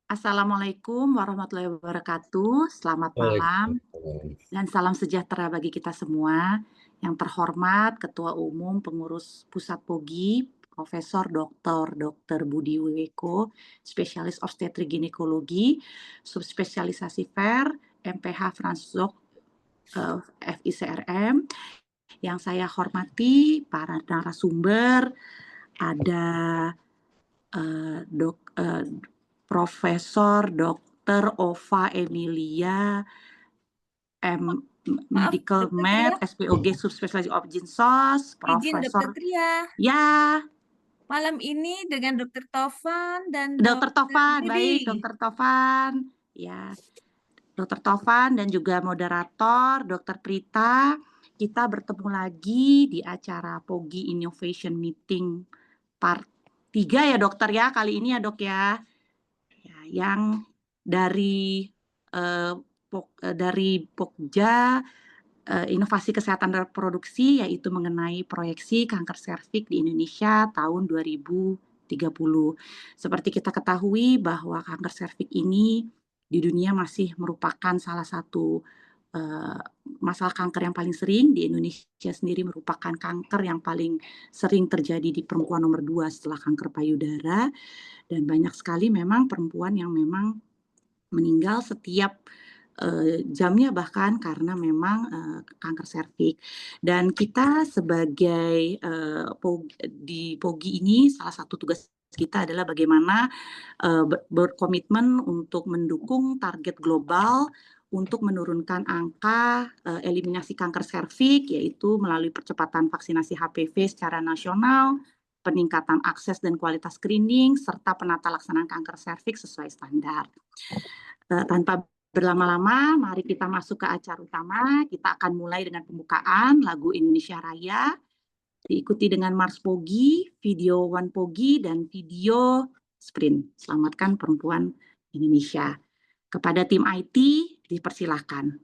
Assalamualaikum warahmatullahi wabarakatuh. Selamat malam Waalaikumsalam. dan salam sejahtera bagi kita semua. Yang terhormat Ketua Umum Pengurus Pusat POGI, Profesor Dr. Budi Wiweko, Spesialis Obstetrik Ginekologi, Subspesialisasi FER, MPH Fransdok, FICRM. Yang saya hormati para narasumber, ada Profesor Dr. Ova Emilia, Medical Dr. Med, Tria. SPOG Subspesialis Obstetrik, Izin Dr. Profesor. Tria. Ya, Malam ini dengan Dr. Tovan dan Dr. Tovan, Budi. baik Dr. Tovan. Ya, Dr. Tovan dan juga moderator Dr. Prita. Kita bertemu lagi di acara POGI Innovation Meeting Part 3 ya dokter ya, kali ini ya dok ya. Yang dari Pokja Inovasi Kesehatan Reproduksi, yaitu mengenai proyeksi kanker serviks di Indonesia tahun 2030. Seperti kita ketahui bahwa kanker serviks ini di dunia masih merupakan salah satu masalah kanker yang paling sering. Di Indonesia sendiri merupakan kanker yang paling sering terjadi di perempuan nomor 2 setelah kanker payudara, dan banyak sekali memang perempuan yang memang meninggal setiap jamnya bahkan karena memang kanker serviks. Dan kita sebagai di POGI ini, salah satu tugas kita adalah bagaimana berkomitmen untuk mendukung target global untuk menurunkan angka eliminasi kanker serviks, yaitu melalui percepatan vaksinasi HPV secara nasional, peningkatan akses dan kualitas screening, serta penata laksanaan kanker serviks sesuai standar. Tanpa berlama-lama, mari kita masuk ke acara utama. Kita akan mulai dengan pembukaan lagu Indonesia Raya, diikuti dengan Mars POGI, video One POGI, dan video sprint. Selamatkan Perempuan Indonesia. Kepada tim IT, dipersilahkan.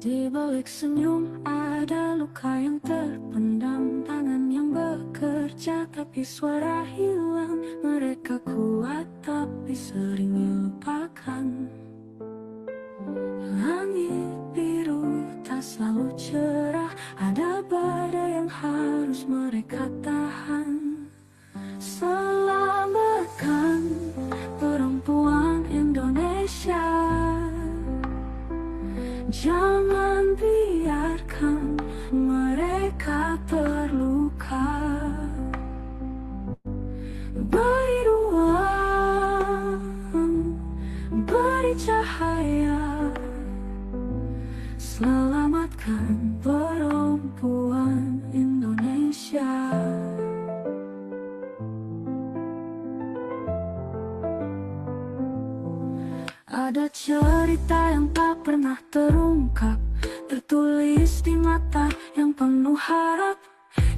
Di balik senyum ada luka yang terpendam, tangan yang bekerja tapi suara hilang. Mereka kuat tapi sering dilupakan. Langit biru tak selalu cerah, ada badai yang harus mereka tahan. Selamatkan perempuan Indonesia, jangan biarkan mereka terluka. Beri ruang, beri cahaya, selamatkan perempuan Indonesia. Ada cerita yang tak pernah terungkap, tertulis di mata yang penuh harap.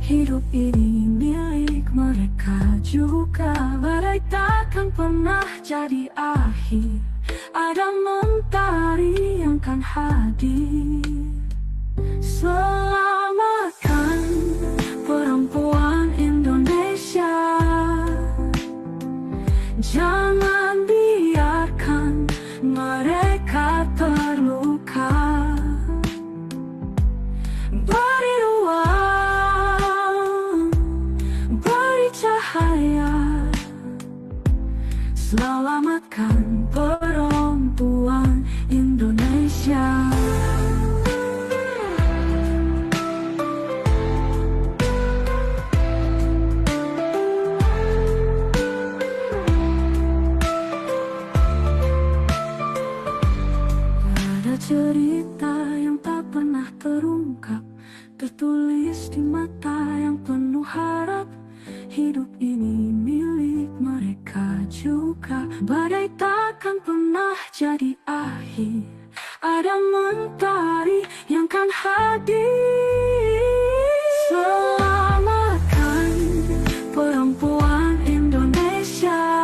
Hidup ini milik mereka juga, badai takkan pernah jadi akhir. Ada mentari yang kan hadir. Selamatkan perempuan Indonesia, jangan biarkan mereka terluka. Beri ruang, beri cahaya, selamatkan perempuan Indonesia. Cerita yang tak pernah terungkap, tertulis di mata yang penuh harap. Hidup ini milik mereka juga, badai takkan pernah jadi akhir. Ada mentari yang kan hadir. Selamatkan perempuan Indonesia,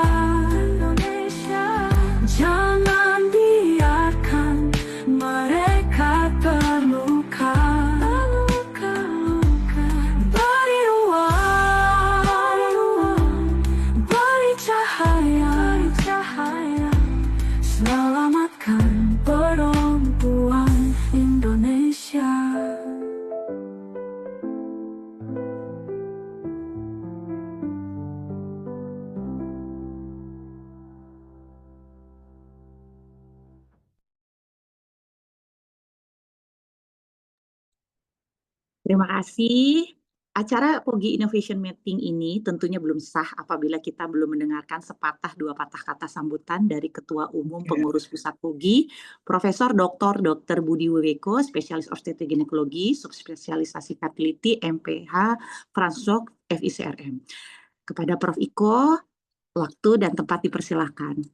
jangan biarkan mereka terluka. Beri ruang, beri cahaya, selamatkan perempuan Indonesia. Terima kasih. Acara POGI Innovation Meeting ini tentunya belum sah apabila kita belum mendengarkan sepatah dua patah kata sambutan dari Ketua Umum Pengurus Pusat POGI, Profesor Dr. Budi Wiweko, Spesialis Obstetrik Ginekologi, Subspesialisasi Fertility, MPH, Fransok, FICRM. Kepada Prof. Iko, waktu dan tempat dipersilahkan.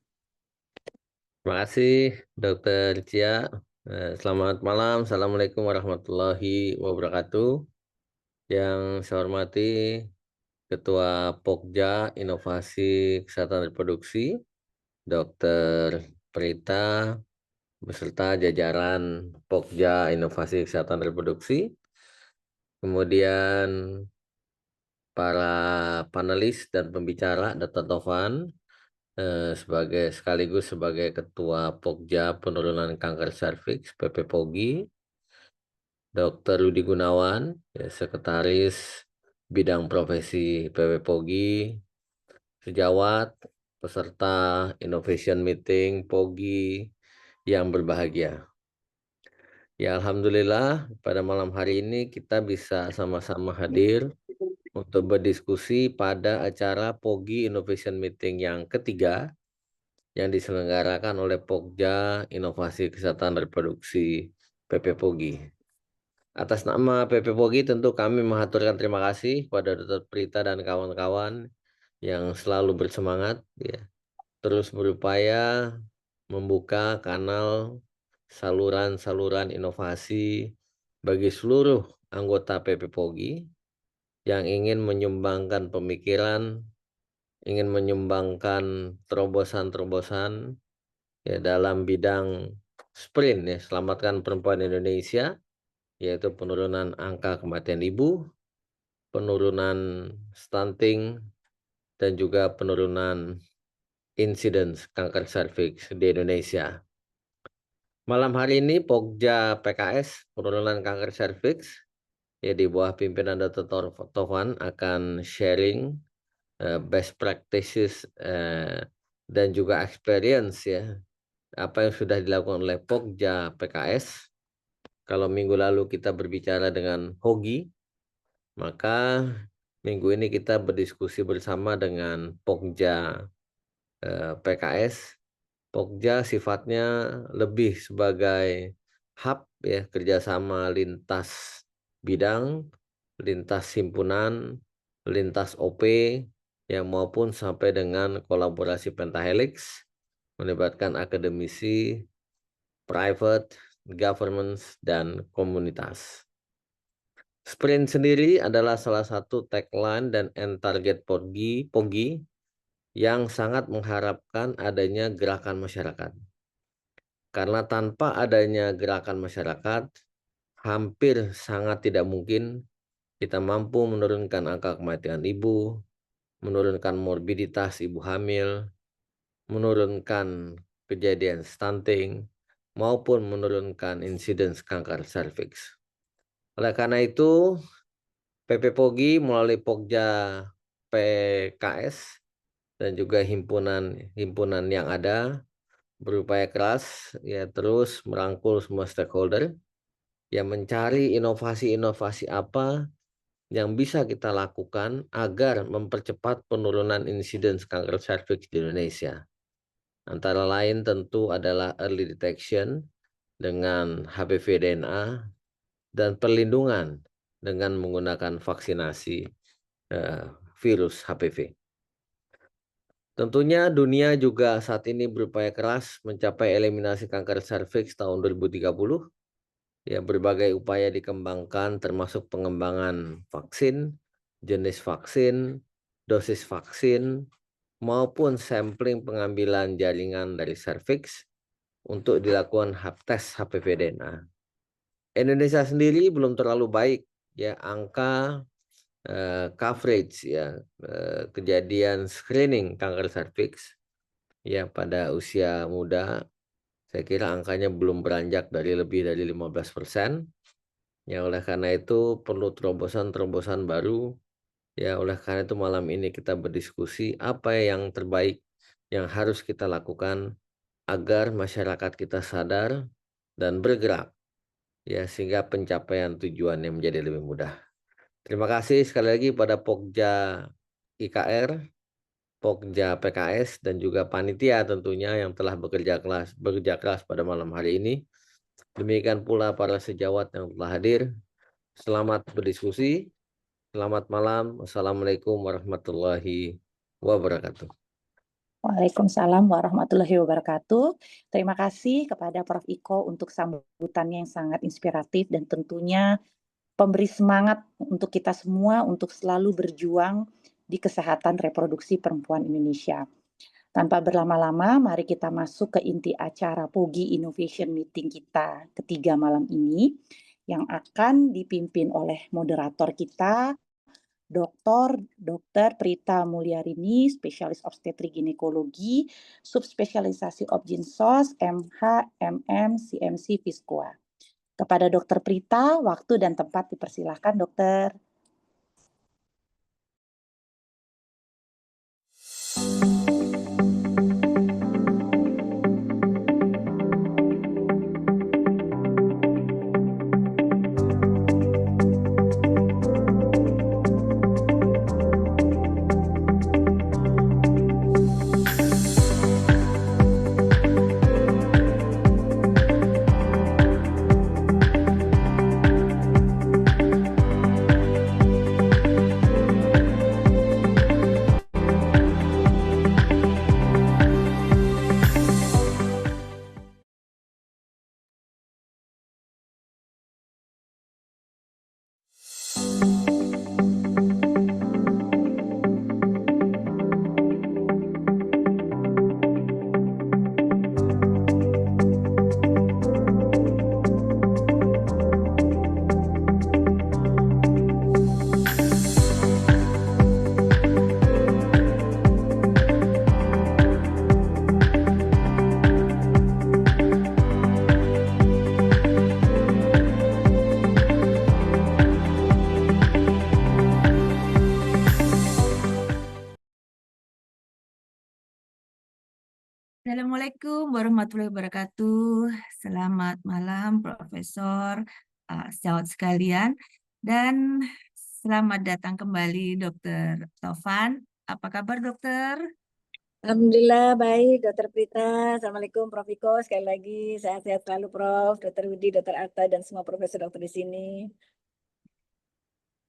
Terima kasih, Dr. Cia. Selamat malam, Assalamualaikum warahmatullahi wabarakatuh. Yang saya hormati Ketua Pokja Inovasi Kesehatan Reproduksi, Dr. Prita, beserta jajaran Pokja Inovasi Kesehatan Reproduksi, kemudian para panelis dan pembicara, Dr. Tovan, sekaligus sebagai Ketua Pokja Penurunan Kanker Serviks PP POGI, Dr. Rudi Gunawan, Sekretaris Bidang Profesi PP POGI, sejawat, peserta Innovation Meeting POGI yang berbahagia. Ya, Alhamdulillah pada malam hari ini kita bisa sama-sama hadir untuk berdiskusi pada acara POGI Innovation Meeting yang ketiga yang diselenggarakan oleh Pokja Inovasi Kesehatan Reproduksi PP POGI. Atas nama PP POGI tentu kami mengaturkan terima kasih kepada Dr. Prita dan kawan-kawan yang selalu bersemangat, terus berupaya membuka kanal saluran-saluran inovasi bagi seluruh anggota PP POGI yang ingin menyumbangkan pemikiran, ingin menyumbangkan terobosan-terobosan dalam bidang sprint, Selamatkan Perempuan Indonesia, yaitu penurunan angka kematian ibu, penurunan stunting, dan juga penurunan insiden kanker serviks di Indonesia. Malam hari ini Pokja PKS penurunan kanker serviks di bawah pimpinan Dr. Tovan akan sharing best practices dan juga experience apa yang sudah dilakukan oleh Pokja PKS. Kalau minggu lalu kita berbicara dengan Hogi, maka minggu ini kita berdiskusi bersama dengan Pokja PKS. Pokja sifatnya lebih sebagai hub kerjasama lintas bidang, lintas himpunan, lintas OP, maupun sampai dengan kolaborasi pentahelix melibatkan akademisi, private, government, dan komunitas. Sprint sendiri adalah salah satu tagline dan end target POGI yang sangat mengharapkan adanya gerakan masyarakat. Karena tanpa adanya gerakan masyarakat, hampir sangat tidak mungkin kita mampu menurunkan angka kematian ibu, menurunkan morbiditas ibu hamil, menurunkan kejadian stunting, maupun menurunkan insiden kanker serviks. Oleh karena itu, PP POGI melalui Pokja PKS dan juga himpunan yang ada berupaya keras terus merangkul semua stakeholder yang mencari inovasi-inovasi apa yang bisa kita lakukan agar mempercepat penurunan insiden kanker serviks di Indonesia. Antara lain tentu adalah early detection dengan HPV DNA dan perlindungan dengan menggunakan vaksinasi virus HPV. Tentunya dunia juga saat ini berupaya keras mencapai eliminasi kanker serviks tahun 2030. Berbagai upaya dikembangkan termasuk pengembangan vaksin, jenis vaksin, dosis vaksin, maupun sampling pengambilan jaringan dari serviks untuk dilakukan tes HPV DNA. Indonesia sendiri belum terlalu baik angka coverage kejadian screening kanker serviks pada usia muda. Saya kira angkanya belum beranjak dari lebih dari 15%. Oleh karena itu perlu terobosan-terobosan baru. Oleh karena itu malam ini kita berdiskusi apa yang terbaik yang harus kita lakukan agar masyarakat kita sadar dan bergerak sehingga pencapaian tujuannya menjadi lebih mudah. Terima kasih sekali lagi pada Pokja IKR, Pokja PKS, dan juga panitia tentunya yang telah bekerja keras pada malam hari ini. Demikian pula para sejawat yang telah hadir. Selamat berdiskusi. Selamat malam. Wassalamualaikum warahmatullahi wabarakatuh. Waalaikumsalam warahmatullahi wabarakatuh. Terima kasih kepada Prof. Iko untuk sambutannya yang sangat inspiratif dan tentunya memberi semangat untuk kita semua untuk selalu berjuang di kesehatan reproduksi perempuan Indonesia. Tanpa berlama-lama, mari kita masuk ke inti acara POGI Innovation Meeting kita ketiga malam ini yang akan dipimpin oleh moderator kita, Dr. Prita Mulyarini, spesialis obstetrik ginekologi, subspesialisasi Obgynsos, MH, MM, CMC, Viscoa. Kepada Dr. Prita, waktu dan tempat dipersilahkan, Dokter. Assalamualaikum warahmatullahi wabarakatuh. Selamat malam, Profesor, sejawat sekalian, dan selamat datang kembali, Dokter Tovan. Apa kabar, Dokter? Alhamdulillah baik, Dokter Prita. Assalamualaikum, Prof. Iko. Sekali lagi, sehat-sehat selalu, Prof. Dokter Widi, Dokter Arta, dan semua profesor dokter di sini.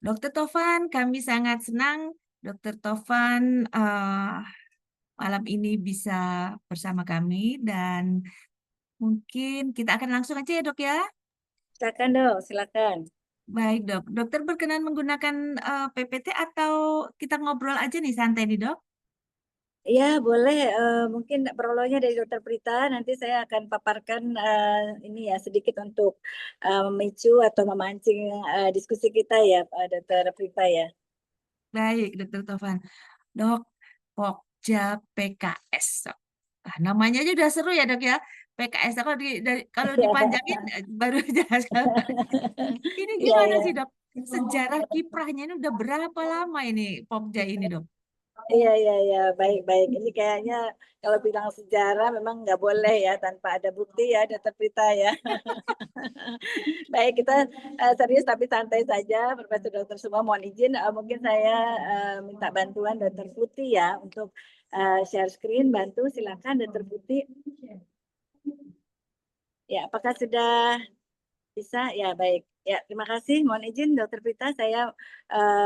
Dokter Tovan, kami sangat senang Dokter Tovan malam ini bisa bersama kami, dan mungkin kita akan langsung aja ya, Dok ya. Silakan, Dok. Silakan. Baik, Dok. Dokter berkenan menggunakan PPT atau kita ngobrol aja nih santai nih, Dok? Iya, boleh. Mungkin prolognya dari Dokter Prita. Nanti saya akan paparkan ini ya sedikit untuk memicu atau memancing diskusi kita ya, Dokter Prita ya. Baik, Dokter Tovan. Dok, Pokja PKS. Nah, namanya aja udah seru ya, Dok ya. PKS kalau dipanjangin baru jelaskan. Ini Iya, gimana iya. sih, Dok? Sejarah kiprahnya ini udah berapa lama ini Pokja ini, Dok? Iya, iya, iya, baik-baik. Ini kayaknya kalau bilang sejarah memang nggak boleh ya tanpa ada bukti ya, Dokter Prita ya. Baik, kita serius tapi santai saja, Profesor Dokter semua. Mohon izin, mungkin saya minta bantuan Dokter Putih ya untuk share screen. Bantu, silakan Dokter Putih. Ya, apakah sudah bisa? Ya, baik. Ya, terima kasih. Mohon izin Dokter Prita, saya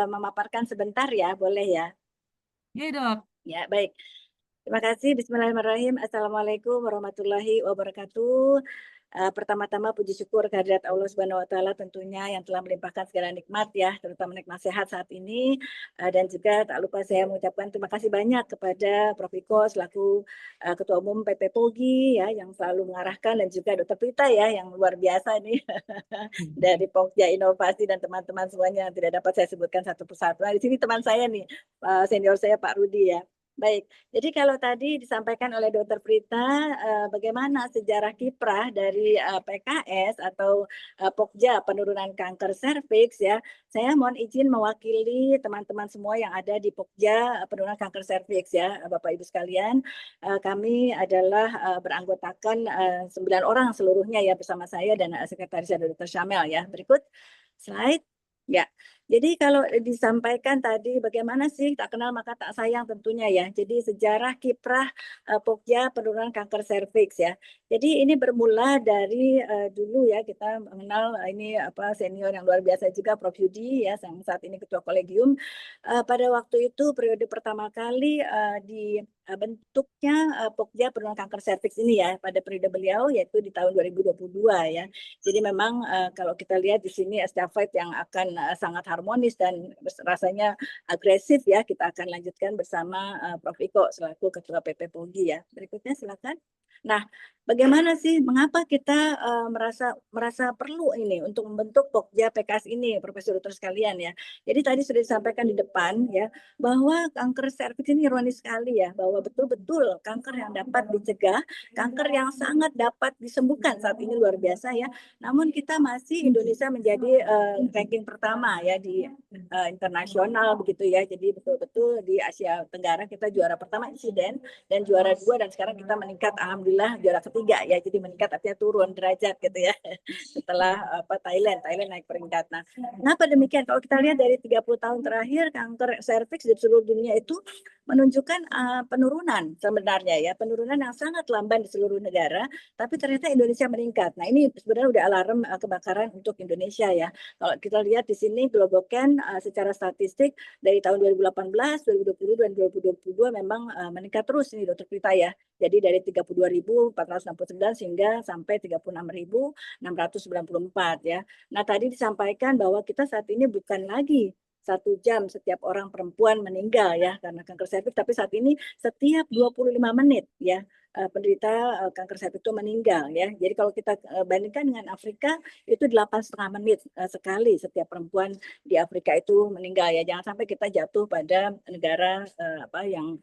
memaparkan sebentar ya, boleh ya? Iya, Dok. Ya, baik. Terima kasih. Bismillahirrahmanirrahim. Assalamualaikum warahmatullahi wabarakatuh. Pertama-tama puji syukur kehadirat Allah Subhanahu wa taala tentunya yang telah melimpahkan segala nikmat ya, terutama nikmat sehat saat ini. Dan juga tak lupa saya mengucapkan terima kasih banyak kepada Prof. Iko selaku Ketua Umum PP POGI ya yang selalu mengarahkan, dan juga Dr. Prita ya yang luar biasa nih dari Pokja Inovasi dan teman-teman semuanya yang tidak dapat saya sebutkan satu persatu. Nah, di sini teman saya nih, senior saya Pak Rudi ya. Baik, jadi kalau tadi disampaikan oleh Dr. Prita bagaimana sejarah kiprah dari PKS atau Pokja penurunan kanker serviks ya, saya mohon izin mewakili teman-teman semua yang ada di Pokja penurunan kanker serviks ya, Bapak Ibu sekalian. Kami adalah beranggotakan 9 orang seluruhnya ya bersama saya dan sekretaris Dr. Syamel ya. Berikut slide. Ya, jadi kalau disampaikan tadi bagaimana sih tak kenal maka tak sayang tentunya ya. Jadi sejarah kiprah Pokja penurunan kanker serviks ya. Jadi ini bermula dari dulu ya kita mengenal ini senior yang luar biasa juga Prof Yudi ya yang saat ini ketua kolegium. Pada waktu itu periode pertama kali di bentuknya Pokja Penurunan Kanker Serviks ini ya pada periode beliau yaitu di tahun 2022 ya. Jadi memang kalau kita lihat di sini estafet yang akan sangat harmonis dan rasanya agresif ya, kita akan lanjutkan bersama Prof. Iko selaku Ketua PP POGI ya. Berikutnya silakan. Nah, bagaimana sih mengapa kita merasa perlu ini untuk membentuk Pokja PKS ini, Profesor Dokter sekalian ya. Jadi tadi sudah disampaikan di depan ya bahwa kanker serviks ini ironi sekali ya, bahwa betul-betul kanker yang dapat dicegah, kanker yang sangat dapat disembuhkan saat ini luar biasa ya. Namun kita masih Indonesia menjadi ranking pertama ya di internasional begitu ya. Jadi betul-betul di Asia Tenggara kita juara pertama insiden dan juara 2 dan sekarang kita meningkat alhamdulillah juara ketiga ya. Jadi meningkat artinya turun derajat gitu ya. Setelah Thailand naik peringkat. Nah, kenapa demikian? Kalau kita lihat dari 30 tahun terakhir kanker serviks di seluruh dunia itu menunjukkan penurunan sebenarnya ya, penurunan yang sangat lamban di seluruh negara, tapi ternyata Indonesia meningkat. Nah, ini sebenarnya udah alarm kebakaran untuk Indonesia ya. Kalau kita lihat di sini Globocan secara statistik dari tahun 2018, 2020 dan 2022 memang meningkat terus ini Dokter Prita ya. Jadi dari 32.469 sehingga sampai 36.694 ya. Nah, tadi disampaikan bahwa kita saat ini bukan lagi 1 jam setiap orang perempuan meninggal ya karena kanker serviks, tapi saat ini setiap 25 menit ya penderita kanker serviks itu meninggal ya. Jadi kalau kita bandingkan dengan Afrika itu 8,5 menit sekali setiap perempuan di Afrika itu meninggal ya. Jangan sampai kita jatuh pada negara yang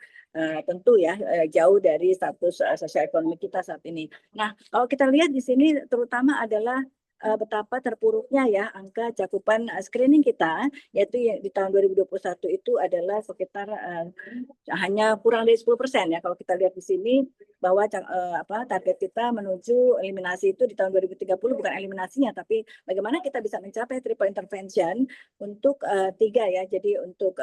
tentu ya jauh dari status sosial ekonomi kita saat ini. Nah, kalau kita lihat di sini terutama adalah betapa terpuruknya ya angka cakupan screening kita, yaitu di tahun 2021 itu adalah sekitar hanya kurang dari 10% ya. Kalau kita lihat di sini bahwa target kita menuju eliminasi itu di tahun 2030 bukan eliminasinya, tapi bagaimana kita bisa mencapai triple intervention untuk 3 ya. Jadi untuk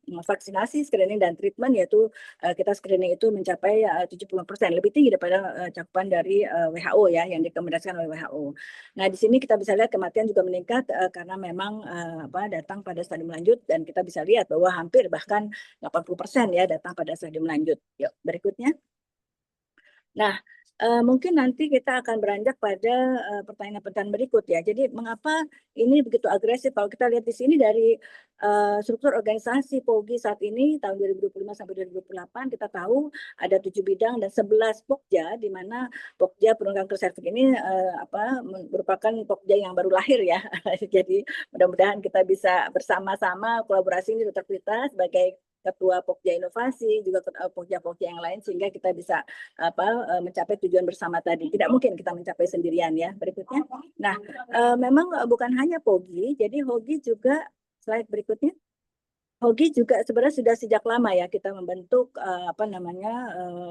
vaksinasi, screening dan treatment, yaitu kita screening itu mencapai 70%, lebih tinggi daripada cakupan dari WHO ya yang direkomendasikan oleh WHO. Nah, di sini kita bisa lihat kematian juga meningkat karena memang datang pada stadium lanjut dan kita bisa lihat bahwa hampir bahkan 80% ya datang pada stadium lanjut. Yuk, berikutnya. Nah, mungkin nanti kita akan beranjak pada pertanyaan-pertanyaan berikut ya. Jadi mengapa ini begitu agresif? Kalau kita lihat di sini dari struktur organisasi POGI saat ini tahun 2025 sampai 2028 kita tahu ada 7 bidang dan 11 Pokja, di mana Pokja Penurunan Kanker Serviks ini merupakan Pokja yang baru lahir ya. Jadi mudah-mudahan kita bisa bersama-sama kolaborasi ini Dokter Prita sebagai Ketua Pokja Inovasi, juga Pokja-Pokja yang lain sehingga kita bisa mencapai tujuan bersama tadi. Tidak mungkin kita mencapai sendirian ya. Berikutnya. Nah, memang bukan hanya POGI, jadi HOGI juga slide berikutnya. HOGI juga sebenarnya sudah sejak lama ya kita membentuk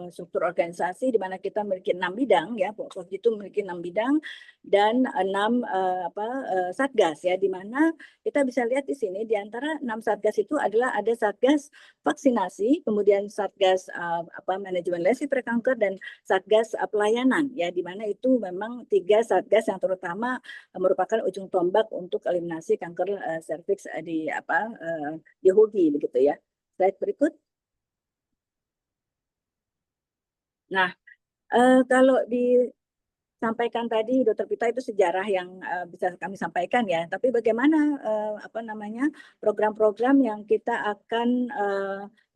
struktur organisasi di mana kita memiliki 6 bidang ya. HOGI itu memiliki 6 bidang dan 6 satgas ya, di mana kita bisa lihat di sini di antara 6 satgas itu adalah ada satgas vaksinasi, kemudian satgas manajemen lesi prekanker dan satgas pelayanan ya, di mana itu memang 3 satgas yang terutama merupakan ujung tombak untuk eliminasi kanker serviks di HOGI begitu ya. Slide berikut. Nah, kalau disampaikan tadi Dokter Prita itu sejarah yang bisa kami sampaikan ya. Tapi bagaimana program-program yang kita akan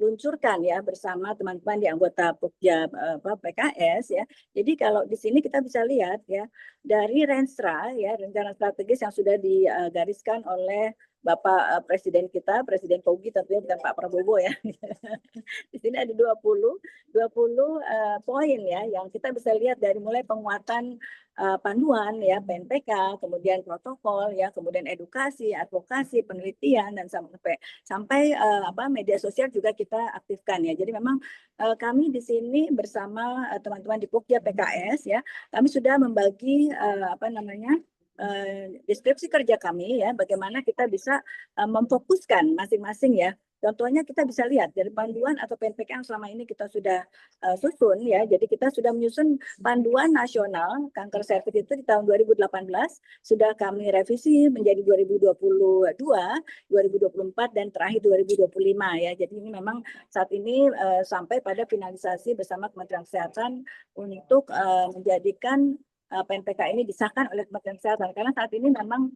luncurkan ya bersama teman-teman di anggota Pokja PKS ya. Jadi kalau di sini kita bisa lihat ya dari Renstra ya, rencana strategis yang sudah digariskan oleh Bapak Presiden kita, Presiden POGI tentunya bukan Pak Prabowo ya. Di sini ada 20 poin ya yang kita bisa lihat dari mulai penguatan panduan ya PNPK, kemudian protokol ya, kemudian edukasi, advokasi, penelitian dan sampai media sosial juga kita aktifkan ya. Jadi memang kami di sini bersama teman-teman di Pokja PKS ya, kami sudah membagi deskripsi kerja kami ya, bagaimana kita bisa memfokuskan masing-masing ya Contohnya kita bisa lihat dari panduan atau PNPK yang selama ini kita sudah susun ya. Jadi kita sudah menyusun panduan nasional kanker serviks itu di tahun 2018, sudah kami revisi menjadi 2022, 2024 dan terakhir 2025 ya. Jadi ini memang saat ini sampai pada finalisasi bersama Kementerian Kesehatan untuk menjadikan PNPK ini disahkan oleh Kementerian Kesehatan, karena saat ini memang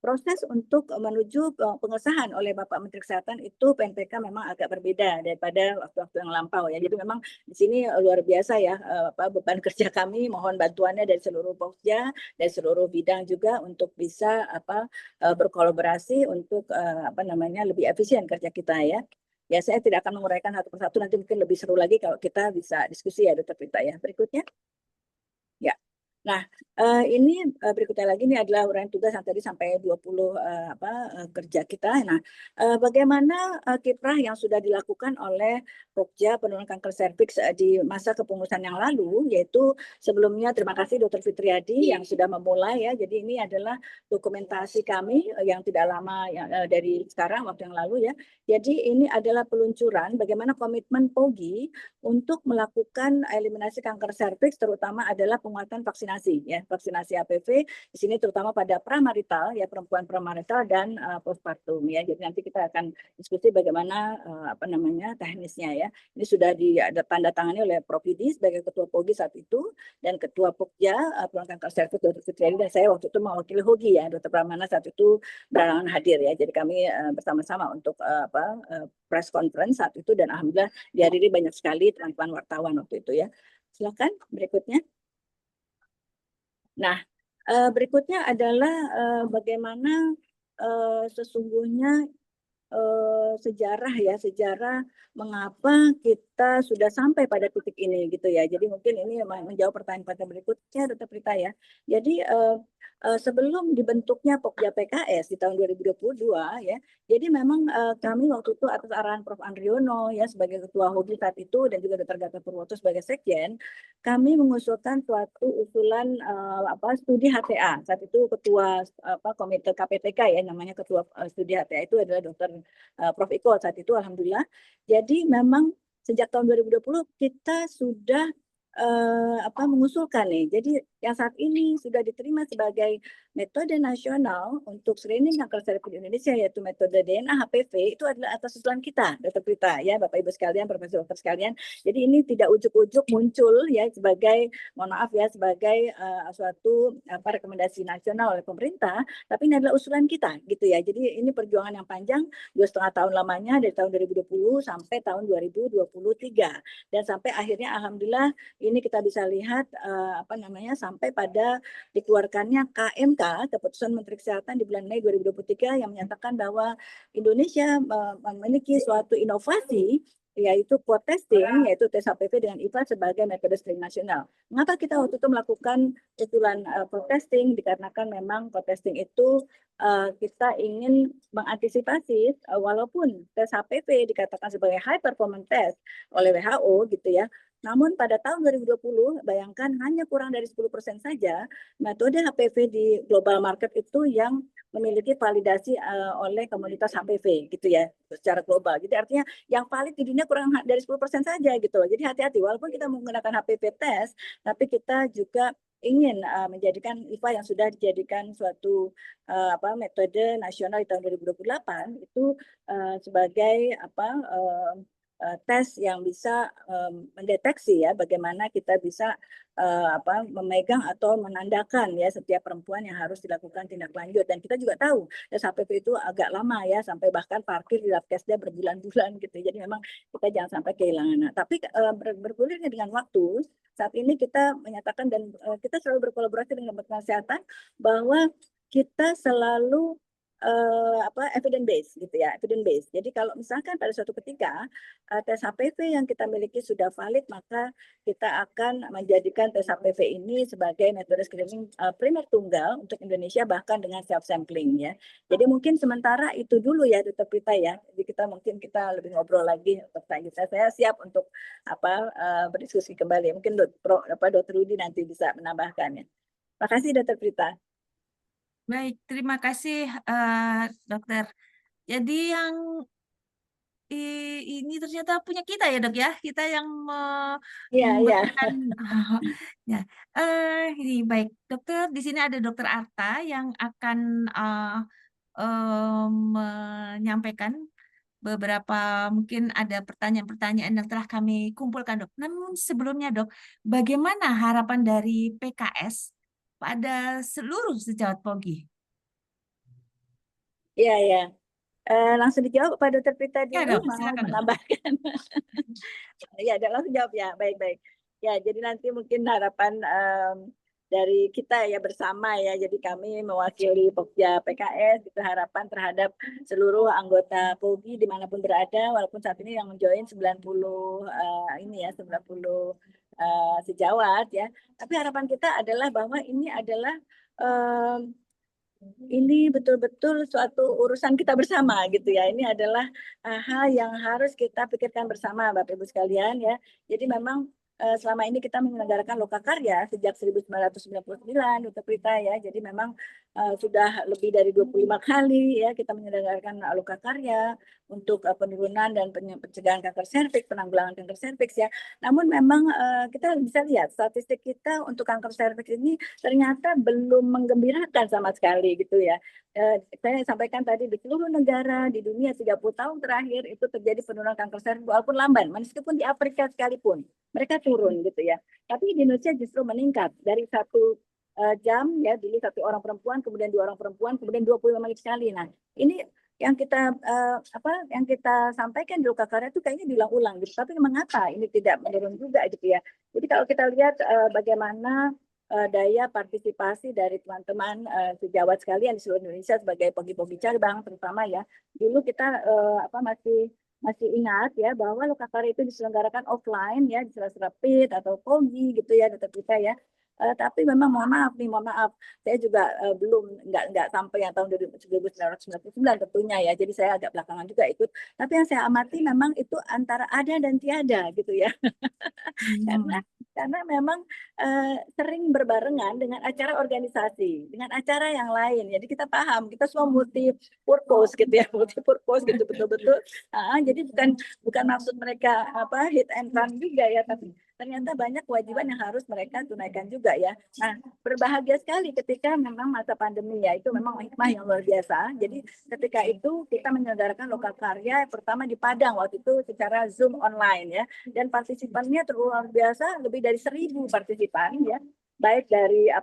proses untuk menuju pengesahan oleh Bapak Menteri Kesehatan itu PNPK memang agak berbeda daripada waktu-waktu yang lampau ya. Jadi memang di sini luar biasa ya beban kerja kami, mohon bantuannya dari seluruh Pokja, dari seluruh bidang juga untuk bisa berkolaborasi untuk lebih efisien kerja kita ya. Ya, saya tidak akan menguraikan satu persatu, nanti mungkin lebih seru lagi kalau kita bisa diskusi ya, Dr. Prita ya. Berikutnya. Ya. Nah, ini berikutnya lagi ini adalah uraian tugas yang tadi sampai 20 kerja kita. Nah, bagaimana kiprah yang sudah dilakukan oleh Pokja penurunan kanker serviks di masa kepengurusan yang lalu, yaitu sebelumnya terima kasih Dr. Fitriadi yang sudah memulai ya. Jadi ini adalah dokumentasi kami yang tidak lama dari sekarang waktu yang lalu ya. Jadi ini adalah peluncuran bagaimana komitmen POGI untuk melakukan eliminasi kanker serviks, terutama adalah penguatan vaksinasi ya, vaksinasi HPV di sini terutama pada pramarital ya, perempuan pramarital dan postpartum ya. Jadi nanti kita akan diskusi bagaimana teknisnya ya. Ini sudah ditandatangani oleh Prof. Yudi sebagai ketua POGI saat itu dan ketua Pokja penanganan kanker serviks Dr. Fitriadi, dan saya waktu itu mewakili HOGI ya, Dr. Pramana saat itu berhalangan hadir ya. Jadi kami bersama-sama untuk press conference saat itu, dan alhamdulillah dihadiri banyak sekali teman-teman wartawan waktu itu ya. Silakan berikutnya. Nah, berikutnya adalah bagaimana sesungguhnya sejarah mengapa kita sudah sampai pada titik ini gitu ya. Jadi mungkin ini menjawab pertanyaan berikutnya, Dr. Prita ya. Jadi sebelum dibentuknya Pokja PKS di tahun 2022 ya, jadi memang kami waktu itu atas arahan Prof. Andriono ya sebagai ketua HOGI saat itu dan juga Dr. Gatot Purwoto sebagai sekjen, kami mengusulkan suatu usulan studi HTA. Saat itu ketua komite KPTK ya, namanya ketua studi HTA itu adalah Dr. Prof. Iko saat itu, alhamdulillah. Jadi memang sejak tahun 2020 kita sudah mengusulkan nih. Jadi yang saat ini sudah diterima sebagai metode nasional untuk screening kanker serviks di Indonesia, yaitu metode DNA HPV, itu adalah atas usulan kita, Dr. Prita ya, Bapak Ibu sekalian, Profesor Dokter sekalian. Jadi ini tidak ujuk-ujuk muncul ya sebagai, mohon maaf ya, sebagai suatu rekomendasi nasional oleh pemerintah, tapi ini adalah usulan kita gitu ya. Jadi ini perjuangan yang panjang, 2,5 tahun lamanya dari tahun 2020 sampai tahun 2023, dan sampai akhirnya alhamdulillah ini kita bisa lihat sampai pada dikeluarkannya KMK, Keputusan Menteri Kesehatan di bulan Mei 2023 yang menyatakan bahwa Indonesia memiliki suatu inovasi yaitu POT testing, yaitu tes HPV dengan IVA sebagai metode screening nasional. Mengapa kita waktu itu melakukan usulan POT testing? Dikarenakan memang POT testing itu kita ingin mengantisipasi walaupun tes HPV dikatakan sebagai high performance test oleh WHO gitu ya. Namun pada tahun 2020, bayangkan hanya kurang dari 10% saja metode HPV di global market itu yang memiliki validasi oleh komunitas HPV gitu ya, secara global. Jadi artinya yang valid di dunia kurang dari 10% saja gitu loh. Jadi hati-hati, walaupun kita menggunakan HPV test, tapi kita juga ingin menjadikan IVA yang sudah dijadikan suatu metode nasional di tahun 2028 itu sebagai tes yang bisa mendeteksi ya bagaimana kita bisa memegang atau menandakan ya setiap perempuan yang harus dilakukan tindak lanjut. Dan kita juga tahu tes HPV itu agak lama ya, sampai bahkan parkir di labkesda berbulan-bulan gitu. Jadi memang kita jangan sampai kehilangan. Nah, tapi bergulirnya dengan waktu, saat ini kita menyatakan dan kita selalu berkolaborasi dengan Kementerian Kesehatan bahwa kita selalu evidence base gitu ya, evidence base. Jadi kalau misalkan pada suatu ketika tes HPV yang kita miliki sudah valid, maka kita akan menjadikan tes HPV ini sebagai metode screening primer tunggal untuk Indonesia, bahkan dengan self sampling ya. Jadi mungkin sementara itu dulu ya Dr. Prita ya. Jadi kita lebih ngobrol lagi untuk selanjutnya. Saya siap untuk berdiskusi kembali. Mungkin Dr. Rudi nanti bisa menambahkannya. Terima kasih Dr. Prita. Baik, terima kasih Dokter Jadi yang ini ternyata punya kita ya dok ya, kita yang Iya, iya. memberikan ya. Ini baik dokter, di sini ada dokter Arta yang akan menyampaikan beberapa mungkin ada pertanyaan-pertanyaan yang telah kami kumpulkan dok. Namun sebelumnya dok, bagaimana harapan dari PKS pada seluruh sejawat POGI? Iya, iya. Langsung dijawab Pak Dokter Prita Ya dulu dok, mau silakan dok. menambahkan. Ya, langsung jawab ya. Baik, baik. Ya, jadi nanti mungkin harapan dari kita ya bersama ya. Jadi kami mewakili Pokja PKS, itu harapan terhadap seluruh anggota POGI dimanapun berada, walaupun saat ini yang menjoin 90 ini ya 90 sejawat ya. Tapi harapan kita adalah bahwa ini adalah ini betul-betul suatu urusan kita bersama gitu ya. Ini adalah hal yang harus kita pikirkan bersama Bapak Ibu sekalian ya. Jadi memang selama ini kita menyelenggarakan Lokakarya sejak 1999 Dr. Prita ya. Jadi memang sudah lebih dari 25 kali ya kita menyelenggarakan Lokakarya untuk penurunan dan pencegahan kanker serviks, penanggulangan kanker serviks ya. Namun memang kita bisa lihat statistik kita untuk kanker serviks ini ternyata belum menggembirakan sama sekali gitu ya. Saya sampaikan tadi di seluruh negara di dunia 30 tahun terakhir itu terjadi penurunan kanker serviks walaupun lamban, meskipun di Afrika sekalipun mereka turun gitu ya. Tapi di Indonesia justru meningkat dari 1 jam ya dulu 1 orang perempuan, kemudian 2 orang perempuan, kemudian 25 menit sekali. Nah ini yang kita yang kita sampaikan di Lokakarya itu kayaknya diulang-ulang gitu. Tapi mengapa ini tidak menurun juga gitu ya? Jadi kalau kita lihat bagaimana daya partisipasi dari teman-teman sejawat sekalian di seluruh Indonesia sebagai POGI-POGI cabang terutama ya. Dulu kita masih ingat ya bahwa Lokakarya itu diselenggarakan offline ya di salah-salah PIT atau POGI gitu ya Dokter kita ya. Tapi memang mohon maaf, saya juga belum nggak sampai yang tahun 1999 tentunya ya. Jadi saya agak belakangan juga ikut. Tapi yang saya amati memang itu antara ada dan tiada gitu ya. karena memang sering berbarengan dengan acara organisasi, dengan acara yang lain. Jadi kita paham, kita semua multi purpose gitu ya, multi purpose gitu betul-betul. Jadi bukan maksud mereka hit and run juga ya, tapi ternyata banyak kewajiban yang harus mereka tunaikan juga ya. Nah, berbahagia sekali ketika memang masa pandemi ya, itu memang hikmah yang luar biasa. Jadi ketika itu kita menyelenggarakan Lokakarya pertama di Padang waktu itu secara Zoom online ya, dan partisipannya luar biasa, lebih dari 1.000 partisipan ya, baik dari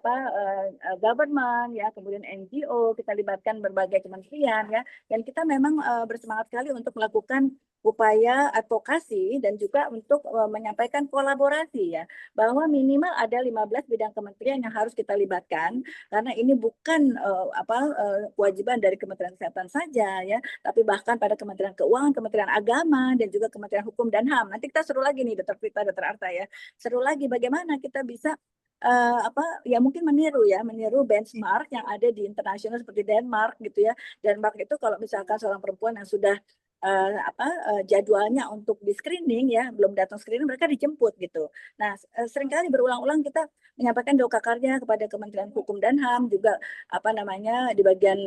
government ya, kemudian NGO, kita libatkan berbagai kementerian ya, dan kita memang bersemangat sekali untuk melakukan upaya advokasi dan juga untuk menyampaikan kolaborasi ya, bahwa minimal ada 15 bidang kementerian yang harus kita libatkan, karena ini bukan kewajiban dari Kementerian Kesehatan saja ya, tapi bahkan pada Kementerian Keuangan, Kementerian Agama, dan juga Kementerian Hukum dan HAM. Nanti kita seru lagi nih Dr. Prita, Dr. Arta ya, seru lagi bagaimana kita bisa ya mungkin meniru benchmark yang ada di internasional seperti Denmark gitu ya. Denmark itu kalau misalkan seorang perempuan yang sudah jadwalnya untuk di screening ya, belum datang screening, mereka dijemput gitu. Nah, seringkali berulang-ulang kita menyampaikan Lokakarya kepada Kementerian Hukum dan HAM, juga di bagian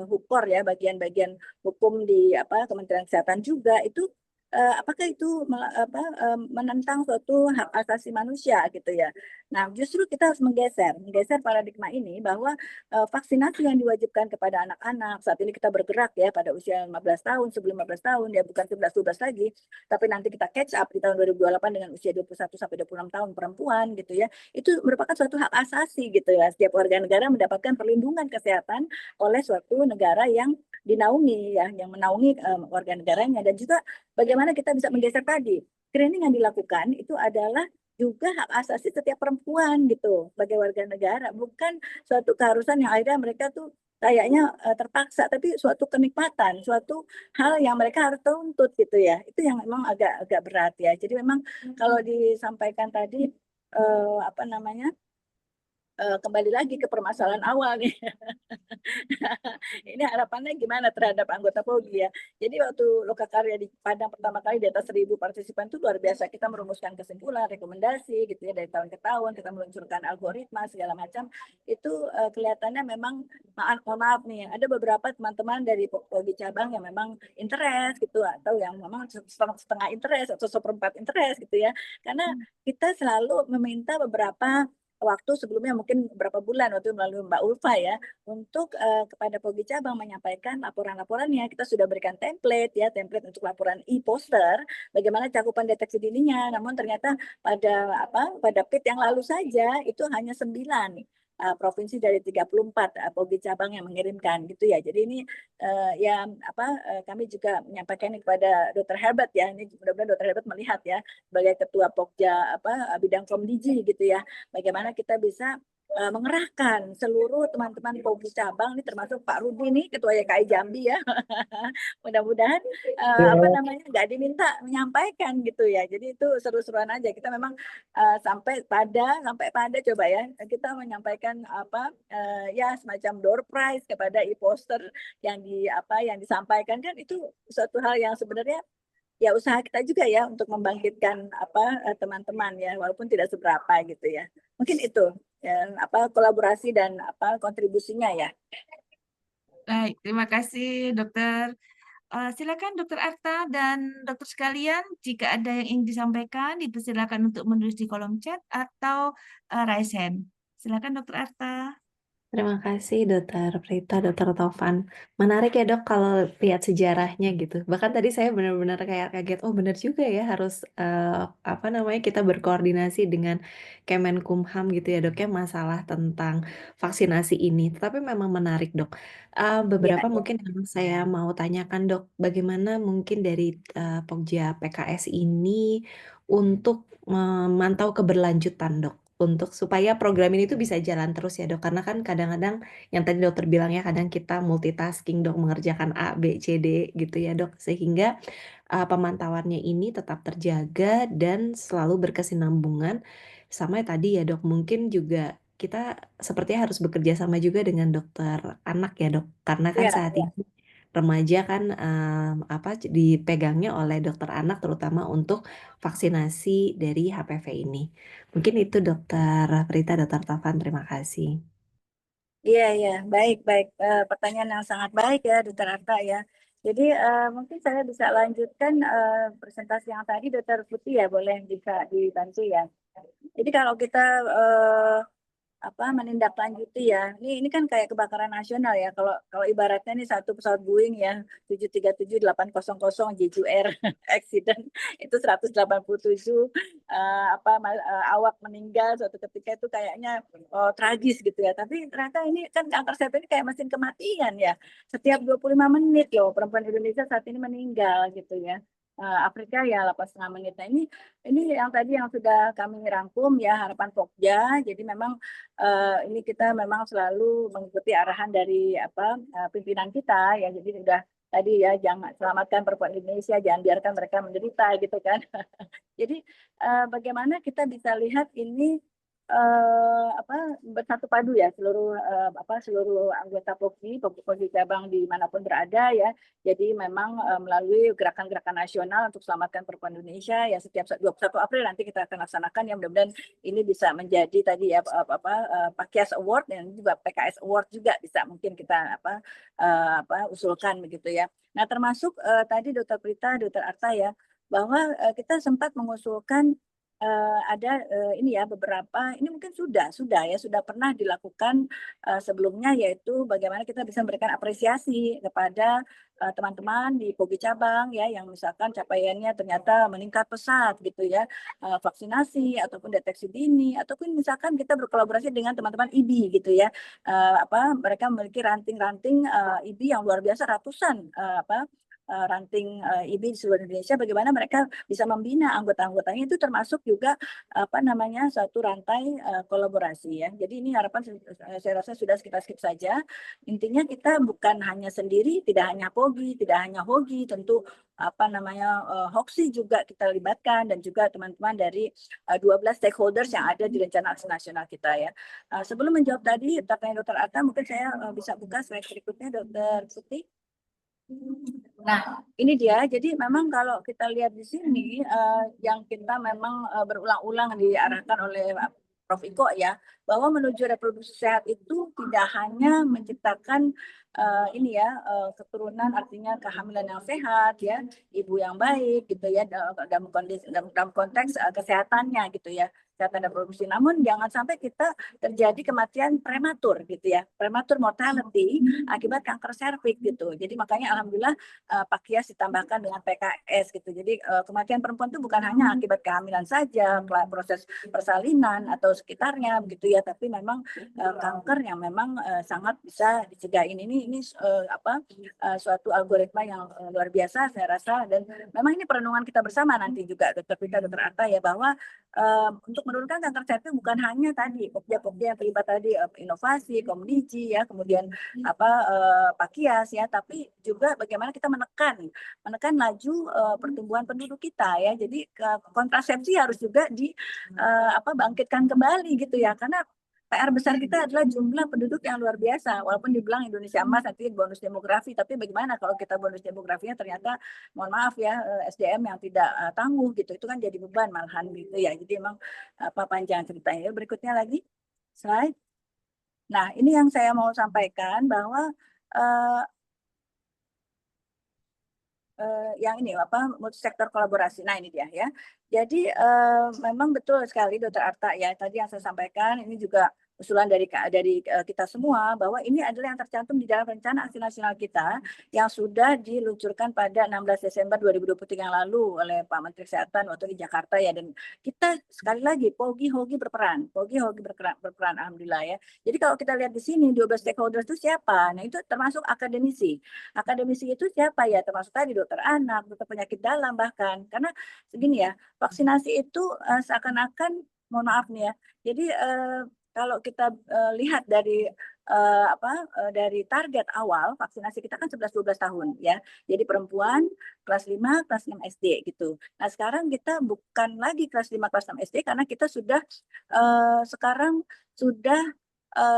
Hupor ya, bagian-bagian hukum di Kementerian Kesehatan juga itu apakah itu menentang suatu hak asasi manusia gitu ya. Nah, justru kita harus menggeser paradigma ini bahwa vaksinasi yang diwajibkan kepada anak-anak, saat ini kita bergerak ya pada usia 15 tahun, sebelum 15 tahun ya, bukan 11-12 lagi, tapi nanti kita catch up di tahun 2028 dengan usia 21 sampai 26 tahun perempuan gitu ya. Itu merupakan suatu hak asasi gitu ya. Setiap warga negara mendapatkan perlindungan kesehatan oleh suatu negara yang dinaungi ya, yang menaungi warga negaranya, dan juga bagaimana kita bisa menggeser tadi. Screening yang dilakukan itu adalah juga hak asasi setiap perempuan gitu sebagai warga negara, bukan suatu keharusan yang akhirnya mereka tuh kayaknya terpaksa, tapi suatu kenikmatan, suatu hal yang mereka harus tuntut gitu ya. Itu yang memang agak berat ya. Jadi memang kalau disampaikan tadi kembali lagi ke permasalahan awal nih. Ini harapannya gimana terhadap anggota POGI ya. Jadi waktu Lokakarya di Padang pertama kali di atas 1.000 partisipan itu luar biasa. Kita merumuskan kesimpulan, rekomendasi gitu ya dari tahun ke tahun, kita meluncurkan algoritma segala macam. Itu kelihatannya memang maaf nih, ada beberapa teman-teman dari POGI cabang yang memang interest gitu atau yang memang setengah interest atau seperempat interest gitu ya. Karena kita selalu meminta beberapa waktu sebelumnya mungkin beberapa bulan waktu melalui Mbak Ulfa ya untuk kepada POGI cabang menyampaikan laporan-laporannya. Kita sudah berikan template ya, template untuk laporan e-poster bagaimana cakupan deteksi dininya. Namun ternyata pada PIT yang lalu saja itu hanya 9 provinsi dari 34 POGI cabang yang mengirimkan gitu ya. Jadi ini kami juga menyampaikan kepada Dr. Herbert ya. Ini mudah-mudahan Dr. Herbert melihat ya sebagai ketua Pokja bidang Komdiji gitu ya. Bagaimana kita bisa mengerahkan seluruh teman-teman POGI cabang ini termasuk Pak Rudi nih ketua YKI Jambi ya. Mudah-mudahan nggak diminta menyampaikan gitu ya. Jadi itu seru-seruan aja. Kita memang sampai pada coba ya kita menyampaikan ya semacam door prize kepada e-poster yang disampaikan kan itu suatu hal yang sebenarnya ya usaha kita juga ya untuk membangkitkan teman-teman ya walaupun tidak seberapa gitu ya. Mungkin itu ya, kolaborasi dan kontribusinya ya. Baik, terima kasih dokter. Silakan Dokter Arta dan dokter sekalian, jika ada yang ingin disampaikan, dipersilakan untuk menulis di kolom chat atau raise hand. Silakan Dokter Arta. Terima kasih Dokter Prita, Dokter Tovan. Menarik ya dok kalau lihat sejarahnya gitu. Bahkan tadi saya benar-benar kayak kaget, oh benar juga ya harus kita berkoordinasi dengan Kemenkumham gitu ya dok ya masalah tentang vaksinasi ini. Tetapi memang menarik dok. Beberapa Ya. mungkin yang saya mau tanyakan dok, bagaimana mungkin dari Pokja PKS ini untuk memantau keberlanjutan dok? Untuk supaya program ini tuh bisa jalan terus ya dok, karena kan kadang-kadang yang tadi dokter bilang ya kadang kita multitasking dok mengerjakan A, B, C, D gitu ya dok, sehingga pemantauannya ini tetap terjaga dan selalu berkesinambungan sama tadi ya dok, mungkin juga kita sepertinya harus bekerja sama juga dengan dokter anak ya dok, karena kan Ya. saat ini remaja kan dipegangnya oleh dokter anak terutama untuk vaksinasi dari HPV ini. Mungkin itu Dokter Prita, Dokter Taufan, terima kasih. Iya, iya, baik, baik. Pertanyaan yang sangat baik ya, Dokter Arta ya. Jadi mungkin saya bisa lanjutkan presentasi yang tadi, Dokter Putih ya, boleh bisa dibantu ya. Jadi kalau kita menindaklanjuti ya. Ini kan kayak kebakaran nasional ya. Kalau ibaratnya ini satu pesawat Boeing ya 737-800 Jeju Air accident itu 187 awak meninggal suatu ketika itu kayaknya tragis gitu ya. Tapi ternyata ini kan kanker cervix ini kayak mesin kematian ya. Setiap 25 menit loh perempuan Indonesia saat ini meninggal gitu ya. Afrika ya 8,5 menit. Nah ini yang tadi yang sudah kami rangkum ya harapan Pokja. Jadi memang ini kita memang selalu mengikuti arahan dari pimpinan kita ya. Jadi sudah tadi ya jangan selamatkan perempuan Indonesia, jangan biarkan mereka menderita gitu kan. Jadi bagaimana kita bisa lihat ini bersatu padu ya seluruh seluruh anggota POGI cabang dimanapun berada ya. Jadi memang melalui gerakan-gerakan nasional untuk selamatkan perempuan Indonesia ya setiap 21 April nanti kita akan laksanakan ya mudah-mudahan ini bisa menjadi tadi ya PAKIAS Award dan juga PKS Award juga bisa mungkin kita usulkan begitu ya. Nah termasuk tadi Dr. Prita, Dr. Arta ya bahwa kita sempat mengusulkan ada ini ya beberapa ini mungkin sudah pernah dilakukan sebelumnya yaitu bagaimana kita bisa memberikan apresiasi kepada teman-teman di POGI cabang ya yang misalkan capaiannya ternyata meningkat pesat gitu ya vaksinasi ataupun deteksi dini ataupun misalkan kita berkolaborasi dengan teman-teman IBI gitu ya mereka memiliki ranting-ranting IBI yang luar biasa ratusan ranting IB di seluruh Indonesia, bagaimana mereka bisa membina anggota-anggotanya, itu termasuk juga suatu rantai kolaborasi ya. Jadi ini harapan saya rasa sudah kita skip saja. Intinya kita bukan hanya sendiri, tidak hanya Pogi, tidak hanya Hogi, tentu Hoxi juga kita libatkan, dan juga teman-teman dari 12 stakeholders yang ada di rencana aksi nasional kita ya. Sebelum menjawab tadi pertanyaan Dr. Atta, mungkin saya bisa buka slide berikutnya, Dr. Putih. Nah, ini dia. Jadi memang kalau kita lihat di sini yang kita memang berulang-ulang diarahkan oleh Prof. Iko ya, bahwa menuju reproduksi sehat itu tidak hanya menciptakan keturunan, artinya kehamilan yang sehat ya, ibu yang baik gitu ya, dalam konteks kesehatannya gitu ya, kesehatan reproduksi. Namun jangan sampai kita terjadi kematian prematur gitu ya, prematur mortality akibat kanker serviks gitu. Jadi makanya alhamdulillah Pak Kias ditambahkan dengan PKS gitu. Jadi kematian perempuan itu bukan hanya akibat kehamilan saja, proses persalinan atau sekitarnya begitu ya, tapi memang kanker yang memang sangat bisa dicegah. Ini suatu algoritma yang luar biasa saya rasa, dan memang ini perenungan kita bersama nanti juga Dr. Vita, Dr. Atta ya, bahwa untuk menurunkan kanker serviks bukan hanya tadi pokja yang terlibat tadi inovasi, Komdigi ya, kemudian Pak Kias ya, tapi juga bagaimana kita menekan laju pertumbuhan penduduk kita ya. Jadi kontrasepsi harus juga bangkitkan kembali gitu ya, karena PR besar kita adalah jumlah penduduk yang luar biasa. Walaupun dibilang Indonesia emas nanti bonus demografi, tapi bagaimana kalau kita bonus demografinya ternyata mohon maaf ya SDM yang tidak tangguh gitu, itu kan jadi beban malahan gitu ya. Jadi emang panjang ceritanya. Berikutnya lagi slide. Nah, ini yang saya mau sampaikan bahwa yang ini multisektor kolaborasi. Nah, ini dia ya. Jadi memang betul sekali Dr. Arta ya, tadi yang saya sampaikan ini juga usulan dari kita semua, bahwa ini adalah yang tercantum di dalam rencana aksi nasional kita yang sudah diluncurkan pada 16 Desember 2023 yang lalu oleh Pak Menteri Kesehatan waktu di Jakarta ya. Dan kita sekali lagi Pogi Hogi berperan alhamdulillah ya. Jadi kalau kita lihat di sini 12 stakeholders itu siapa? Nah, itu termasuk akademisi. Akademisi itu siapa ya? Termasuk tadi dokter anak, dokter penyakit dalam bahkan. Karena segini ya, vaksinasi itu seakan-akan, mohon maaf nih ya, jadi kalau kita lihat dari dari target awal vaksinasi kita kan 11-12 tahun ya. Jadi perempuan kelas 5, kelas 6 SD gitu. Nah, sekarang kita bukan lagi kelas 5, kelas 6 SD, karena kita sudah sekarang sudah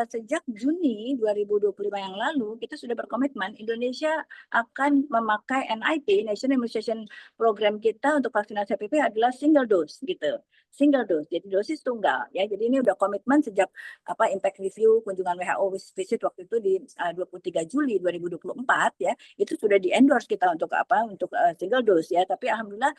sejak Juni 2025 yang lalu kita sudah berkomitmen Indonesia akan memakai NIP, National Immunization Program kita untuk vaksinasi HPV adalah single dose gitu. Single dose, jadi dosis tunggal ya. Jadi ini udah komitmen sejak impact review kunjungan WHO visit waktu itu di 23 Juli 2024 ya. Itu sudah di-endorse kita untuk single dose ya. Tapi alhamdulillah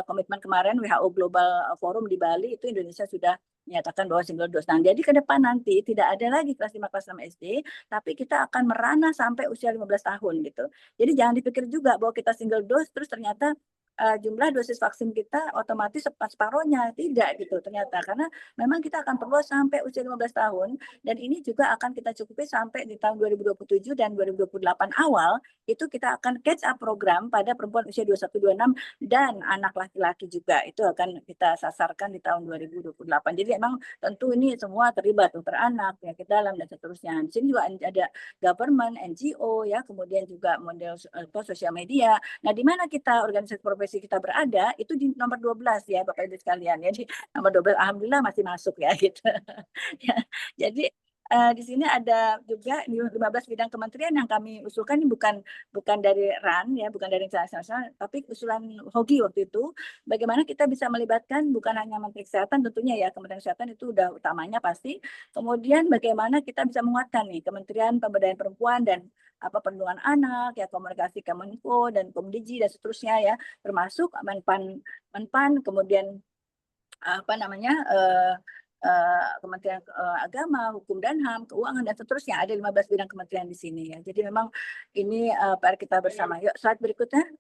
komitmen kemarin WHO Global Forum di Bali itu Indonesia sudah menyatakan bahwa single dose. Nah, jadi ke depan nanti tidak ada lagi kelas 5 kelas 6 SD, tapi kita akan merana sampai usia 15 tahun gitu. Jadi jangan dipikir juga bahwa kita single dose terus ternyata jumlah dosis vaksin kita otomatis separuhnya, tidak gitu ternyata, karena memang kita akan perlu sampai usia 15 tahun, dan ini juga akan kita cukupi sampai di tahun 2027 dan 2028 awal itu kita akan catch up program pada perempuan usia 21-26 dan anak laki-laki juga, itu akan kita sasarkan di tahun 2028. Jadi memang tentu ini semua terlibat, dokter anak, penyakit dalam dan seterusnya. Di sini juga ada government, NGO ya, kemudian juga model sosial media. Nah, di mana kita organisasi profesi kita berada itu di nomor 12 ya Bapak Ibu sekalian ya. Di nomor 12 alhamdulillah masih masuk ya gitu. Ya, jadi di sini ada juga 15 bidang kementerian yang kami usulkan, ini bukan dari RAN ya, bukan dari rencana nasional, tapi usulan Hogi waktu itu, bagaimana kita bisa melibatkan bukan hanya Menteri Kesehatan tentunya ya, Kementerian Kesehatan itu udah utamanya pasti, kemudian bagaimana kita bisa menguatkan nih Kementerian Pemberdayaan Perempuan dan perlindungan anak ya, komunikasi Kemenko dan Komdigi dan seterusnya ya, termasuk Menpan, kemudian Kementerian Agama, Hukum dan HAM, Keuangan dan seterusnya, ada 15 bidang kementerian di sini ya. Jadi memang ini PR kita bersama. Yuk slide berikutnya,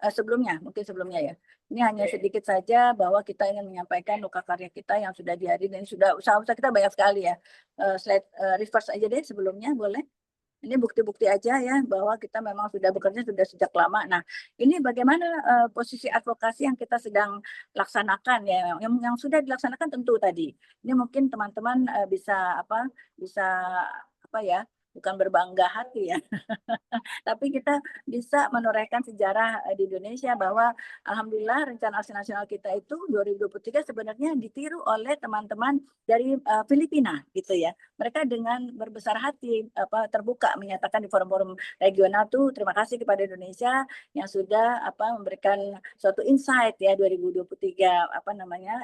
mungkin sebelumnya ya. Ini hanya sedikit saja bahwa kita ingin menyampaikan luka karya kita yang sudah dihadiri, dan sudah usaha-usaha kita banyak sekali ya. Slide reverse aja deh sebelumnya, boleh. Ini bukti-bukti aja ya bahwa kita memang sudah bekerja sudah sejak lama. Nah, ini bagaimana posisi advokasi yang kita sedang laksanakan ya, yang sudah dilaksanakan tentu tadi. Ini mungkin teman-teman bisa apa ya, bukan berbangga hati ya, tapi kita bisa menorehkan sejarah di Indonesia bahwa alhamdulillah rencana aksi nasional kita itu 2023 sebenarnya ditiru oleh teman-teman dari Filipina gitu ya. Mereka dengan berbesar hati terbuka menyatakan di forum-forum regional tuh terima kasih kepada Indonesia yang sudah memberikan suatu insight ya 2023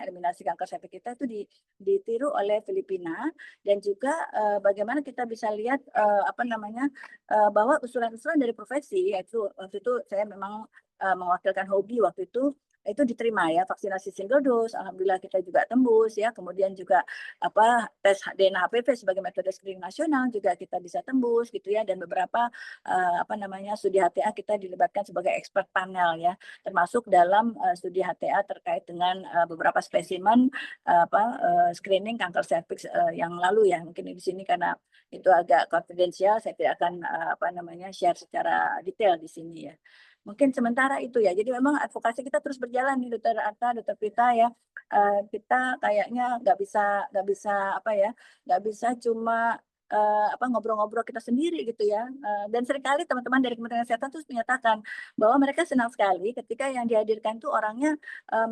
eliminasi kanker cervix kita itu ditiru oleh Filipina, dan juga bagaimana kita bisa lihat bahwa usulan-usulan dari profesi, yaitu waktu itu saya memang mewakilkan hobi waktu itu diterima ya, vaksinasi single dose, alhamdulillah kita juga tembus ya, kemudian juga tes DNA HPV sebagai metode screening nasional juga kita bisa tembus gitu ya, dan beberapa studi HTA kita dilibatkan sebagai expert panel ya, termasuk dalam studi HTA terkait dengan beberapa spesimen screening kanker cervix yang lalu ya, mungkin di sini karena itu agak konfidensial, saya tidak akan share secara detail di sini ya. Mungkin sementara itu ya. Jadi memang advokasi kita terus berjalan nih, Dokter Arta, Dokter Prita ya. Kita kayaknya nggak bisa cuma ngobrol-ngobrol kita sendiri gitu ya. Dan seringkali teman-teman dari Kementerian Kesehatan terus menyatakan bahwa mereka senang sekali ketika yang dihadirkan tuh orangnya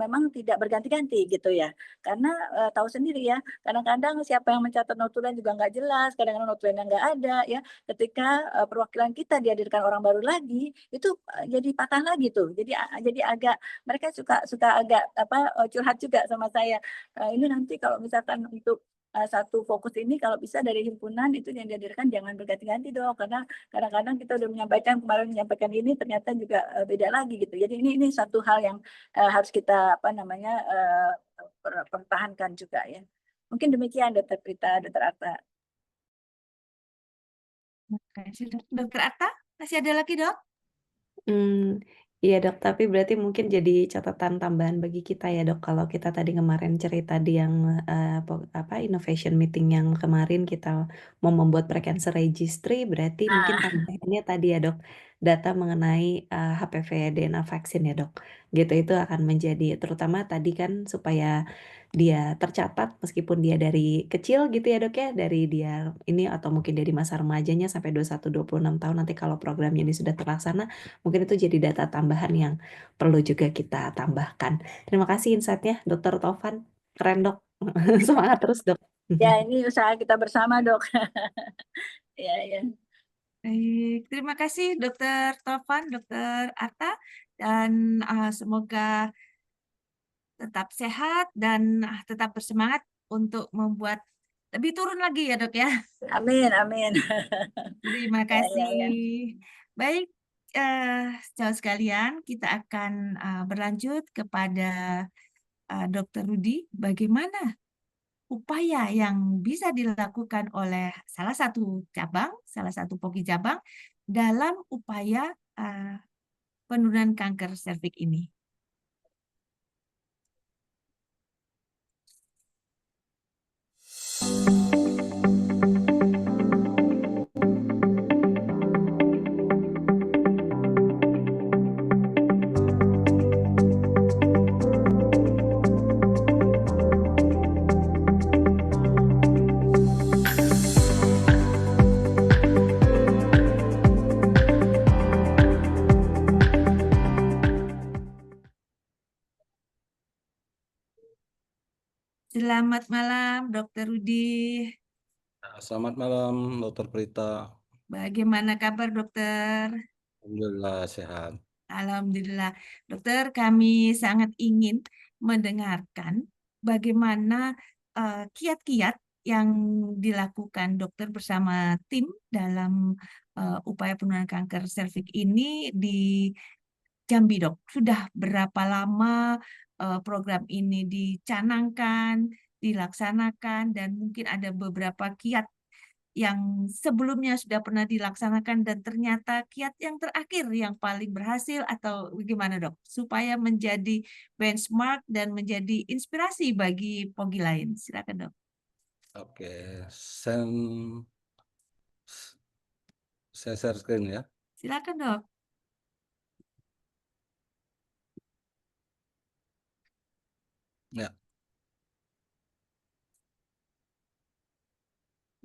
memang tidak berganti-ganti gitu ya. Karena tahu sendiri ya, kadang-kadang siapa yang mencatat notulen juga nggak jelas, kadang-kadang notulennya nggak ada ya. Ketika perwakilan kita dihadirkan orang baru lagi, itu jadi patah lagi tuh. Jadi agak mereka suka agak curhat juga sama saya. Ini nanti kalau misalkan untuk satu fokus ini kalau bisa dari himpunan itu yang dihadirkan jangan berganti-ganti dong, karena kadang-kadang kita udah menyampaikan ini ternyata juga beda lagi gitu. Jadi ini satu hal yang harus kita pertahankan juga ya. Mungkin demikian Dokter Prita, Dokter Arta. Dokter Arta, masih ada lagi dok? Iya dok, tapi berarti mungkin jadi catatan tambahan bagi kita ya dok, kalau kita tadi kemarin cerita di yang innovation meeting yang kemarin kita mau membuat precancer registry, berarti mungkin tambahannya tadi ya dok, data mengenai HPV DNA vaksin ya dok, gitu itu akan menjadi terutama tadi kan supaya dia tercatat meskipun dia dari kecil gitu ya dok ya, dari dia ini atau mungkin dari masa remajanya sampai 21-26 tahun nanti kalau programnya ini sudah terlaksana, mungkin itu jadi data tambahan yang perlu juga kita tambahkan. Terima kasih insight-nya, Dr. Tovan. Keren, Dok. Semangat terus, Dok. Ya, ini usaha kita bersama, Dok. Ya. Baik, terima kasih Dokter Tovan, Dokter Arta, dan semoga tetap sehat dan tetap bersemangat untuk membuat lebih turun lagi ya dok ya. Amin, amin. Terima kasih. Ya. Baik, sejauh sekalian kita akan berlanjut kepada Dr. Rudy. Bagaimana upaya yang bisa dilakukan oleh salah satu POGI cabang dalam upaya penurunan kanker serviks ini? Selamat malam, Dokter Rudy. Selamat malam, Dokter Prita. Bagaimana kabar, Dokter? Alhamdulillah sehat. Alhamdulillah. Dokter, kami sangat ingin mendengarkan bagaimana kiat-kiat yang dilakukan dokter bersama tim dalam upaya penurunan kanker serviks ini di Jambi, Dok. Sudah berapa lama program ini dicanangkan, dilaksanakan, dan mungkin ada beberapa kiat yang sebelumnya sudah pernah dilaksanakan dan ternyata kiat yang terakhir yang paling berhasil atau bagaimana dok? Supaya menjadi benchmark dan menjadi inspirasi bagi POGI lain. Silakan dok. Oke, Saya share screen ya. Silakan dok. Ya.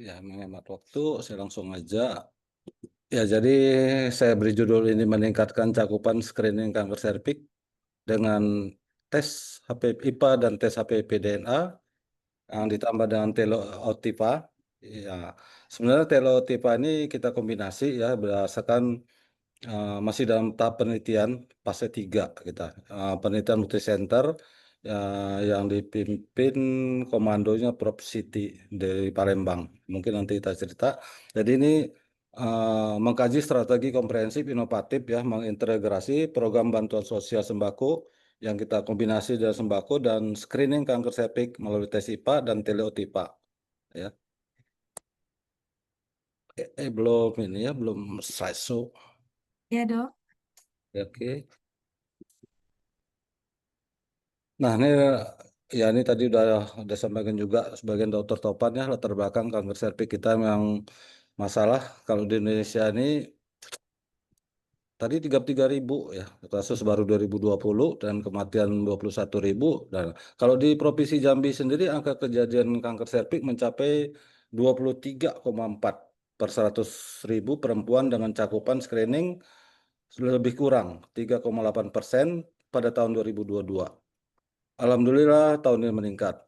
Ya, menghemat waktu, saya langsung aja. Ya, jadi saya beri judul ini meningkatkan cakupan screening kanker serviks dengan tes HPV-IPA dan tes HPV-DNA yang ditambah dengan telotipa. Ya, sebenarnya telotipa ini kita kombinasi ya berdasarkan masih dalam tahap penelitian fase 3 kita. Penelitian multicenter yang dipimpin komandonya Prof. Siti dari Palembang. Mungkin nanti kita cerita. Jadi ini mengkaji strategi komprehensif inovatif ya, mengintegrasi program bantuan sosial sembako yang kita kombinasi dengan sembako dan screening kanker serviks melalui tes IPA dan teleotipa ya. Belum ini ya, belum slideshow. Ya dok. Oke. Nah, ini ya ini tadi udah sampaikan juga sebagian dokter topan ya latar belakang kanker serviks kita yang masalah kalau di Indonesia ini tadi 33.000 ya kasus baru 2020 dan kematian 21.000 dan kalau di Provinsi Jambi sendiri angka kejadian kanker serviks mencapai 23,4 per 100.000 perempuan dengan cakupan screening lebih kurang 3,8% pada tahun 2022. Alhamdulillah tahun ini meningkat.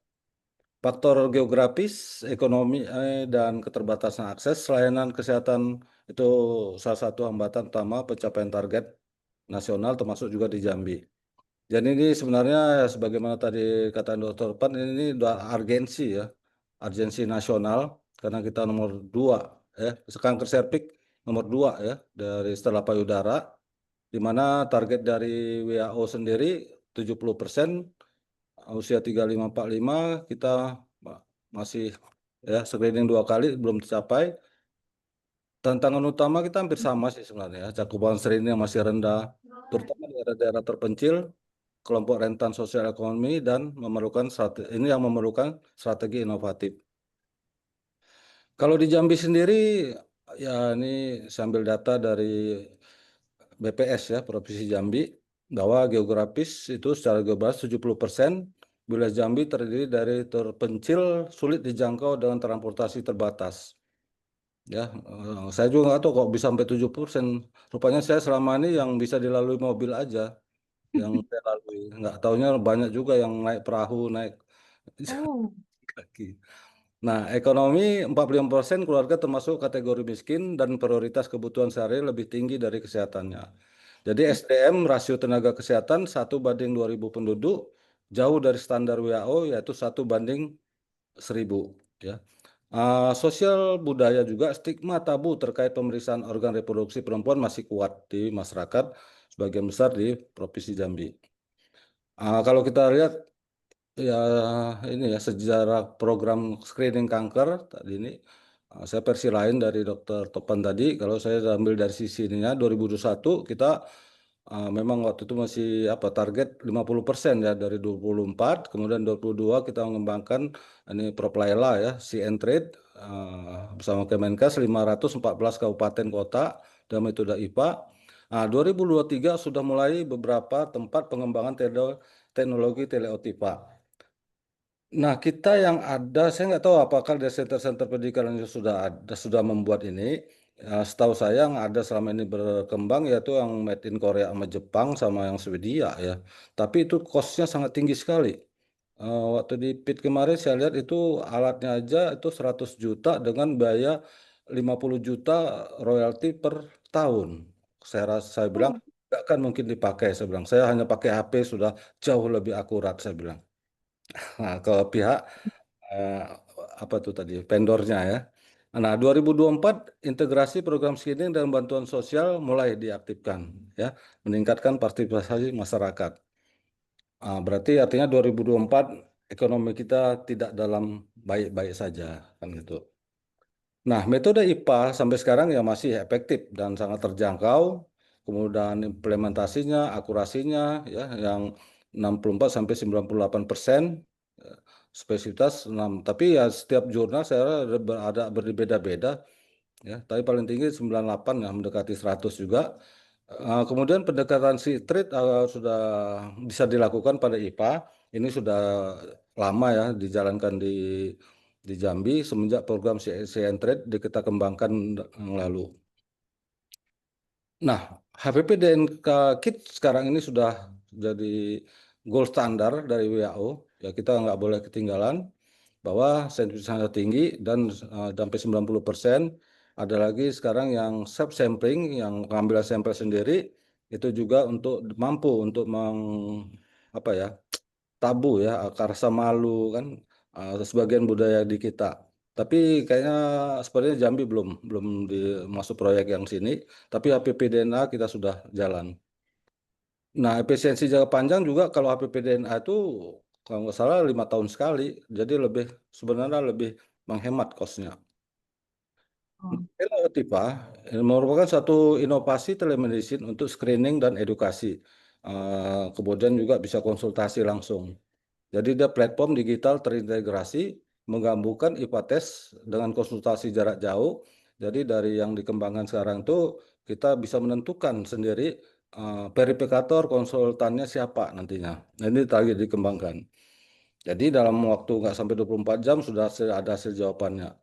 Faktor geografis, ekonomi, dan keterbatasan akses layanan kesehatan itu salah satu hambatan utama pencapaian target nasional termasuk juga di Jambi. Dan ini sebenarnya sebagaimana tadi kata Dr. Pan ini udah urgensi ya, urgensi nasional karena kita nomor 2 ya, kanker serviks nomor 2 ya dari setelah payudara, di mana target dari WHO sendiri 70% usia 35-45 kita masih ya screening 2 kali belum tercapai. Tantangan utama kita hampir sama sih sebenarnya ya. Cakupan screening yang masih rendah, terutama di daerah-daerah terpencil, kelompok rentan sosial ekonomi dan memerlukan ini yang memerlukan strategi inovatif. Kalau di Jambi sendiri ya ini sambil data dari BPS ya Provinsi Jambi bahwa geografis itu secara geografis 70% wilayah Jambi terdiri dari terpencil, sulit dijangkau dengan transportasi terbatas. Ya, saya juga nggak tahu kok bisa sampai 70%. Rupanya saya selama ini yang bisa dilalui mobil aja yang saya lalui. Nggak taunya banyak juga yang naik perahu, naik Oh. kaki. Nah, ekonomi 45% keluarga termasuk kategori miskin dan prioritas kebutuhan sehari lebih tinggi dari kesehatannya. Jadi SDM rasio tenaga kesehatan 1 banding 2.000 penduduk jauh dari standar WHO yaitu 1 banding 1.000 ya. Sosial budaya juga stigma tabu terkait pemeriksaan organ reproduksi perempuan masih kuat di masyarakat sebagian besar di Provinsi Jambi. Kalau kita lihat ya ini ya sejarah program screening kanker tadi ini saya versi lain dari Dr. Topan tadi. Kalau saya ambil dari sisi ininya 2021 kita memang waktu itu masih target 50% ya dari 24, kemudian 22 kita mengembangkan ini Proplayla ya, C-Trade bersama Kemenkes 514 kabupaten kota dan metode IPA. 2023 sudah mulai beberapa tempat pengembangan teknologi teleotipa. Nah, kita yang ada, saya nggak tahu apakah dari center-center pendidikan yang sudah membuat ini. Setahu saya yang ada selama ini berkembang yaitu yang made in Korea sama Jepang sama yang Swedia ya. Tapi itu cost-nya sangat tinggi sekali. Waktu di PIT kemarin saya lihat itu alatnya aja itu 100 juta dengan biaya 50 juta royalti per tahun. Saya bilang nggak akan mungkin dipakai. Saya bilang saya hanya pakai HP sudah jauh lebih akurat saya bilang. Nah, ke pihak apa tuh tadi vendornya ya. Nah, 2024 integrasi program screening dan bantuan sosial mulai diaktifkan ya, meningkatkan partisipasi masyarakat. Berarti artinya 2024 ekonomi kita tidak dalam baik-baik saja kan gitu. Nah, metode IPA sampai sekarang ya masih efektif dan sangat terjangkau. Kemudian implementasinya, akurasinya ya yang 64 sampai 98%. Spesialitas 6. Tapi ya setiap jurnal saya ada berbeda-beda. ya, tapi paling tinggi 98 ya, mendekati 100 juga. Kemudian pendekatan street sudah bisa dilakukan pada IPA. Ini sudah lama ya dijalankan di Jambi semenjak program CN Trade kita kembangkan yang lalu. Nah, HPP DNK Kit sekarang ini sudah jadi gold standar dari WHO. Ya, kita nggak boleh ketinggalan bahwa sensitivitasnya tinggi dan sampai 90%. Ada lagi sekarang yang self sampling, yang mengambil sampel sendiri, itu juga untuk mampu untuk apa ya, tabu ya, rasa malu kan, sebagian budaya di kita. Tapi kayaknya sepertinya Jambi belum masuk proyek yang sini, tapi HPP-DNA kita sudah jalan. Nah, efisiensi jangka panjang juga kalau HPP-DNA itu kalau nggak salah 5 tahun sekali, jadi sebenarnya lebih menghemat kosnya. Oh. Teleotipa merupakan satu inovasi telemedicine untuk screening dan edukasi. Kemudian juga bisa konsultasi langsung. Jadi dia platform digital terintegrasi menggabungkan IPA test dengan konsultasi jarak jauh. Jadi dari yang dikembangkan sekarang itu kita bisa menentukan sendiri verifikator konsultannya siapa nantinya. Nah, ini lagi dikembangkan. Jadi dalam waktu nggak sampai 24 jam sudah ada hasil jawabannya.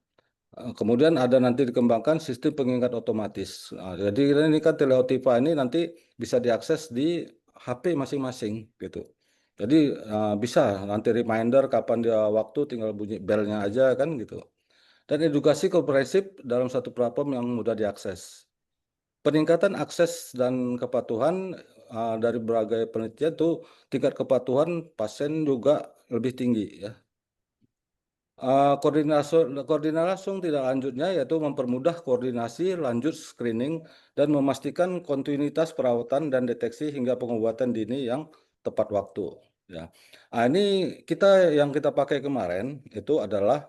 Kemudian ada nanti dikembangkan sistem pengingat otomatis. Jadi ini kan teleotipa ini nanti bisa diakses di HP masing-masing gitu. Jadi bisa nanti reminder kapan dia waktu tinggal bunyi belnya aja kan gitu. Dan edukasi komprehensif dalam satu platform yang mudah diakses. Peningkatan akses dan kepatuhan dari berbagai penelitian tuh tingkat kepatuhan pasien juga lebih tinggi ya. Koordinasi langsung tidak lanjutnya yaitu mempermudah koordinasi lanjut screening dan memastikan kontinuitas perawatan dan deteksi hingga pengobatan dini yang tepat waktu. Ya. Ini yang kita pakai kemarin itu adalah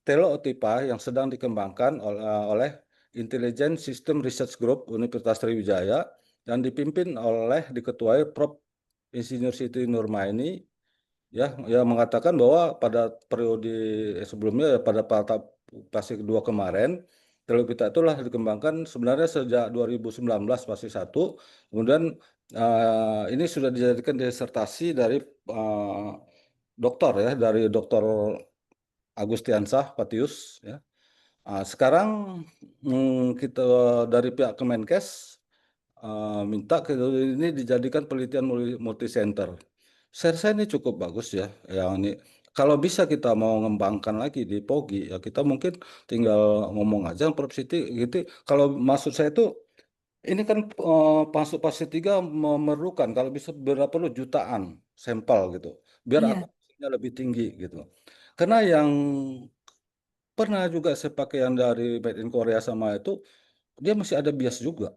teleotipa yang sedang dikembangkan oleh Intelligent System Research Group Universitas Sriwijaya dan dipimpin diketuai Prof. Insinyur Siti Nurmaini. Ya, mengatakan bahwa pada periode sebelumnya pada fase kedua kemarin, Televita itulah dikembangkan sebenarnya sejak 2019 fase 1, kemudian ini sudah dijadikan disertasi dari dokter ya, dari Dr. Agustiansah Patius ya. Sekarang kita dari pihak Kemenkes minta ini dijadikan penelitian multi-center. Saya rasa ini cukup bagus ya. Yang ini kalau bisa kita mau mengembangkan lagi di POGI ya kita mungkin tinggal ngomong aja Prof Siti gitu. Kalau maksud saya itu ini kan masuk fase 3 memerlukan kalau bisa perlu jutaan sampel gitu. Biar Iya. akurasinya lebih tinggi gitu. Karena yang pernah juga saya pakai yang dari Made in Korea sama itu dia masih ada bias juga.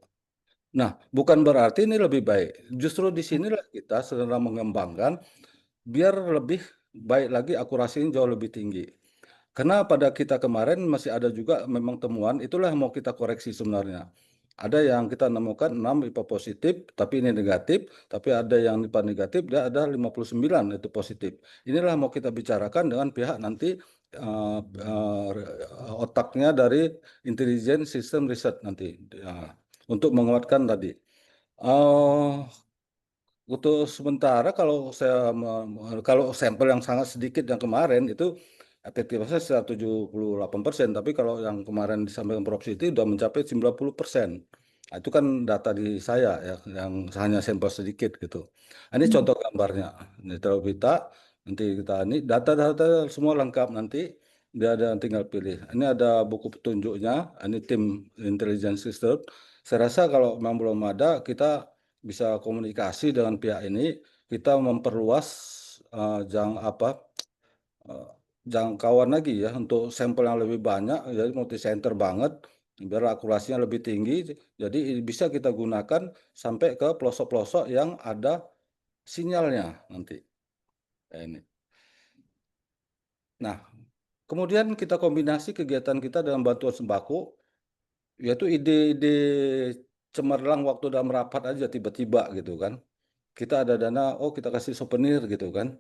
Nah, bukan berarti ini lebih baik. Justru di sinilah kita sedang mengembangkan biar lebih baik lagi akurasinya jauh lebih tinggi. Karena pada kita kemarin masih ada juga memang temuan, itulah yang mau kita koreksi sebenarnya. Ada yang kita nemukan 6 IPA positif, tapi ini negatif, tapi ada yang IPA negatif, dia ada 59 itu positif. Inilah mau kita bicarakan dengan pihak nanti otaknya dari Intelligent System Research nanti. Untuk menguatkan tadi. Untuk sementara kalau kalau sampel yang sangat sedikit yang kemarin itu efektivitasnya sekitar 78%, tapi kalau yang kemarin disampaikan Prof Siti sudah mencapai 90%. Nah, itu kan data di saya ya, yang hanya sampel sedikit gitu. Ini contoh gambarnya. Ini kita nanti ini data-data semua lengkap nanti dia ada tinggal pilih. Ini ada buku petunjuknya. Ini tim intelligence system. Saya rasa kalau memang belum ada kita bisa komunikasi dengan pihak ini, kita memperluas jangkauan lagi ya untuk sampel yang lebih banyak, jadi multi center banget, biar akurasinya lebih tinggi. Jadi bisa kita gunakan sampai ke pelosok-pelosok yang ada sinyalnya nanti. Ini. Nah, kemudian kita kombinasi kegiatan kita dengan bantuan sembako, yaitu ide-ide cemerlang waktu dalam rapat aja tiba-tiba gitu kan. Kita ada dana, oh kita kasih souvenir gitu kan.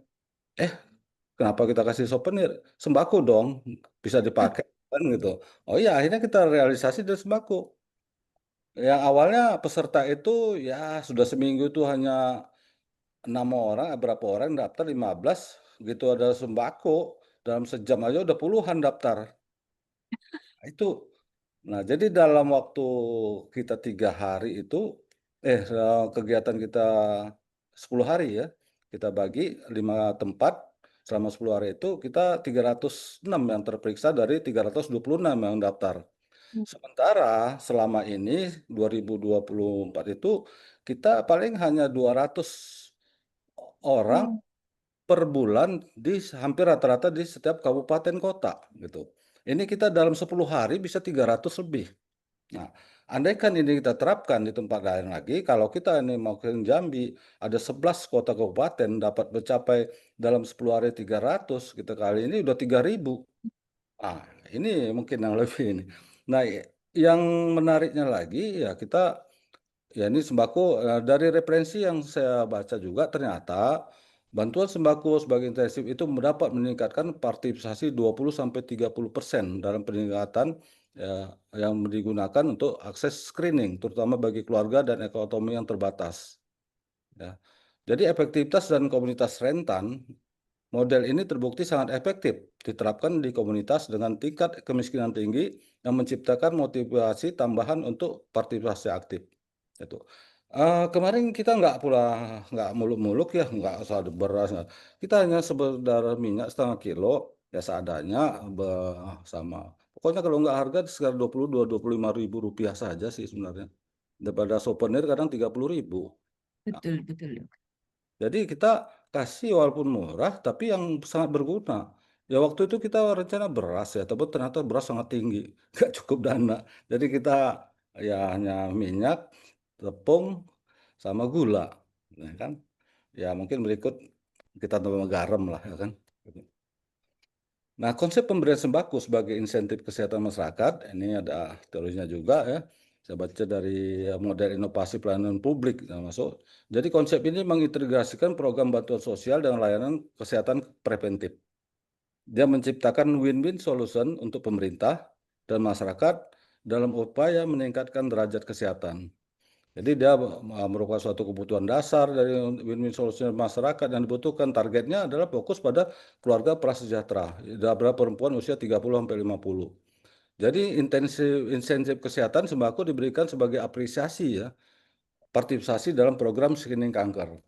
Kenapa kita kasih souvenir? Sembako dong, bisa dipakai kan gitu. Oh iya, akhirnya kita realisasi dari sembako. Yang awalnya peserta itu ya sudah seminggu itu hanya 6 orang, berapa orang daftar 15, gitu ada sembako dalam sejam aja udah puluhan daftar. Itu. Nah, jadi dalam waktu kita 3 hari itu, kegiatan kita 10 hari ya, kita bagi 5 tempat, selama 10 hari itu kita 306 yang terperiksa dari 326 yang daftar. Sementara selama ini 2024 itu kita paling hanya 200 orang Oh, per bulan hampir rata-rata di setiap kabupaten kota gitu. Ini kita dalam 10 hari bisa 300 lebih. Nah, andaikan ini kita terapkan di tempat lain lagi, kalau kita ini mau ke Jambi, ada 11 kota kabupaten dapat mencapai dalam 10 hari 300, kita kali ini udah 3.000. Ah, ini mungkin yang lebih ini. Nah, yang menariknya lagi ya kita ya ini sembako dari referensi yang saya baca juga ternyata bantuan sembako sebagai intensif itu mendapat meningkatkan partisipasi 20 sampai 30% dalam peningkatan yang digunakan untuk akses screening terutama bagi keluarga dan ekonomi yang terbatas. Ya. Jadi efektivitas dan komunitas rentan model ini terbukti sangat efektif diterapkan di komunitas dengan tingkat kemiskinan tinggi yang menciptakan motivasi tambahan untuk partisipasi aktif. Itu. Kemarin kita nggak muluk-muluk ya, nggak usah ada beras, nggak. Kita hanya sekedar minyak 0,5 kilo ya seadanya sama. Pokoknya kalau nggak harga sekitar 22-25 ribu rupiah saja sih sebenarnya. Daripada souvenir kadang 30 ribu. betul, betul, Dok. Jadi kita kasih walaupun murah, tapi yang sangat berguna. Ya waktu itu kita rencana beras ya, tapi ternyata beras sangat tinggi, nggak cukup dana. Jadi kita ya hanya minyak, tepung, sama gula, ya kan? Ya mungkin berikut kita tambah garam lah, ya kan? Nah, konsep pemberian sembako sebagai insentif kesehatan masyarakat, ini ada teorinya juga ya. Saya baca dari model inovasi pelayanan publik termasuk. Jadi konsep ini mengintegrasikan program bantuan sosial dengan layanan kesehatan preventif. Dia menciptakan win-win solution untuk pemerintah dan masyarakat dalam upaya meningkatkan derajat kesehatan. Jadi dia merupakan suatu kebutuhan dasar dari win-win solution masyarakat yang dibutuhkan. Targetnya adalah fokus pada keluarga prasejahtera, pada perempuan usia 30 sampai 50. Jadi insentif kesehatan sembako diberikan sebagai apresiasi ya, partisipasi dalam program screening kanker.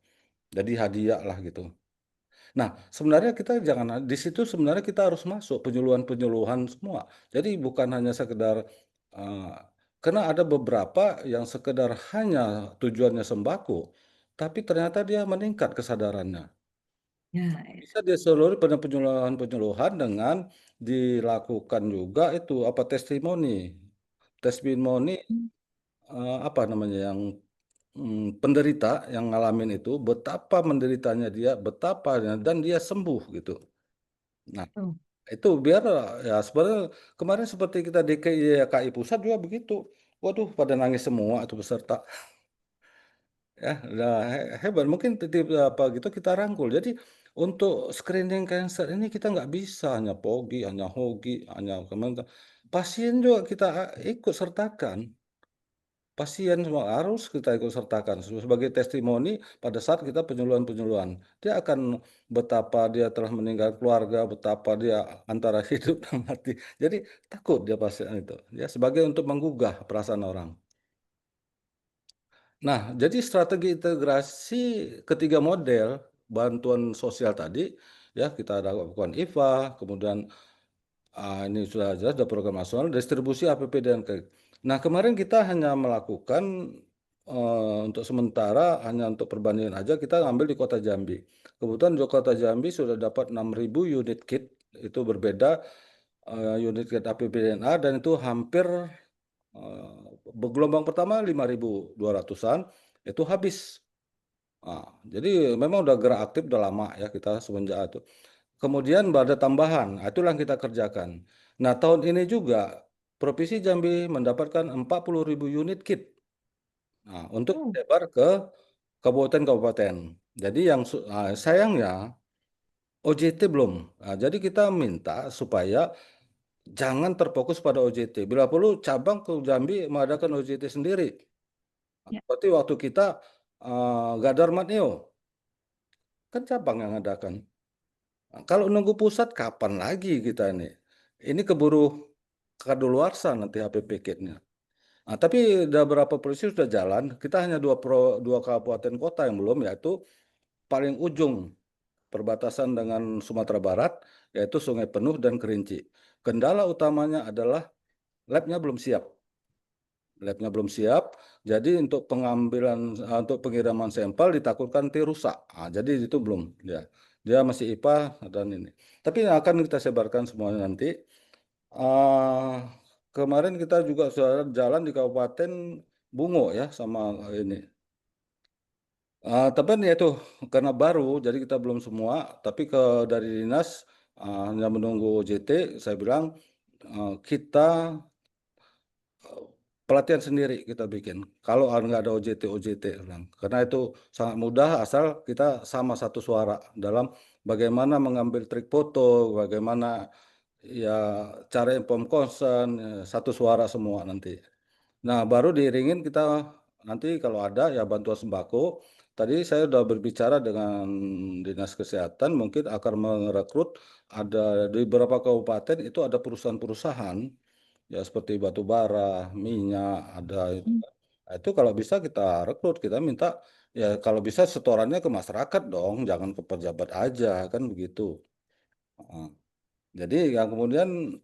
Jadi hadiah lah gitu. Nah, sebenarnya kita jangan di situ sebenarnya kita harus masuk penyuluhan-penyuluhan semua. Jadi bukan hanya sekedar karena ada beberapa yang sekedar hanya tujuannya sembako, tapi ternyata dia meningkat kesadarannya. Ya, ya. Bisa dia seluruh pada penyuluhan-penyuluhan dengan dilakukan juga itu apa testimoni. Testimoni apa namanya yang penderita yang ngalamin itu betapa menderitanya dia, betapa dan dia sembuh gitu. Nah, Tuh. itu biar ya sebenarnya kemarin seperti kita di KI pusat juga begitu. Waduh, pada nangis semua itu peserta. Ya, udah hebat. Mungkin apa gitu kita rangkul. Jadi untuk screening cancer ini kita nggak bisa hanya POGI, hanya HOGI, hanya kementerian. Pasien juga kita ikut sertakan. Pasien semua harus kita ikut sertakan sebagai testimoni pada saat kita penyuluhan-penyuluhan. Dia akan betapa dia telah meninggal keluarga, betapa dia antara hidup dan mati. Jadi takut dia pasien itu, ya sebagai untuk menggugah perasaan orang. Nah, jadi strategi integrasi ketiga model bantuan sosial tadi, ya kita ada lakukan IFA, kemudian ini sudah jelas ada program nasional distribusi APP dan Nah, kemarin kita hanya melakukan untuk sementara hanya untuk perbandingan aja kita ambil di Kota Jambi. Kebetulan di Kota Jambi sudah dapat 6.000 unit kit, itu berbeda unit kit APP-DNA dan itu hampir gelombang pertama 5.200-an itu habis. Jadi memang udah gerak aktif udah lama ya kita semenjak itu. Kemudian ada tambahan, itulah yang kita kerjakan. Nah, tahun ini juga Provinsi Jambi mendapatkan 40.000 unit kit. Nah, untuk disebar ke kabupaten-kabupaten. Jadi yang sayangnya OJT belum. Nah, jadi kita minta supaya jangan terfokus pada OJT. Bila perlu cabang ke Jambi mengadakan OJT sendiri. Ya. Seperti waktu kita Gadar Matneo, kan cabang yang ngadakan. Nah, kalau nunggu pusat kapan lagi kita ini? Ini keburu kadaluarsa nanti HPP kitnya. Nah, tapi udah berapa provinsi sudah jalan. Kita hanya dua kabupaten kota yang belum, yaitu paling ujung perbatasan dengan Sumatera Barat, yaitu Sungai Penuh dan Kerinci. Kendala utamanya adalah labnya belum siap. Labnya belum siap, jadi untuk untuk pengiriman sampel ditakutkan nanti rusak. Nah, jadi itu belum, ya. Dia masih IPA dan ini. Tapi akan kita sebarkan semuanya nanti. Kemarin kita juga sudah jalan di Kabupaten Bungo ya sama ini. Tapi ya itu karena baru, jadi kita belum semua. Tapi dari dinas hanya menunggu OJT, saya bilang kita pelatihan sendiri kita bikin. Kalau nggak ada OJT, karena itu sangat mudah asal kita sama satu suara dalam bagaimana mengambil trik foto, bagaimana ya cara inform concern, satu suara semua nanti. Nah, baru diiringin kita nanti kalau ada ya bantuan sembako. Tadi saya sudah berbicara dengan Dinas Kesehatan, mungkin akan merekrut ada di beberapa kabupaten itu ada perusahaan-perusahaan ya seperti batu bara, minyak, ada itu. Nah, itu kalau bisa kita rekrut, kita minta ya kalau bisa setorannya ke masyarakat dong, jangan ke pejabat aja kan begitu. Nah, jadi yang kemudian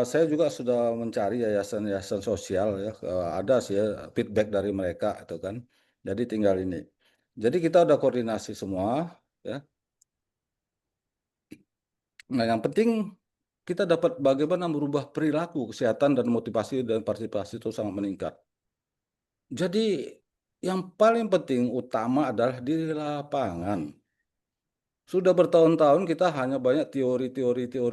saya juga sudah mencari yayasan-yayasan sosial ya, ada sih ya feedback dari mereka itu kan. Jadi tinggal ini. Jadi kita udah koordinasi semua ya. Nah, yang penting kita dapat bagaimana merubah perilaku kesehatan dan motivasi dan partisipasi itu sangat meningkat. Jadi yang paling penting utama adalah di lapangan. Sudah bertahun-tahun kita hanya banyak teori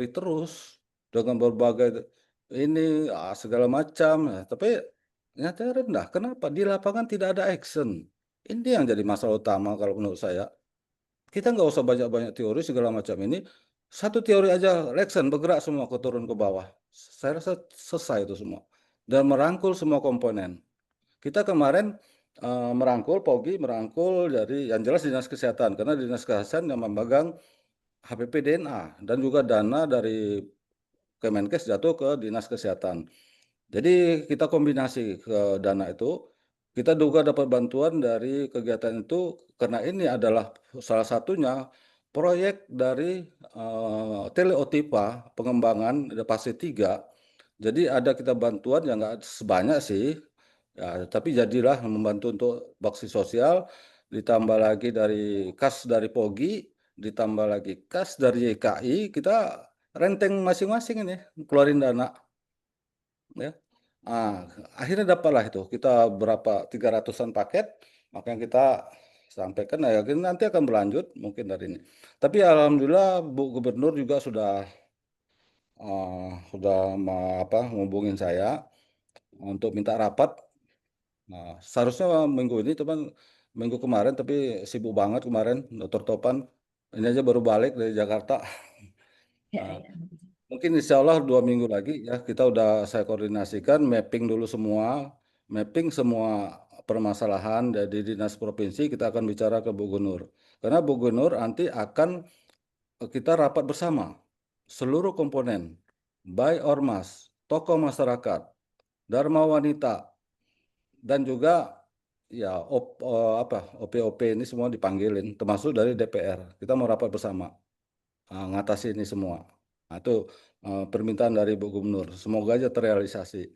terus dengan berbagai ini segala macam ya, tapi nyatanya rendah. Kenapa? Di lapangan tidak ada action. Ini yang jadi masalah utama kalau menurut saya. Kita nggak usah banyak-banyak teori segala macam ini. Satu teori aja, action bergerak semua ke turun ke bawah. Saya rasa selesai itu semua. Dan merangkul semua komponen. Kita kemarin Pogi merangkul dari yang jelas Dinas Kesehatan, karena Dinas Kesehatan yang memegang HPP DNA dan juga dana dari Kemenkes jatuh ke Dinas Kesehatan. Jadi kita kombinasi ke dana itu, kita juga dapat bantuan dari kegiatan itu karena ini adalah salah satunya proyek dari Teleotipa pengembangan fase 3. Jadi ada kita bantuan yang nggak sebanyak sih, ya, tapi jadilah membantu untuk bakti sosial, ditambah lagi dari kas dari Pogi, ditambah lagi kas dari YKI, kita renteng masing-masing ini keluarin dana, ya. Akhirnya dapatlah itu kita berapa 300-an paket, maka yang kita sampaikan ya nanti akan berlanjut mungkin dari ini. Tapi alhamdulillah Bu Gubernur juga sudah menghubungin saya untuk minta rapat. Nah, seharusnya minggu ini teman minggu kemarin tapi sibuk banget kemarin Dr. Topan. Ini aja baru balik dari Jakarta. Ya, Nah, ya. mungkin insya Allah 2 minggu lagi ya kita udah saya koordinasikan mapping dulu semua, mapping semua permasalahan dari dinas provinsi kita akan bicara ke Bu Gubernur. Karena Bu Gubernur nanti akan kita rapat bersama seluruh komponen, baik ormas, tokoh masyarakat, dharma wanita, dan juga ya OP-OP ini semua dipanggilin, termasuk dari DPR. Kita mau rapat bersama, ngatasi ini semua. Nah, itu permintaan dari Bu Gubernur. Semoga aja terrealisasi.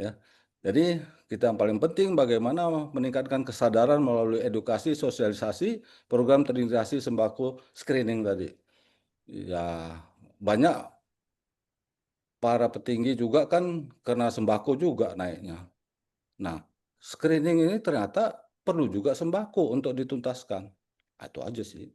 Ya. Jadi kita yang paling penting bagaimana meningkatkan kesadaran melalui edukasi, sosialisasi, program terintegrasi sembako screening tadi. Ya banyak para petinggi juga kan karena sembako juga naiknya. Nah, screening ini ternyata perlu juga sembako untuk dituntaskan. Nah, itu aja sih.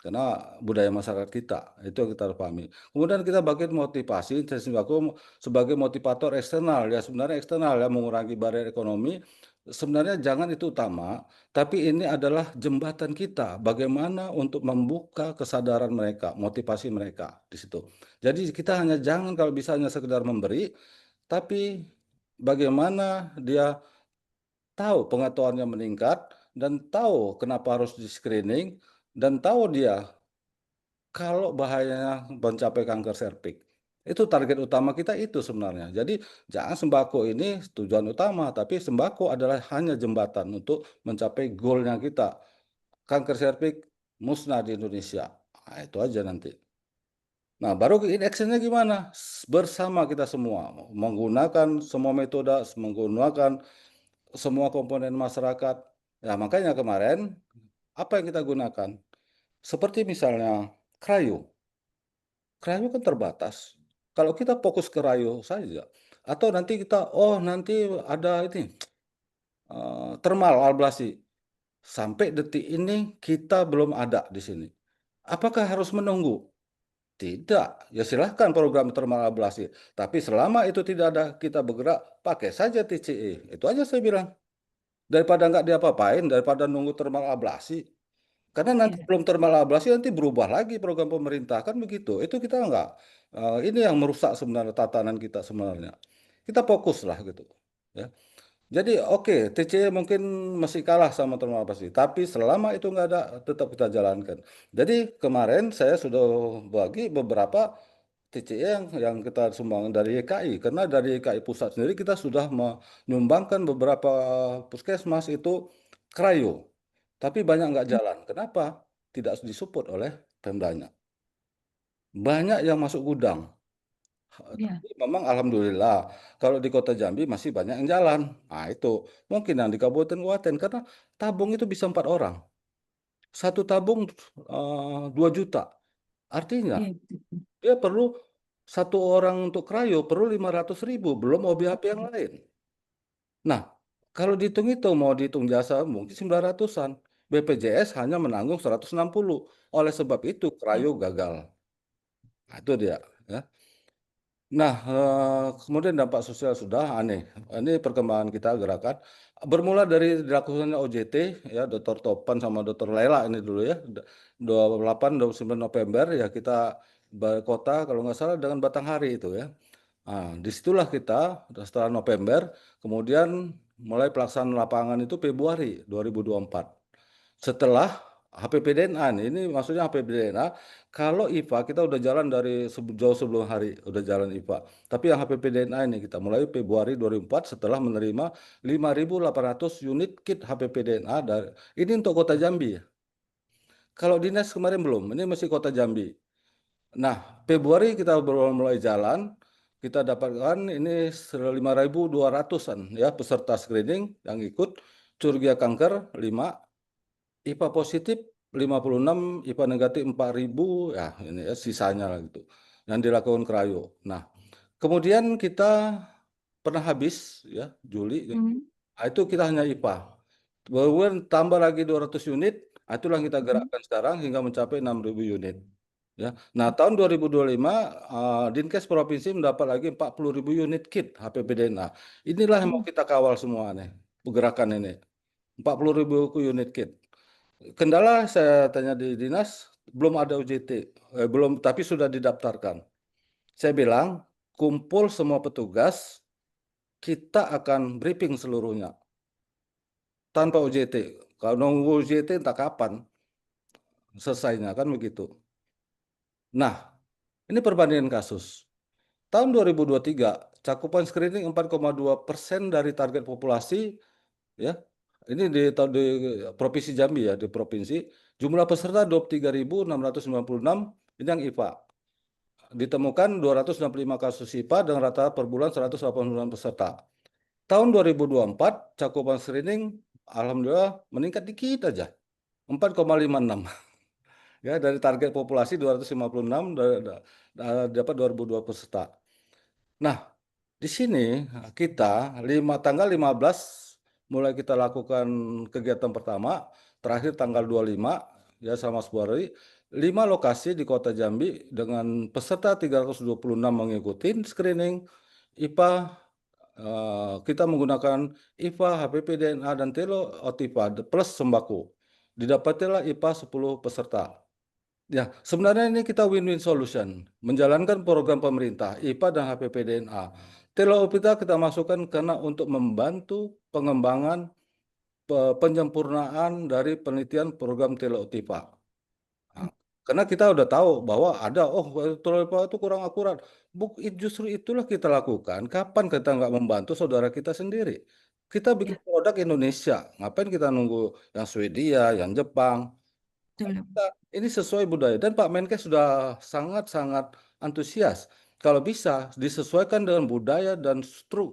karena budaya masyarakat kita, itu yang kita harus pahami. Kemudian kita bagi motivasi sembako sebagai motivator eksternal, ya sebenarnya eksternal ya, mengurangi barier ekonomi, sebenarnya jangan itu utama, tapi ini adalah jembatan kita, bagaimana untuk membuka kesadaran mereka, motivasi mereka di situ. Jadi kita jangan kalau bisa hanya sekedar memberi, tapi bagaimana dia tahu pengetahuannya meningkat dan tahu kenapa harus di-screening dan tahu dia kalau bahayanya mencapai kanker serviks. Itu target utama kita itu sebenarnya. Jadi jangan sembako ini tujuan utama, tapi sembako adalah hanya jembatan untuk mencapai goalnya kita. Kanker serviks musnah di Indonesia. Nah, itu aja nanti. Nah, baru in action-nya gimana? Bersama kita semua, menggunakan semua metode, menggunakan semua komponen masyarakat. Ya, makanya kemarin apa yang kita gunakan? Seperti misalnya krayo. Krayo kan terbatas. Kalau kita fokus ke krayo saja, atau nanti kita, oh nanti ada ini, thermal ablasi. Sampai detik ini kita belum ada di sini. Apakah harus menunggu? Tidak, ya silahkan program thermal ablasi. Tapi selama itu tidak ada, kita bergerak, pakai saja TCE. Itu aja saya bilang. Daripada nggak diapa-apain, daripada nunggu thermal ablasi. Karena nanti Iya. belum thermal ablasi, nanti berubah lagi program pemerintah, kan begitu. Itu kita nggak, ini yang merusak sebenarnya tatanan kita sebenarnya. Kita fokus lah gitu. Ya. Jadi oke, TCE mungkin masih kalah sama thermal ablasi, tapi selama itu nggak ada, tetap kita jalankan. Jadi kemarin saya sudah bagi beberapa TCE yang kita sumbang dari YKI, karena dari YKI pusat sendiri kita sudah menyumbangkan beberapa puskesmas itu krayo, tapi banyak nggak jalan. Kenapa? Tidak disupport oleh Pemdanya. Banyak yang masuk gudang. Iya. Tapi memang alhamdulillah kalau di Kota Jambi masih banyak yang jalan. Nah itu mungkin yang di kabupaten karena tabung itu bisa 4 orang. Satu tabung 2 juta. Artinya Iya, betul. dia perlu satu orang untuk krayo perlu 500.000, belum OBHP yang lain. Nah, kalau dihitung-hitung mau dihitung jasa mungkin 900-an. BPJS hanya menanggung 160. Oleh sebab itu krayo gagal. Nah, itu dia ya. Nah, kemudian dampak sosial sudah aneh. Ini perkembangan kita gerakan bermula dari dilakukannya OJT ya, Dr. Topan sama Dr. Lela ini dulu ya. 28 29 November ya kita kota kalau nggak salah dengan Batanghari itu ya. Nah, disitulah kita setelah November, kemudian mulai pelaksanaan lapangan itu Februari 2024. Setelah HPPDNA ini maksudnya HPPDNA, kalau IPA kita udah jalan dari jauh sebelum hari, udah jalan IPA. Tapi yang HPPDNA ini kita mulai Februari 2004 setelah menerima 5.800 unit kit HPPDNA dari ini untuk Kota Jambi ya. Kalau dinas kemarin belum, ini masih Kota Jambi. Nah, Februari kita mulai jalan, kita dapatkan ini 5.200-an ya peserta screening yang ikut, curiga kanker 5, IPA positif 56, IPA negatif 4.000, ya ini ya sisanya lah gitu. Yang dilakukan krayo. Nah, kemudian kita pernah habis ya Juli, nah, itu kita hanya IPA. Kemudian tambah lagi 200 unit, itulah yang kita gerakkan sekarang hingga mencapai 6.000 unit. Ya. Nah, tahun 2025 Dinkes Provinsi mendapat lagi 40.000 unit kit HPPDNA. Inilah yang mau kita kawal semua nih, pergerakan ini. 40.000 unit kit. Kendala saya tanya di dinas, belum ada UJT, belum, tapi sudah didaftarkan. Saya bilang, kumpul semua petugas, kita akan briefing seluruhnya. Tanpa UJT. Kalau nunggu UJT entah kapan selesainya, kan begitu. Nah, ini perbandingan kasus. Tahun 2023, cakupan screening 4,2% dari target populasi, ya. Ini di Provinsi Jambi ya, di provinsi. Jumlah peserta 23.696, ini yang IPA. Ditemukan 265 kasus IPA dengan rata per bulan 189 peserta. Tahun 2024, cakupan screening alhamdulillah meningkat dikit aja, 4,56. Ya, dari target populasi 256 dapat 2002 peserta. Nah, di sini kita tanggal 15 mulai kita lakukan kegiatan pertama, terakhir tanggal 25 ya sama 10 hari. 5 lokasi di Kota Jambi dengan peserta 326 mengikuti screening IPA. Kita menggunakan IPA, HPP DNA, dan Telo Otipa plus sembako. Didapatilah IPA 10 peserta. Ya, sebenarnya ini kita win-win solution, menjalankan program pemerintah IPA dan HPP DNA. Telo Otipa kita masukkan karena untuk membantu pengembangan penyempurnaan dari penelitian program Telo Otipa. Nah, karena kita udah tahu bahwa ada, Telo itu kurang akurat. Justru itulah kita lakukan. Kapan kita nggak membantu saudara kita sendiri? Kita bikin produk Indonesia. Ngapain kita nunggu yang Swedia, yang Jepang? Betul. Ini sesuai budaya. Dan Pak Menkes sudah sangat-sangat antusias. Kalau bisa disesuaikan dengan budaya dan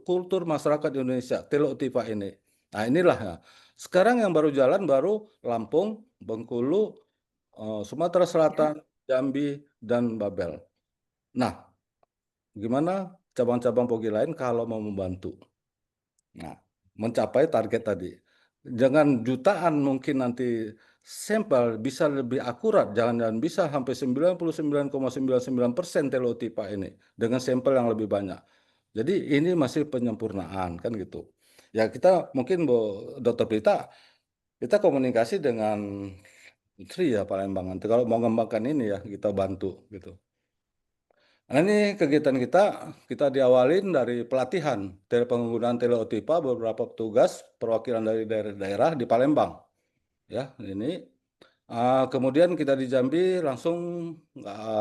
kultur masyarakat Indonesia, Telo Otipa ini. Nah inilah ya. Sekarang yang baru jalan baru Lampung, Bengkulu, Sumatera Selatan, Jambi, dan Babel. Nah, gimana cabang-cabang POGI lain kalau mau membantu? Nah, mencapai target tadi. Jangan jutaan mungkin nanti sampel bisa lebih akurat, jangan bisa sampai 99,99% Telo Otipa ini dengan sampel yang lebih banyak. Jadi ini masih penyempurnaan kan gitu. Ya kita mungkin Dr. Prita, kita komunikasi dengan Tri ya Palembang nanti kalau mau mengembangkan ini ya kita bantu gitu. Nah ini kegiatan kita diawalin dari pelatihan dari penggunaan Telo Otipa beberapa petugas perwakilan dari daerah-daerah di Palembang. Ya ini kemudian kita di Jambi langsung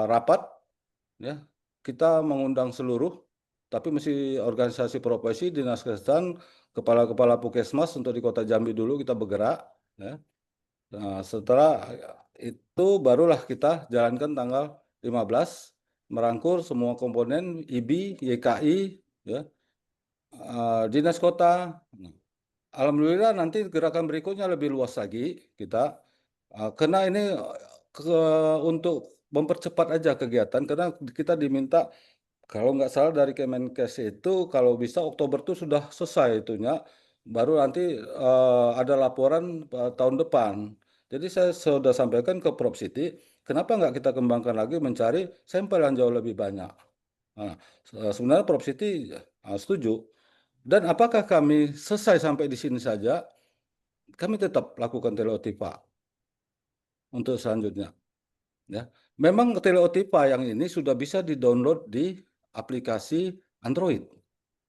rapat ya kita mengundang seluruh tapi mesti organisasi profesi dinas kesehatan kepala-kepala puskesmas untuk di Kota Jambi dulu kita bergerak ya. Nah, setelah itu barulah kita jalankan tanggal 15 merangkul semua komponen IBI, YKI, ya, dinas kota. Alhamdulillah nanti gerakan berikutnya lebih luas lagi kita, karena ini untuk mempercepat aja kegiatan karena kita diminta kalau nggak salah dari Kemenkes itu kalau bisa Oktober itu sudah selesai itunya, baru nanti ada laporan tahun depan. Jadi saya sudah sampaikan ke Prof Siti, kenapa nggak kita kembangkan lagi mencari sampel yang jauh lebih banyak. Nah, sebenarnya Prof Siti setuju. Dan apakah kami selesai sampai di sini saja? Kami tetap lakukan teleotipa untuk selanjutnya. Ya, memang teleotipa yang ini sudah bisa di-download di aplikasi Android.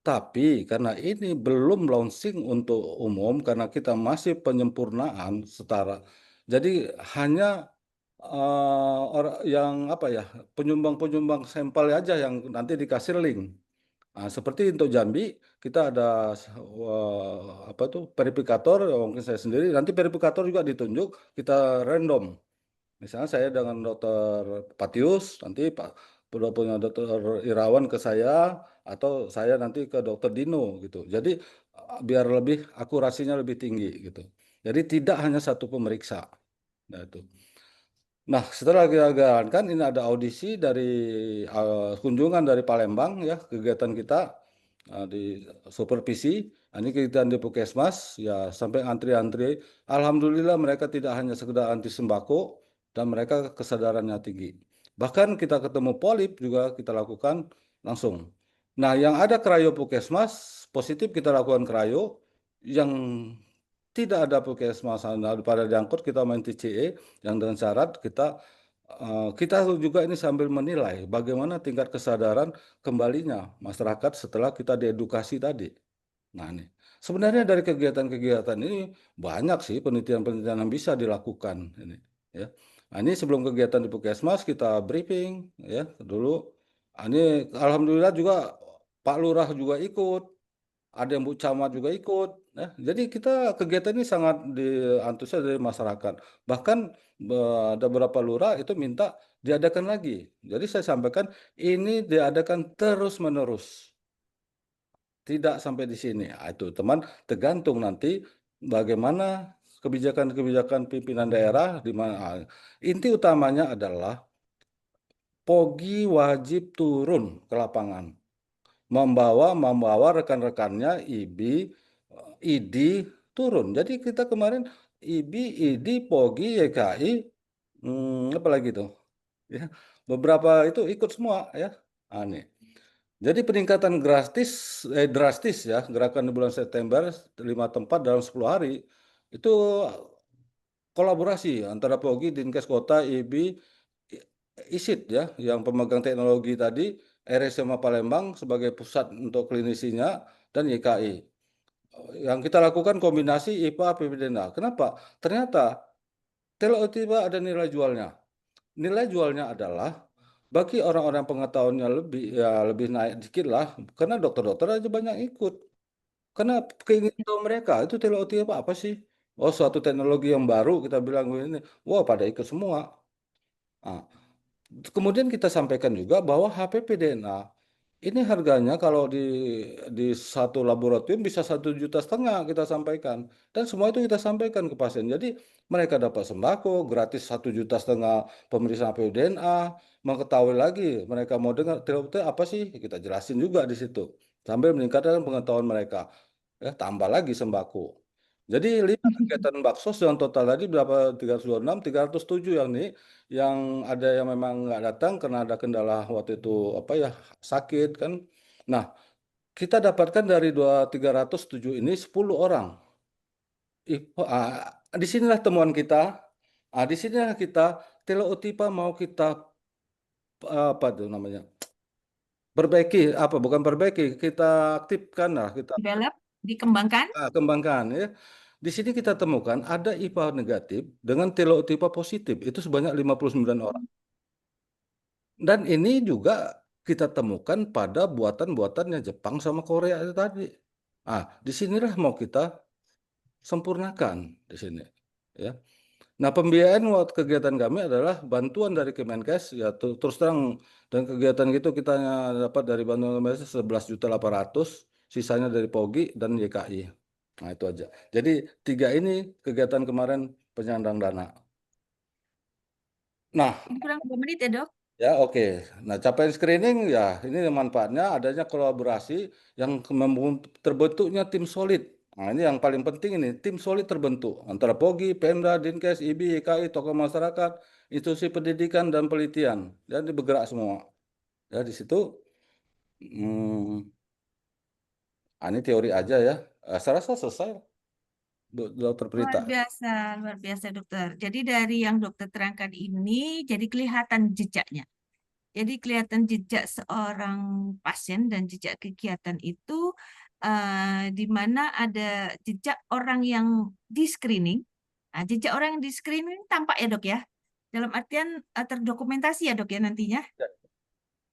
Tapi karena ini belum launching untuk umum karena kita masih penyempurnaan setara. Jadi hanya yang apa ya, penyumbang-penyumbang sampel aja yang nanti dikasih link. Nah, seperti untuk Jambi kita ada apa tuh verifikator mungkin saya sendiri nanti verifikator juga ditunjuk kita random. Misalnya saya dengan Dokter Patius, nanti Pak udah punya Dokter Irawan ke saya, atau saya nanti ke Dokter Dino gitu. Jadi biar lebih akurasinya lebih tinggi gitu. Jadi tidak hanya satu pemeriksa. Nah itu. Nah setelah kita jalankan ini ada audisi dari kunjungan dari Palembang ya kegiatan kita di supervisi. Ini kegiatan di Puskesmas ya sampai antri-antri. Alhamdulillah mereka tidak hanya sekedar anti sembako dan mereka kesadarannya tinggi. Bahkan kita ketemu polip juga kita lakukan langsung. Nah yang ada krayo Puskesmas positif kita lakukan krayo, yang tidak ada Puskesmas pada diangkut kita main TCE yang dengan syarat kita juga ini sambil menilai bagaimana tingkat kesadaran kembalinya masyarakat setelah kita diedukasi tadi. Nah ini sebenarnya dari kegiatan-kegiatan ini banyak sih penelitian-penelitian yang bisa dilakukan ini ya. Nah, ini sebelum kegiatan di Puskesmas kita briefing ya dulu. Ini alhamdulillah juga Pak Lurah juga ikut, ada yang Bu Camat juga ikut. Ya. Jadi kita kegiatan ini sangat diantusias dari masyarakat. Bahkan ada beberapa lurah itu minta diadakan lagi. Jadi saya sampaikan ini diadakan terus-menerus. Tidak sampai di sini. Nah, itu teman tergantung nanti bagaimana kebijakan-kebijakan pimpinan daerah di mana inti utamanya adalah POGI wajib turun ke lapangan. Membawa rekan-rekannya IBI, ID turun. Jadi kita kemarin IBI, ID, POGI, YKI Apa lagi tuh? Ya, beberapa itu ikut semua ya. Nih. Jadi peningkatan drastis ya, gerakan di bulan September 5 tempat dalam 10 hari itu kolaborasi antara POGI, Dinkes Kota, IBI, ISID ya, yang pemegang teknologi tadi, RSMA Palembang sebagai pusat untuk klinisinya, dan YKI. Yang kita lakukan kombinasi IPA APBDNA. Kenapa? Ternyata teleotiba ada nilai jualnya. Nilai jualnya adalah bagi orang-orang pengetahuannya lebih naik dikit lah, karena dokter-dokter aja banyak ikut. Karena keinginan tahu mereka itu teleotiba apa sih? Oh, suatu teknologi yang baru kita bilang ini, wah pada ikut semua. Nah, kemudian kita sampaikan juga bahwa HPP DNA ini harganya kalau di satu laboratorium bisa 1,5 juta kita sampaikan, dan semua itu kita sampaikan ke pasien. Jadi mereka dapat sembako gratis 1,5 juta pemeriksaan HPV DNA. Mengetahui lagi mereka mau dengar terapi apa sih, kita jelasin juga di situ sambil meningkatkan pengetahuan mereka. Ya, tambah lagi sembako. Jadi 5 kegiatan baksos yang total tadi berapa 326, 307 yang nih, yang ada yang memang nggak datang karena ada kendala waktu itu apa ya sakit kan. Nah, kita dapatkan dari 307 ini 10 orang. Disinilah temuan kita. Disinilah kita teleotipa mau kita apa tuh namanya perbaiki apa bukan perbaiki kita aktifkan lah kita Develop, dikembangkan. kembangkan ya. Di sini kita temukan ada IPA negatif dengan teleotipa positif itu sebanyak 59 orang. Dan ini juga kita temukan pada buatan-buatannya Jepang sama Korea itu tadi. Disinilah mau kita sempurnakan di sini. Ya. Nah, pembiayaan waktu kegiatan kami adalah bantuan dari Kemenkes, ya terus terang, dan kegiatan itu kita dapat dari bantuan Kemenkes 11.800.000, sisanya dari POGI dan YKI. Nah, itu aja. Jadi 3 ini kegiatan kemarin penyandang dana. Nah, Ini kurang 2 menit ya dok. ya oke. Nah, capaian screening ya ini manfaatnya adanya kolaborasi yang terbentuknya tim solid. Nah, ini yang paling penting ini, tim solid terbentuk antara POGI, Pemda, Dinkes, IBI, YKI, tokoh masyarakat, institusi pendidikan dan penelitian. Dan bergerak semua. Ya di situ hmm, ini teori aja ya. Saya rasa selesai, Dokter Prita. Luar biasa dokter. Jadi dari yang dokter terangkan ini, jadi kelihatan jejaknya. Jadi kelihatan jejak seorang pasien dan jejak kegiatan itu di mana ada jejak orang yang di screening. Nah, jejak orang yang di screening tampak ya dok ya. Dalam artian terdokumentasi ya dok ya nantinya.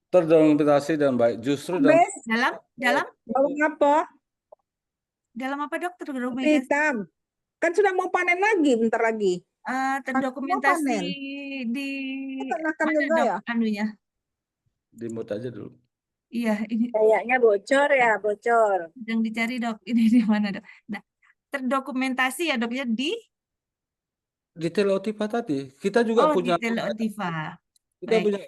Terdokumentasi dan baik. Justru Dalam apa? dalam apa dok terdokumentasi? Hitam. Kan sudah mau panen lagi, bentar lagi. Terdokumentasi panen. di Akan mana juga dok ya? anunya? di mute aja dulu. Iya, ini Kayaknya bocor ya, bocor. sedang dicari dok. Ini di mana dok? Nah, terdokumentasi ya dok ya Di Teleotipa tadi, kita juga di punya Teleotifa. kita Baik. punya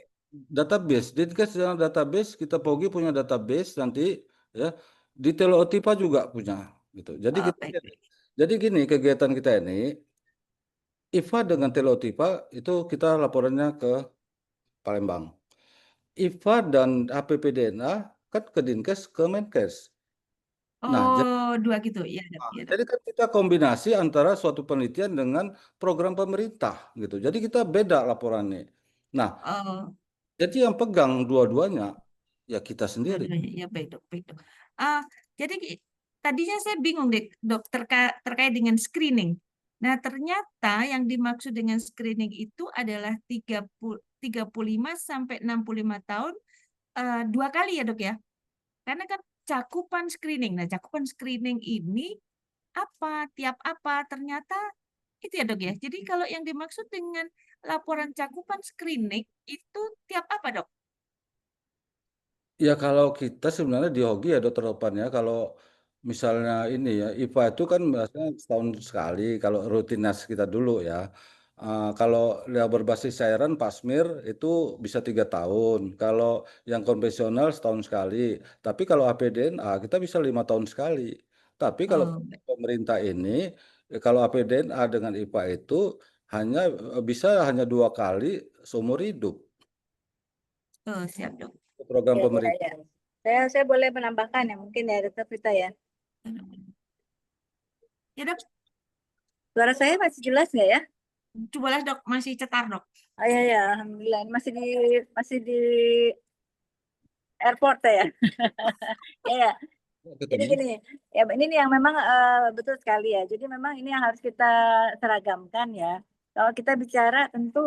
database. Dinkes dengan database, kita POGI punya database nanti ya. Di Teleotipa juga punya gitu. Jadi Baik. jadi gini kegiatan kita ini IFA dengan Teleotipa itu kita laporannya ke Palembang. IFA dan APPDNA kan ke Dinkes ke Menkes. Nah, Dua gitu. Ya, dok. Ya, dok. jadi kan kita kombinasi antara suatu penelitian dengan program pemerintah gitu. Jadi kita beda laporannya. Nah, Oh, jadi yang pegang dua-duanya ya kita sendiri. dua-duanya. Ya, baik, dok. Baik, dok. Jadi tadinya saya bingung deh, dok, terkait dengan screening. Nah, ternyata yang dimaksud dengan screening itu adalah 35 sampai 65 tahun 2 kali ya, dok ya. Karena kan cakupan screening. Nah, cakupan screening ini tiap apa, ternyata itu ya dok ya. Jadi kalau yang dimaksud dengan laporan cakupan screening itu tiap apa dok? Ya kalau kita sebenarnya di Hogi ya Dokter Topan ya, kalau misalnya ini ya IPA itu kan biasanya setahun sekali kalau rutinitas kita dulu ya. Kalau yang berbasis cairan Pasmir itu bisa 3 tahun. Kalau yang konvensional setahun sekali. Tapi kalau APDNA kita bisa 5 tahun sekali. Tapi kalau Oh, pemerintah ini kalau APDNA dengan IPA itu bisa hanya 2 kali seumur hidup. Tuh, siap dok. Program Ya, pemerintah. Saya boleh menambahkan ya mungkin ya Dr. Vita ya. Ya dok, Suara saya masih jelas nggak ya? coba lah dok, masih cetar dok. Oh iya ya, alhamdulillah. Ini masih di airport saya. Ya, jadi gini, ya ini nih yang memang betul sekali ya. Jadi memang ini yang harus kita seragamkan ya. Kalau kita bicara tentu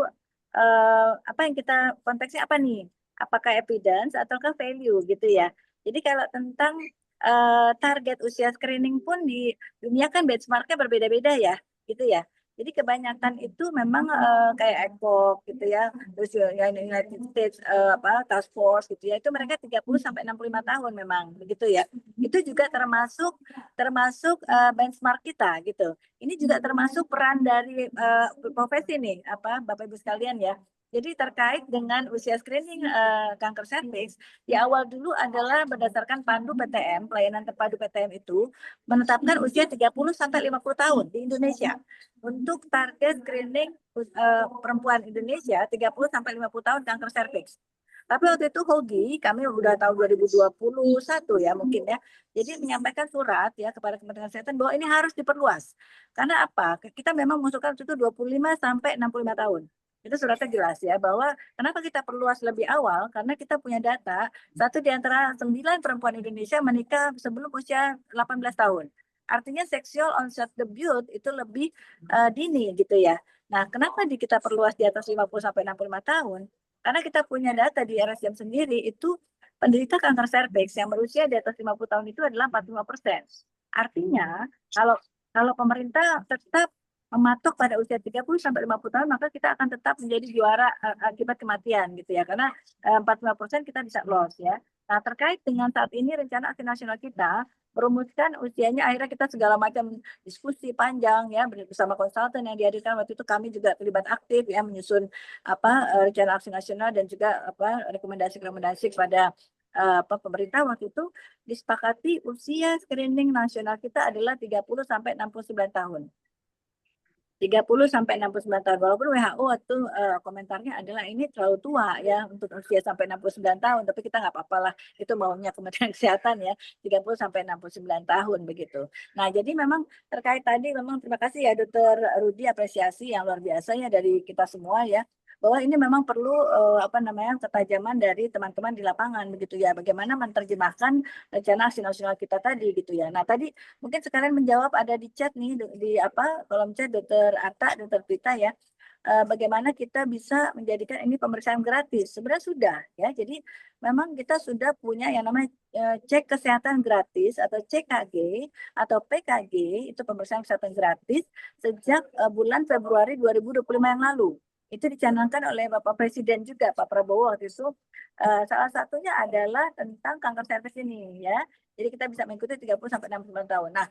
apa yang kita konteksnya apa nih? Apakah evidence ataukah value gitu ya. Jadi kalau tentang target usia screening pun di dunia kan benchmarknya berbeda-beda ya, gitu ya. Jadi kebanyakan itu memang kayak ECOG gitu ya, terus ya United States Task Force gitu ya, itu mereka 30 sampai 65 tahun memang begitu ya. Itu juga termasuk benchmark kita gitu. Ini juga termasuk peran dari profesi nih, Bapak Ibu sekalian ya. Jadi terkait dengan usia screening kanker serviks, di awal dulu adalah berdasarkan Pandu PTM, pelayanan terpadu PTM itu menetapkan usia 30 sampai 50 tahun di Indonesia. Untuk target screening perempuan Indonesia 30 sampai 50 tahun kanker serviks. Tapi waktu itu Hogi, kami udah tahun 2021 ya mungkin ya. Jadi menyampaikan surat ya kepada Kementerian Kesehatan bahwa ini harus diperluas. Karena apa? Kita memang mengusulkan itu 25 sampai 65 tahun. Itu suratnya jelas ya bahwa kenapa kita perluas lebih awal, karena kita punya data 1 di antara 9 perempuan Indonesia menikah sebelum usia 18 tahun. Artinya sexual onset debut itu lebih dini gitu ya. Nah, kenapa kita perluas di atas 50 sampai 65 tahun? Karena kita punya data di RSJM sendiri itu penderita kanker serviks yang berusia di atas 50 tahun itu adalah 45%. Artinya kalau pemerintah tetap mematok pada usia 30 sampai 50 tahun, maka kita akan tetap menjadi juara akibat kematian gitu ya. Karena 45% kita bisa loss ya. Nah, terkait dengan saat ini rencana aksi nasional kita merumuskan usianya, akhirnya kita segala macam diskusi panjang ya bersama konsultan yang dihadirkan waktu itu, kami juga terlibat aktif ya menyusun rencana aksi nasional dan juga rekomendasi kepada pemerintah. Waktu itu disepakati usia screening nasional kita adalah 30 sampai 69 tahun. 30 sampai 69 tahun. Walaupun WHO itu komentarnya adalah ini terlalu tua ya untuk usia sampai 69 tahun, tapi kita nggak apa-apa lah, itu maunya Kementerian Kesehatan ya, 30 sampai 69 tahun begitu. Nah, jadi memang terkait tadi memang terima kasih ya Dr. Rudi, apresiasi yang luar biasa ya dari kita semua ya, bahwa ini memang perlu ketajaman dari teman-teman di lapangan begitu ya, bagaimana menerjemahkan rencana aksi nasional kita tadi gitu ya. Nah, tadi mungkin sekalian menjawab ada di chat nih di kolom chat Dr. Atta, Dr. Vita ya. Bagaimana kita bisa menjadikan ini pemeriksaan gratis? Sebenarnya sudah ya. Jadi memang kita sudah punya yang namanya cek kesehatan gratis atau CKG atau PKG, itu pemeriksaan kesehatan gratis sejak bulan Februari 2025 yang lalu. Itu dicanangkan oleh Bapak Presiden juga, Pak Prabowo waktu itu. Salah satunya adalah tentang kanker serviks ini ya. Jadi kita bisa mengikuti 30 sampai 69 tahun. Nah,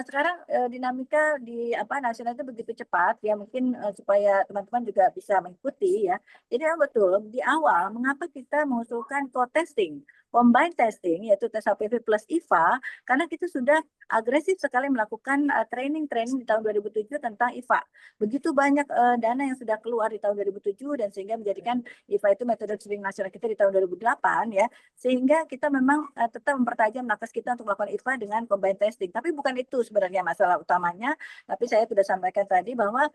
sekarang dinamika di nasional itu begitu cepat ya, mungkin supaya teman-teman juga bisa mengikuti ya. Jadi betul di awal mengapa kita mengusulkan co-testing, combine testing, yaitu tes HPV plus IVA, karena kita sudah agresif sekali melakukan training di tahun 2007 tentang IVA. Begitu banyak dana yang sudah keluar di tahun 2007 dan sehingga menjadikan IVA itu metode screening nasional kita di tahun 2008 ya, sehingga kita memang tetap mempertajam nakes kita untuk melakukan IVA dengan combine testing. Tapi bukan itu sebenarnya masalah utamanya, tapi saya sudah sampaikan tadi bahwa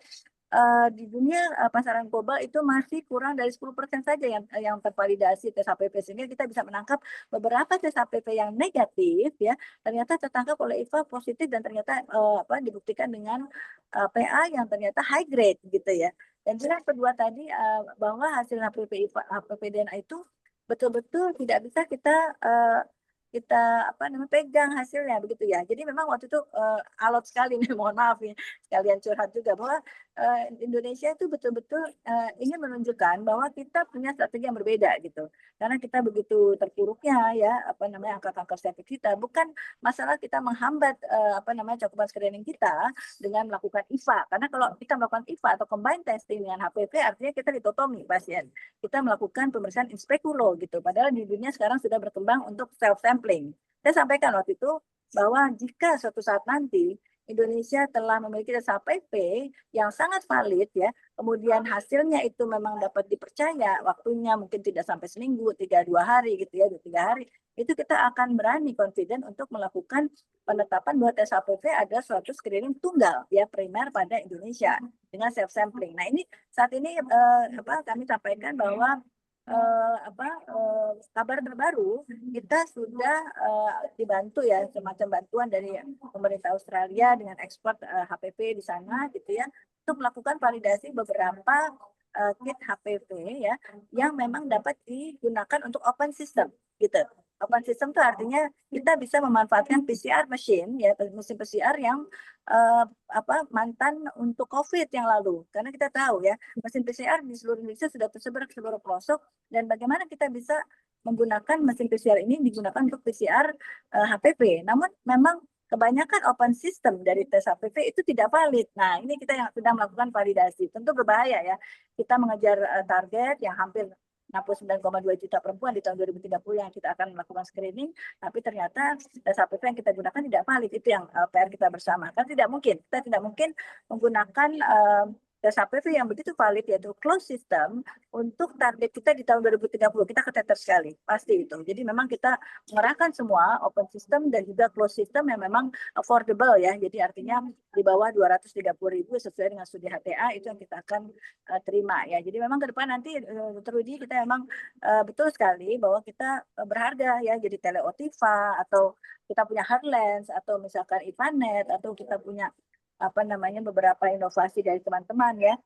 di dunia pasaran global itu masih kurang dari 10% saja yang tervalidasi tes HPV, sehingga kita bisa menangkap beberapa tes HPV yang negatif ya ternyata tertangkap oleh IVA positif dan ternyata dibuktikan dengan PA yang ternyata high grade gitu ya. Dan jelas kedua tadi bahwa hasil HPV DNA itu betul-betul tidak bisa kita pegang hasilnya begitu ya. Jadi memang waktu itu alot sekali nih, mohon maaf ya, sekalian curhat juga bahwa Indonesia itu betul-betul ingin menunjukkan bahwa kita punya strategi yang berbeda gitu. Karena kita begitu terpuruknya ya angka kanker serviks kita, bukan masalah kita menghambat cakupan screening kita dengan melakukan IVA. Karena kalau kita melakukan IVA atau combine testing dengan HPV, artinya kita ditotomi pasien. Kita melakukan pemeriksaan in speculo gitu. Padahal di dunia sekarang sudah berkembang untuk self sampling. Saya sampaikan waktu itu bahwa jika suatu saat nanti Indonesia telah memiliki tes HPV yang sangat valid ya, kemudian hasilnya itu memang dapat dipercaya, waktunya mungkin tidak sampai seminggu, 2 hari gitu ya, 2-3 hari, itu kita akan berani confident untuk melakukan penetapan bahwa tes HPV ada suatu screening tunggal ya primer pada Indonesia dengan self sampling. Nah ini saat ini kami sampaikan bahwa kabar terbaru kita sudah dibantu ya semacam bantuan dari pemerintah Australia dengan ekspor HPV di sana gitu ya untuk melakukan validasi beberapa kit HPV ya yang memang dapat digunakan untuk open system gitu. Open system itu artinya kita bisa memanfaatkan PCR machine ya mesin PCR yang mantan untuk COVID yang lalu karena kita tahu ya mesin PCR di seluruh Indonesia sudah tersebar ke seluruh pelosok dan bagaimana kita bisa menggunakan mesin PCR ini digunakan untuk PCR HPV. Namun memang kebanyakan open system dari tes HPV itu tidak valid. Nah, ini kita yang sedang melakukan validasi. Tentu berbahaya ya. Kita mengejar target yang hampir 69,2 juta perempuan di tahun 2030 yang kita akan melakukan screening, tapi ternyata tes HPV yang kita gunakan tidak valid. Itu yang PR kita bersama. Kan tidak mungkin, kita tidak mungkin menggunakan tes HPV yang begitu valid yaitu closed system untuk target kita di tahun 2030 kita keteter sekali pasti itu. Jadi memang kita mengerahkan semua open system dan juga closed system yang memang affordable ya. Jadi artinya di bawah 230.000 sesuai dengan studi HTA itu yang kita akan terima ya. Jadi memang ke depan nanti Dr. Rudi kita memang betul sekali bahwa kita berharga ya. Jadi Teleotiva atau kita punya Heartlands atau misalkan Ivanet atau kita punya beberapa inovasi dari teman-teman ya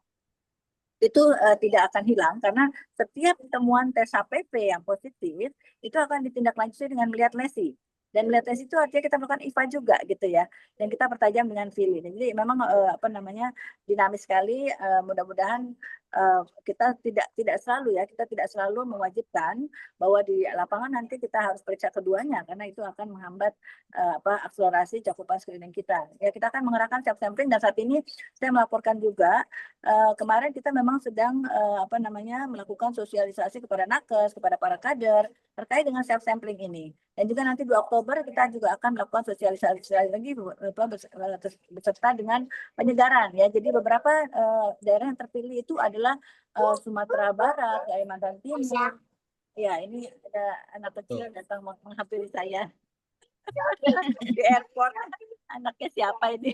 itu tidak akan hilang karena setiap temuan tes HPV yang positif itu akan ditindaklanjuti dengan melihat lesi dan melihat lesi itu artinya kita melakukan IVA juga gitu ya dan kita pertajam dengan FILI. Jadi memang dinamis sekali. Mudah-mudahan kita tidak selalu mewajibkan bahwa di lapangan nanti kita harus periksa keduanya karena itu akan menghambat akselerasi cakupan screening kita. Ya kita akan mengerahkan self sampling dan saat ini saya melaporkan juga kemarin kita memang sedang melakukan sosialisasi kepada nakes, kepada para kader terkait dengan self sampling ini. Dan juga nanti 2 Oktober kita juga akan melakukan sosialisasi lagi beserta dengan penyegaran ya. Jadi beberapa daerah yang terpilih itu adalah Sumatera Barat, Kalimantan Timur. Ya, ini ada anak kecil datang menghampiri saya di airport. Anaknya siapa ini?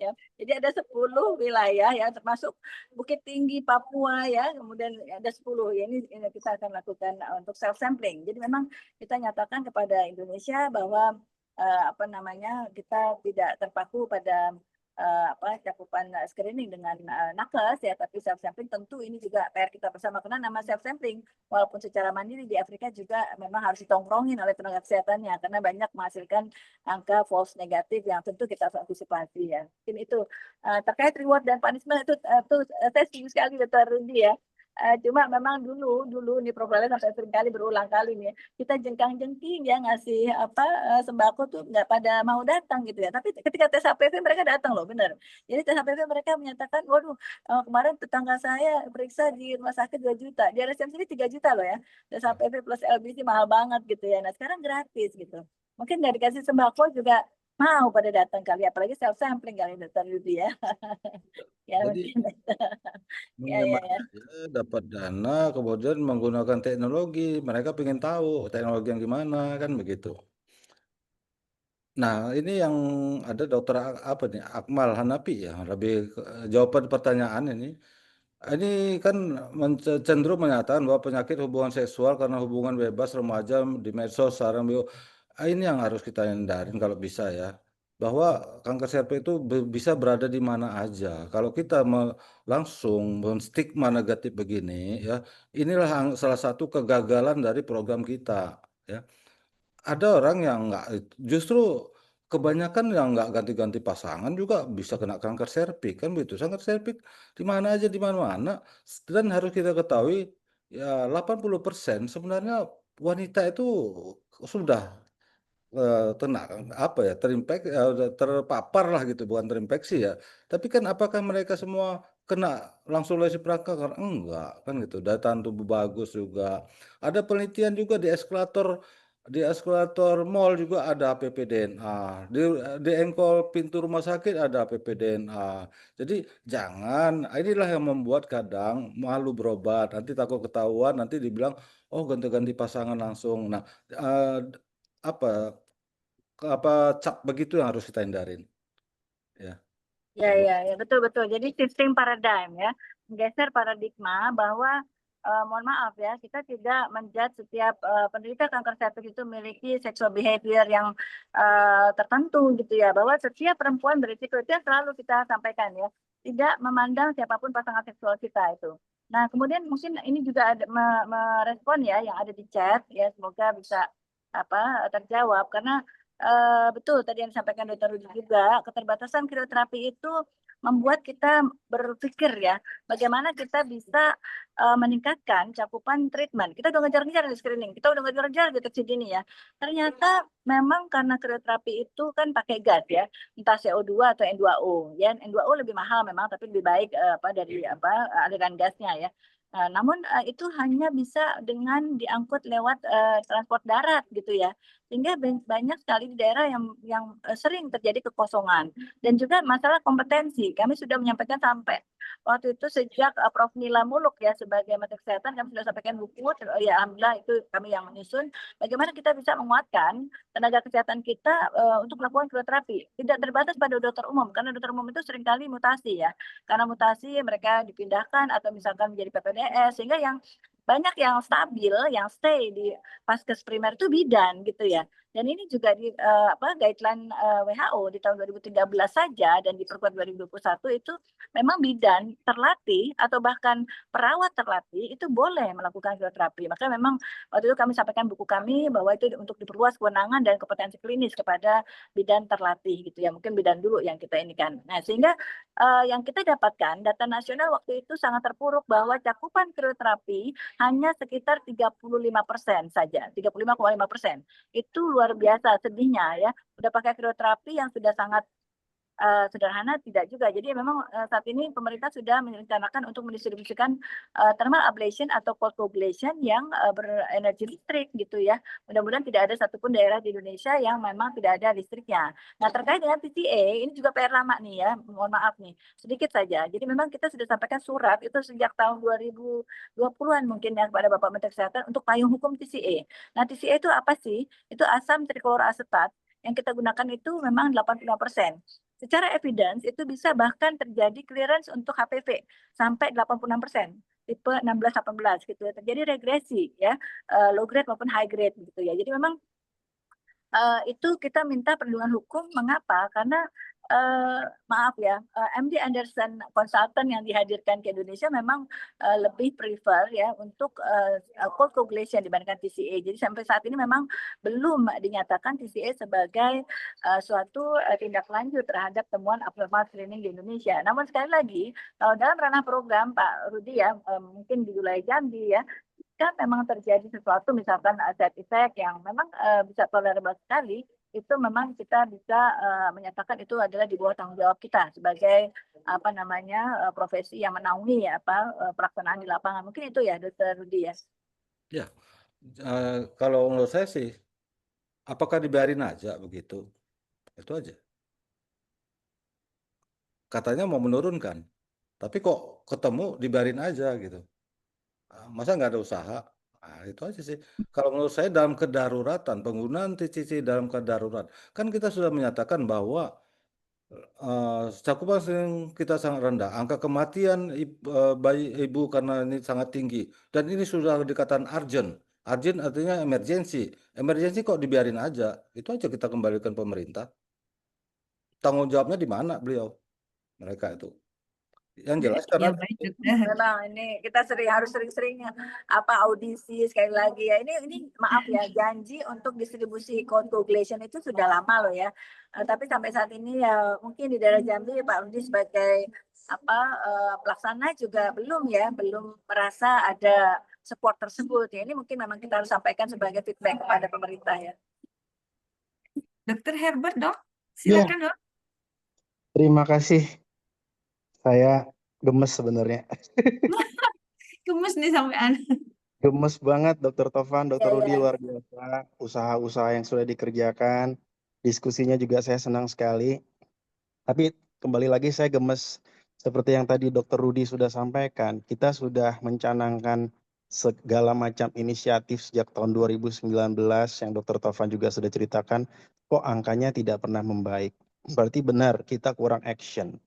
Ya, jadi ada 10 wilayah ya termasuk Bukit Tinggi Papua ya, kemudian ada 10 ya ini kita akan lakukan untuk self sampling. Jadi memang kita nyatakan kepada Indonesia bahwa kita tidak terpaku pada cakupan screening dengan nakes ya, tapi self sampling tentu ini juga PR kita bersama karena nama self sampling walaupun secara mandiri di Afrika juga memang harus ditongkrongin oleh tenaga kesehatannya karena banyak menghasilkan angka false negatif yang tentu kita harus antisipasi ya. Mungkin itu terkait reward dan punishment itu saya setuju sekali Dr. Rudy ya. Cuma memang dulu nih Prof. sampai seringkali berulang kali nih kita jengkang-jengking ya ngasih sembako tuh nggak pada mau datang gitu ya. Tapi ketika tes HPV mereka datang loh benar. Jadi tes HPV mereka menyatakan, waduh kemarin tetangga saya periksa di rumah sakit 2 juta, di RSCM sini 3 juta loh ya. Tes HPV plus LBC mahal banget gitu ya. Nah sekarang gratis gitu. Mungkin dari kasih sembako juga mau pada datang kali, apalagi self sampling kali Dr. Yudi ya. Ya Jadi mungkin. Ya. dapat dana kemudian menggunakan teknologi, mereka ingin tahu teknologi yang gimana kan begitu. Nah ini yang ada dokter Akmal Hanapi ya lebih jawaban pertanyaan ini. Ini kan cenderung menyatakan bahwa penyakit hubungan seksual karena hubungan bebas remaja di medsos sekarang ini yang harus kita hindarin kalau bisa ya. Bahwa kanker cervix itu bisa berada di mana aja. Kalau kita langsung menstigma negatif begini ya, inilah salah satu kegagalan dari program kita ya. Ada orang yang justru kebanyakan yang nggak ganti-ganti pasangan juga bisa kena kanker serviks kan begitu. Kanker serviks di mana aja di mana-mana dan harus kita ketahui ya 80% sebenarnya wanita itu sudah terpapar lah gitu, bukan terinfeksi ya. Tapi kan apakah mereka semua kena langsung lesi kanker? Enggak kan gitu. Daya tahan tubuh bagus juga. Ada penelitian juga di eskalator Di eskalator mall juga ada PPDNA, di engkol pintu rumah sakit ada PPDNA. Jadi jangan, inilah yang membuat kadang malu berobat, nanti takut ketahuan, nanti dibilang, oh ganti-ganti pasangan langsung. Nah, apa cap begitu yang harus kita hindarin. Ya. Ya, betul. Jadi shifting paradigm ya, menggeser paradigma bahwa mohon maaf ya, kita tidak menjudge setiap penderita kanker cervix itu memiliki sexual behavior yang tertentu gitu ya, bahwa setiap perempuan berisiko itu yang selalu kita sampaikan ya, tidak memandang siapapun pasangan seksual kita itu. Nah, kemudian mungkin ini juga ada merespon ya yang ada di chat ya, semoga bisa terjawab karena betul tadi yang disampaikan Dr. Rudi juga, keterbatasan krioterapi itu membuat kita berpikir ya, bagaimana kita bisa meningkatkan cakupan treatment. Kita udah ngejar-ngejar di screening, kita udah ngejar-ngejar deteksi dini ya. Ternyata memang karena krioterapi itu kan pakai gas ya, entah CO2 atau N2O. Ya, N2O lebih mahal memang, tapi lebih baik dari aliran gasnya ya. Namun itu hanya bisa dengan diangkut lewat transport darat gitu ya, sehingga banyak sekali di daerah yang sering terjadi kekosongan dan juga masalah kompetensi. Kami sudah menyampaikan sampai waktu itu sejak Prof. Nila Muluk ya sebagai Menteri Kesehatan, kami sudah sampaikan buku ya, alhamdulillah itu kami yang menyusun bagaimana kita bisa menguatkan tenaga kesehatan kita untuk melakukan krioterapi. Tidak terbatas pada dokter umum, karena dokter umum itu seringkali mutasi ya, karena mutasi mereka dipindahkan atau misalkan menjadi PPDS, sehingga yang banyak yang stabil, yang stay di Paskes primer itu bidan gitu ya. Dan ini juga di guideline WHO di tahun 2013 saja dan diperkuat 2021 itu memang bidan terlatih atau bahkan perawat terlatih itu boleh melakukan krioterapi. Maka memang waktu itu kami sampaikan buku kami bahwa itu untuk diperluas kewenangan dan kompetensi klinis kepada bidan terlatih gitu ya. Mungkin bidan dulu yang kita ini kan. Nah, sehingga yang kita dapatkan data nasional waktu itu sangat terpuruk bahwa cakupan krioterapi hanya sekitar 35% saja, 35,5%. Itu luar biasa sedihnya ya. Udah pakai krioterapi yang sudah sangat sederhana tidak juga. Jadi memang saat ini pemerintah sudah merencanakan untuk mendistribusikan thermal ablation atau cold coagulation yang berenergi listrik gitu ya. Mudah-mudahan tidak ada satupun daerah di Indonesia yang memang tidak ada listriknya. Nah, terkait dengan TCA ini juga PR lama nih ya. Mohon maaf nih, sedikit saja. Jadi memang kita sudah sampaikan surat itu sejak tahun 2020-an mungkin ya kepada Bapak Menteri Kesehatan untuk payung hukum TCA. Nah, TCA itu apa sih? Itu asam trichloroacetat yang kita gunakan itu memang 85%. Secara evidence itu bisa bahkan terjadi clearance untuk HPV sampai 86%, tipe 16-18 gitu ya. Terjadi regresi ya, low grade maupun high grade gitu ya. Jadi memang itu kita minta perlindungan hukum. Mengapa? Karena maaf ya, MD Anderson Consultant yang dihadirkan ke Indonesia memang lebih prefer ya untuk cold coagulation dibandingkan TCA. Jadi sampai saat ini memang belum dinyatakan TCA sebagai suatu tindak lanjut terhadap temuan abnormal screening di Indonesia. Namun sekali lagi, kalau dalam ranah program Pak Rudi ya, mungkin di wilayah Jambi ya, kan memang terjadi sesuatu misalkan side effect yang memang bisa tolerable sekali, itu memang kita bisa menyatakan itu adalah di bawah tanggung jawab kita sebagai profesi yang menaungi pelaksanaan di lapangan. Mungkin itu ya Dr. Rudi ya. Ya, kalau menurut saya sih, apakah dibiarin aja begitu? Itu aja. Katanya mau menurunkan, tapi kok ketemu dibiarin aja gitu. Masa nggak ada usaha? Nah, itu aja sih. Kalau menurut saya dalam kedaruratan, penggunaan TCC dalam kedarurat, kan kita sudah menyatakan bahwa cakupan kita sangat rendah. Angka kematian bayi ibu karena ini sangat tinggi. Dan ini sudah dikatakan urgent. Urgent artinya emergency. Emergency kok dibiarin aja? Itu aja kita kembalikan pemerintah. Tanggung jawabnya di mana beliau? Mereka itu. Yang jelas karena memang ini kita harus sering-sering audisi sekali lagi ya. Ini maaf ya, janji untuk distribusi cold coagulation itu sudah lama loh ya. Tapi sampai saat ini ya mungkin di daerah Jambi Pak Rudi sebagai pelaksana juga belum merasa ada support tersebut ya. Ini mungkin memang kita harus sampaikan sebagai feedback kepada pemerintah ya. Dr. Herbert, Dok. Silakan, Dok. Terima kasih. Saya gemes sebenarnya. Gemes nih sampean. Gemes banget Dokter Tovan, Ya, Dokter Rudi ya. luar biasa. Usaha-usaha yang sudah dikerjakan, diskusinya juga saya senang sekali. Tapi kembali lagi saya gemes seperti yang tadi Dokter Rudi sudah sampaikan, kita sudah mencanangkan segala macam inisiatif sejak tahun 2019 yang Dokter Tovan juga sudah ceritakan, kok angkanya tidak pernah membaik. Berarti benar kita kurang action.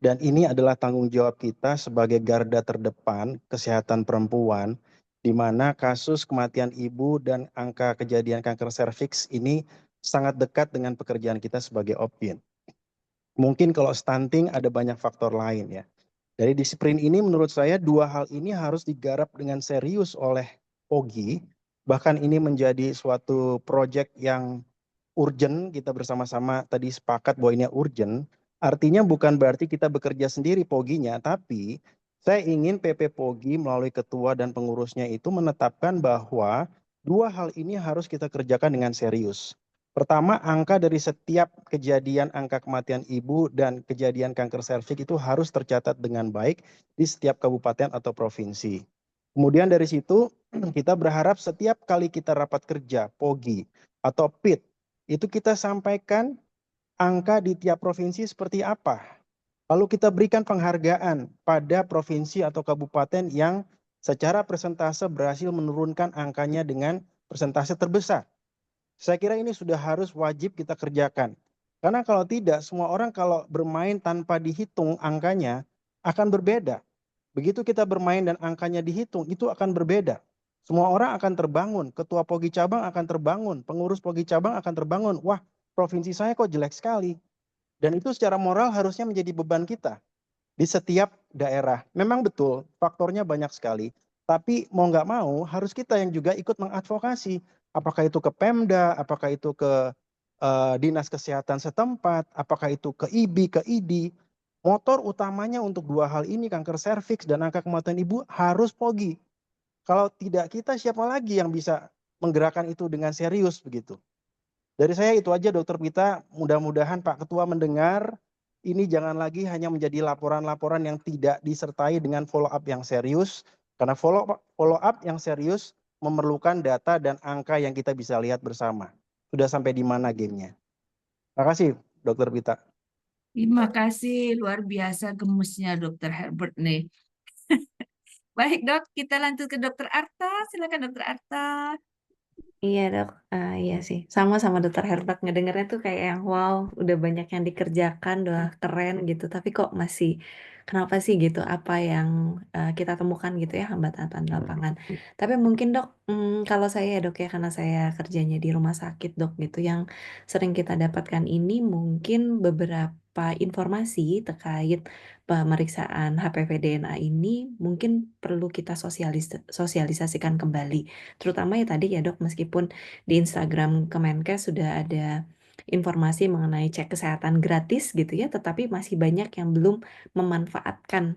Dan ini adalah tanggung jawab kita sebagai garda terdepan kesehatan perempuan, di mana kasus kematian ibu dan angka kejadian kanker serviks ini sangat dekat dengan pekerjaan kita sebagai OPIN. Mungkin kalau stunting ada banyak faktor lain ya. Dari di sprint ini menurut saya dua hal ini harus digarap dengan serius oleh POGI. Bahkan ini menjadi suatu proyek yang urgent, kita bersama-sama tadi sepakat bahwa ini urgent. Artinya bukan berarti kita bekerja sendiri POGI-nya, tapi saya ingin PP POGI melalui ketua dan pengurusnya itu menetapkan bahwa dua hal ini harus kita kerjakan dengan serius. Pertama, angka dari setiap kejadian angka kematian ibu dan kejadian kanker serviks itu harus tercatat dengan baik di setiap kabupaten atau provinsi. Kemudian dari situ kita berharap setiap kali kita rapat kerja POGI atau PIT, itu kita sampaikan angka di tiap provinsi seperti apa. Lalu kita berikan penghargaan pada provinsi atau kabupaten yang secara persentase berhasil menurunkan angkanya dengan persentase terbesar. Saya kira ini sudah harus wajib kita kerjakan. Karena kalau tidak, semua orang kalau bermain tanpa dihitung angkanya akan berbeda. Begitu kita bermain dan angkanya dihitung, itu akan berbeda. Semua orang akan terbangun, ketua POGI cabang akan terbangun, pengurus POGI cabang akan terbangun. Wah, provinsi saya kok jelek sekali. Dan itu secara moral harusnya menjadi beban kita di setiap daerah. Memang betul, faktornya banyak sekali. Tapi mau nggak mau, harus kita yang juga ikut mengadvokasi. Apakah itu ke Pemda, apakah itu ke Dinas Kesehatan setempat, apakah itu ke IBI, ke ID. Motor utamanya untuk dua hal ini, kanker serviks dan angka kematian ibu, harus POGI. Kalau tidak kita, siapa lagi yang bisa menggerakkan itu dengan serius begitu. Dari saya itu aja Dokter Pita, mudah-mudahan Pak Ketua mendengar, ini jangan lagi hanya menjadi laporan-laporan yang tidak disertai dengan follow up yang serius, karena follow up yang serius memerlukan data dan angka yang kita bisa lihat bersama. Sudah sampai di mana gamenya. Terima kasih Dokter Pita. Terima kasih, luar biasa gemesnya Dokter Herbert nih. Baik dok, kita lanjut ke Dokter Arta. Silakan Dokter Arta. Iya dok, iya sih. Sama dokter Herbert ngedengernya tuh kayak yang wow, udah banyak yang dikerjakan, udah keren gitu. Tapi kok masih, kenapa sih gitu? Apa yang kita temukan gitu ya hambatan lapangan. Tapi mungkin dok, kalau saya ya dok ya, karena saya kerjanya di rumah sakit dok gitu, yang sering kita dapatkan ini mungkin beberapa informasi terkait pemeriksaan HPV DNA ini mungkin perlu kita sosialisasikan kembali. Terutama ya tadi ya dok, meskipun di Instagram Kemenkes sudah ada informasi mengenai cek kesehatan gratis gitu ya, tetapi masih banyak yang belum memanfaatkan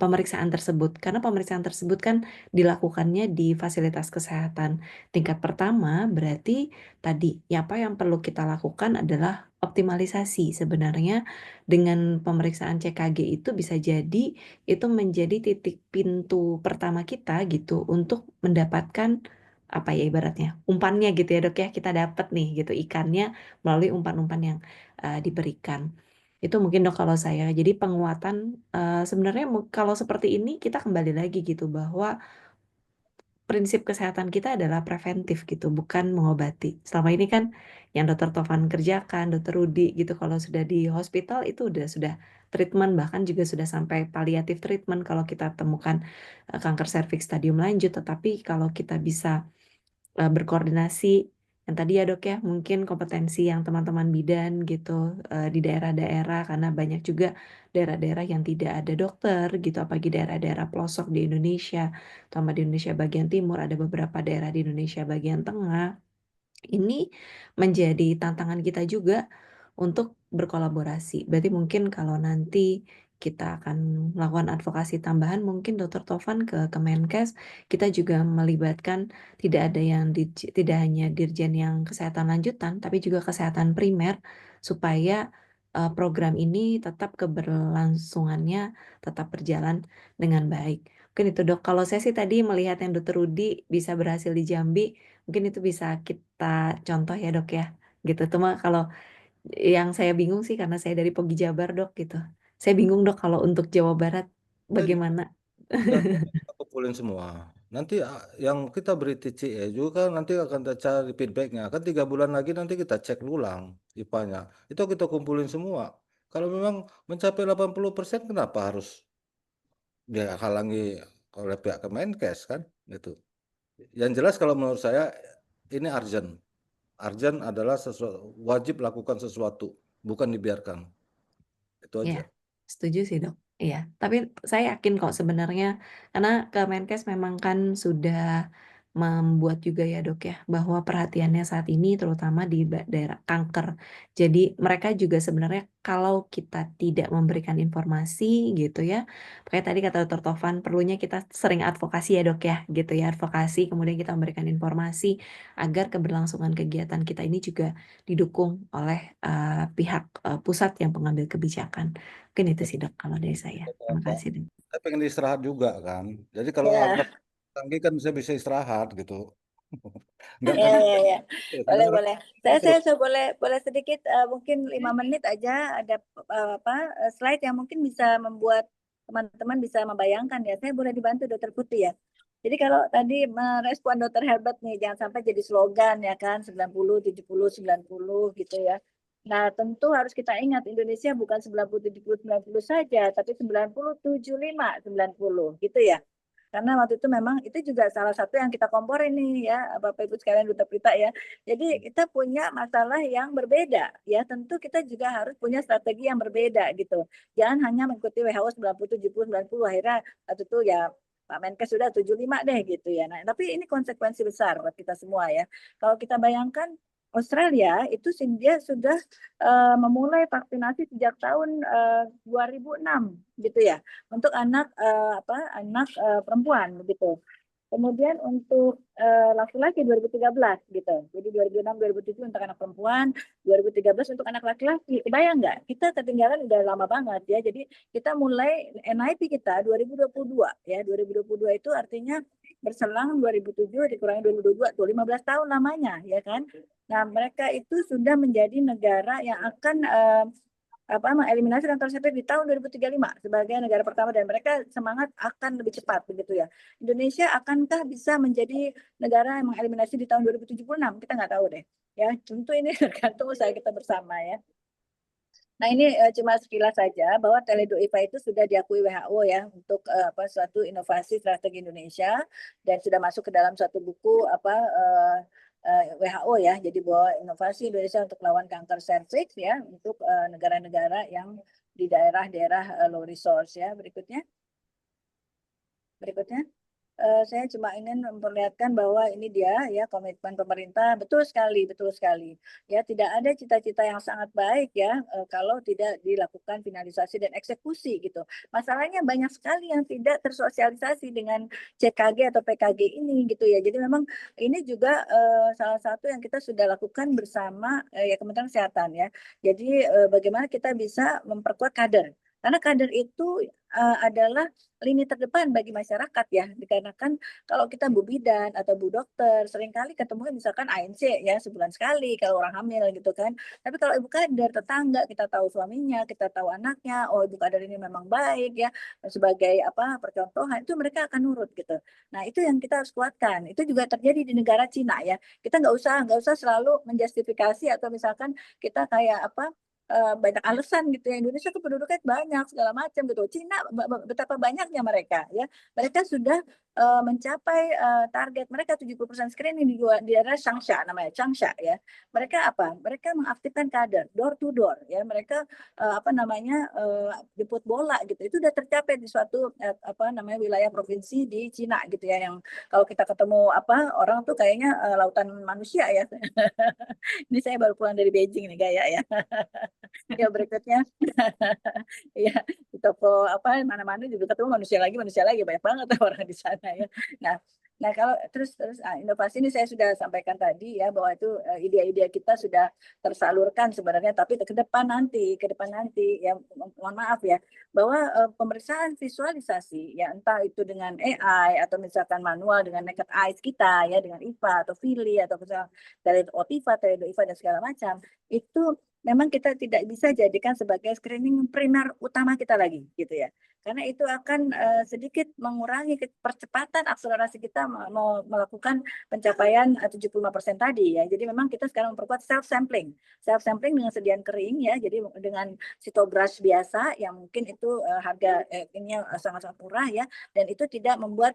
pemeriksaan tersebut. Karena pemeriksaan tersebut kan dilakukannya di fasilitas kesehatan tingkat pertama, berarti tadi ya apa yang perlu kita lakukan adalah optimalisasi. Sebenarnya dengan pemeriksaan CKG itu bisa jadi itu menjadi titik pintu pertama kita gitu untuk mendapatkan apa ya ibaratnya umpannya gitu ya dok ya, kita dapat nih gitu ikannya melalui umpan-umpan yang diberikan. Itu mungkin dok kalau saya. Jadi penguatan sebenarnya kalau seperti ini kita kembali lagi gitu bahwa prinsip kesehatan kita adalah preventif gitu, bukan mengobati. Selama ini kan yang Dokter Tovan kerjakan, Dokter Rudi gitu, kalau sudah di hospital itu sudah treatment, bahkan juga sudah sampai paliatif treatment kalau kita temukan kanker serviks stadium lanjut. Tetapi kalau kita bisa berkoordinasi yang tadi ya dok ya, mungkin kompetensi yang teman-teman bidan gitu di daerah-daerah, karena banyak juga daerah-daerah yang tidak ada dokter gitu, apalagi daerah-daerah pelosok di Indonesia, terutama di Indonesia bagian timur, ada beberapa daerah di Indonesia bagian tengah. Ini menjadi tantangan kita juga untuk berkolaborasi. Berarti mungkin kalau nanti kita akan melakukan advokasi tambahan, mungkin Dr. Tovan ke Kemenkes, kita juga melibatkan tidak hanya dirjen yang kesehatan lanjutan, tapi juga kesehatan primer, supaya program ini tetap keberlangsungannya tetap berjalan dengan baik. Mungkin itu dok. Kalau saya sih tadi melihat yang dokter Rudi bisa berhasil di Jambi, mungkin itu bisa kita contoh ya dok ya. Gitu. Cuma kalau yang saya bingung sih karena saya dari Pogi Jabar dok gitu. Saya bingung dok kalau untuk Jawa Barat bagaimana. Data kita kumpulin semua. Nanti yang kita beri TCE juga nanti akan kita cari feedbacknya. Kan 3 bulan lagi nanti kita cek ulang IPA-nya. Itu kita kumpulin semua. Kalau memang mencapai 80%, kenapa harus dihalangi oleh pihak Kemenkes kan? Gitu. Yang jelas kalau menurut saya ini urgent. Urgent adalah wajib lakukan sesuatu, bukan dibiarkan. Itu aja. Ya, setuju sih dok. Iya, tapi saya yakin kok sebenarnya karena Kemenkes memang kan sudah membuat juga ya dok ya bahwa perhatiannya saat ini terutama di daerah kanker. Jadi mereka juga sebenarnya kalau kita tidak memberikan informasi gitu ya, kayak tadi kata Dr. Tovan perlunya kita sering advokasi ya dok ya gitu ya advokasi kemudian kita memberikan informasi agar keberlangsungan kegiatan kita ini juga didukung oleh pihak pusat yang pengambil kebijakan. Mungkin itu sih dok kalau dari saya. Terima kasih dok. Saya pengen istirahat juga kan. Jadi kalau Ya, alat canggih kan saya bisa istirahat gitu. Enggak ya, kan? ya, ya. Boleh, Kadang-kadang boleh. terus. Saya boleh sedikit mungkin 5 menit aja ada slide yang mungkin bisa membuat teman-teman bisa membayangkan ya. Saya boleh dibantu Dokter Putri ya. Jadi kalau tadi merespon Dokter Herbert nih, jangan sampai jadi slogan ya kan, 90, 70, 90 gitu ya. Nah, tentu harus kita ingat Indonesia bukan 90, 70, 90 saja, tapi 90, 75, 90 gitu ya. Karena waktu itu memang itu juga salah satu yang kita komporin nih ya, Bapak Ibu sekalian Duta Prita ya. Jadi kita punya masalah yang berbeda ya, tentu kita juga harus punya strategi yang berbeda gitu. Jangan hanya mengikuti WHO 90, 70, 90, akhirnya waktu itu ya Pak Menkes sudah 75 deh gitu ya. Nah, tapi ini konsekuensi besar buat kita semua ya. Kalau kita bayangkan Australia itu dia sudah memulai vaksinasi sejak tahun 2006 gitu ya untuk anak perempuan begitu. Kemudian untuk laki-laki 2013 gitu. Jadi 2006 2007 untuk anak perempuan, 2013 untuk anak laki-laki. Kebayang nggak? Kita ketinggalan udah lama banget ya. Jadi kita mulai NIP kita 2022 ya. 2022 itu artinya berselang 2007 dikurangi 2022 tuh 15 tahun lamanya ya kan. Nah, mereka itu sudah menjadi negara yang akan mengeliminasi kanker cervix di tahun 2035 sebagai negara pertama dan mereka semangat akan lebih cepat begitu ya. Indonesia akankah bisa menjadi negara yang mengeliminasi di tahun 2076? Kita nggak tahu deh. Ya, tentu ini tergantung usaha kita bersama ya. Nah, ini cuma sekilas saja bahwa Teledo IPA itu sudah diakui WHO ya untuk suatu inovasi strategi Indonesia dan sudah masuk ke dalam suatu buku WHO ya. Jadi bahwa inovasi Indonesia untuk melawan kanker serviks ya untuk negara-negara yang di daerah-daerah low resource ya. Berikutnya. Saya cuma ingin memperlihatkan bahwa ini dia ya komitmen pemerintah betul sekali ya tidak ada cita-cita yang sangat baik ya kalau tidak dilakukan finalisasi dan eksekusi gitu. Masalahnya banyak sekali yang tidak tersosialisasi dengan CKG atau PKG ini gitu ya. Jadi memang ini juga salah satu yang kita sudah lakukan bersama ya Kementerian Kesehatan ya. Jadi bagaimana kita bisa memperkuat kader. Karena kader itu adalah lini terdepan bagi masyarakat ya, dikarenakan kalau kita Bu Bidan atau Bu Dokter seringkali ketemu misalkan ANC ya sebulan sekali kalau orang hamil gitu kan. Tapi kalau ibu kader tetangga kita tahu suaminya, kita tahu anaknya, oh ibu kader ini memang baik ya sebagai percontohan itu mereka akan nurut gitu. Nah itu yang kita harus kuatkan. Itu juga terjadi di negara Cina ya. Kita nggak usah selalu menjustifikasi atau misalkan kita kayak banyak alasan gitu ya Indonesia tuh penduduknya banyak segala macam gitu. Cina betapa banyaknya mereka ya. Mereka sudah mencapai target mereka 70% screening di daerah Changsha namanya Changsha ya. Mereka Mereka mengaktifkan kader door to door ya. Mereka jemput bola gitu. Itu udah tercapai di suatu wilayah provinsi di Cina gitu ya yang kalau kita ketemu orang tuh kayaknya lautan manusia ya. Ini saya baru pulang dari Beijing nih gaya ya. Ya berikutnya ya di toko mana-mana juga ketemu manusia lagi banyak banget orang di sana ya. Nah Nah, kalau terus inovasi ini saya sudah sampaikan tadi ya bahwa itu ide-ide kita sudah tersalurkan sebenarnya, tapi ke depan nanti ya mohon maaf ya bahwa pemeriksaan visualisasi ya entah itu dengan AI atau misalkan manual dengan naked eyes kita ya dengan IVA atau Fili atau misalnya dari Otiva, IVA dan segala macam itu memang kita tidak bisa jadikan sebagai screening primer utama kita lagi gitu ya. Karena itu akan sedikit mengurangi percepatan akselerasi kita melakukan pencapaian 75% tadi ya. Jadi memang kita sekarang memperkuat self-sampling. Self-sampling dengan sediaan kering ya. Jadi dengan sitobrush biasa yang mungkin itu harga ini sangat-sangat murah ya. Dan itu tidak membuat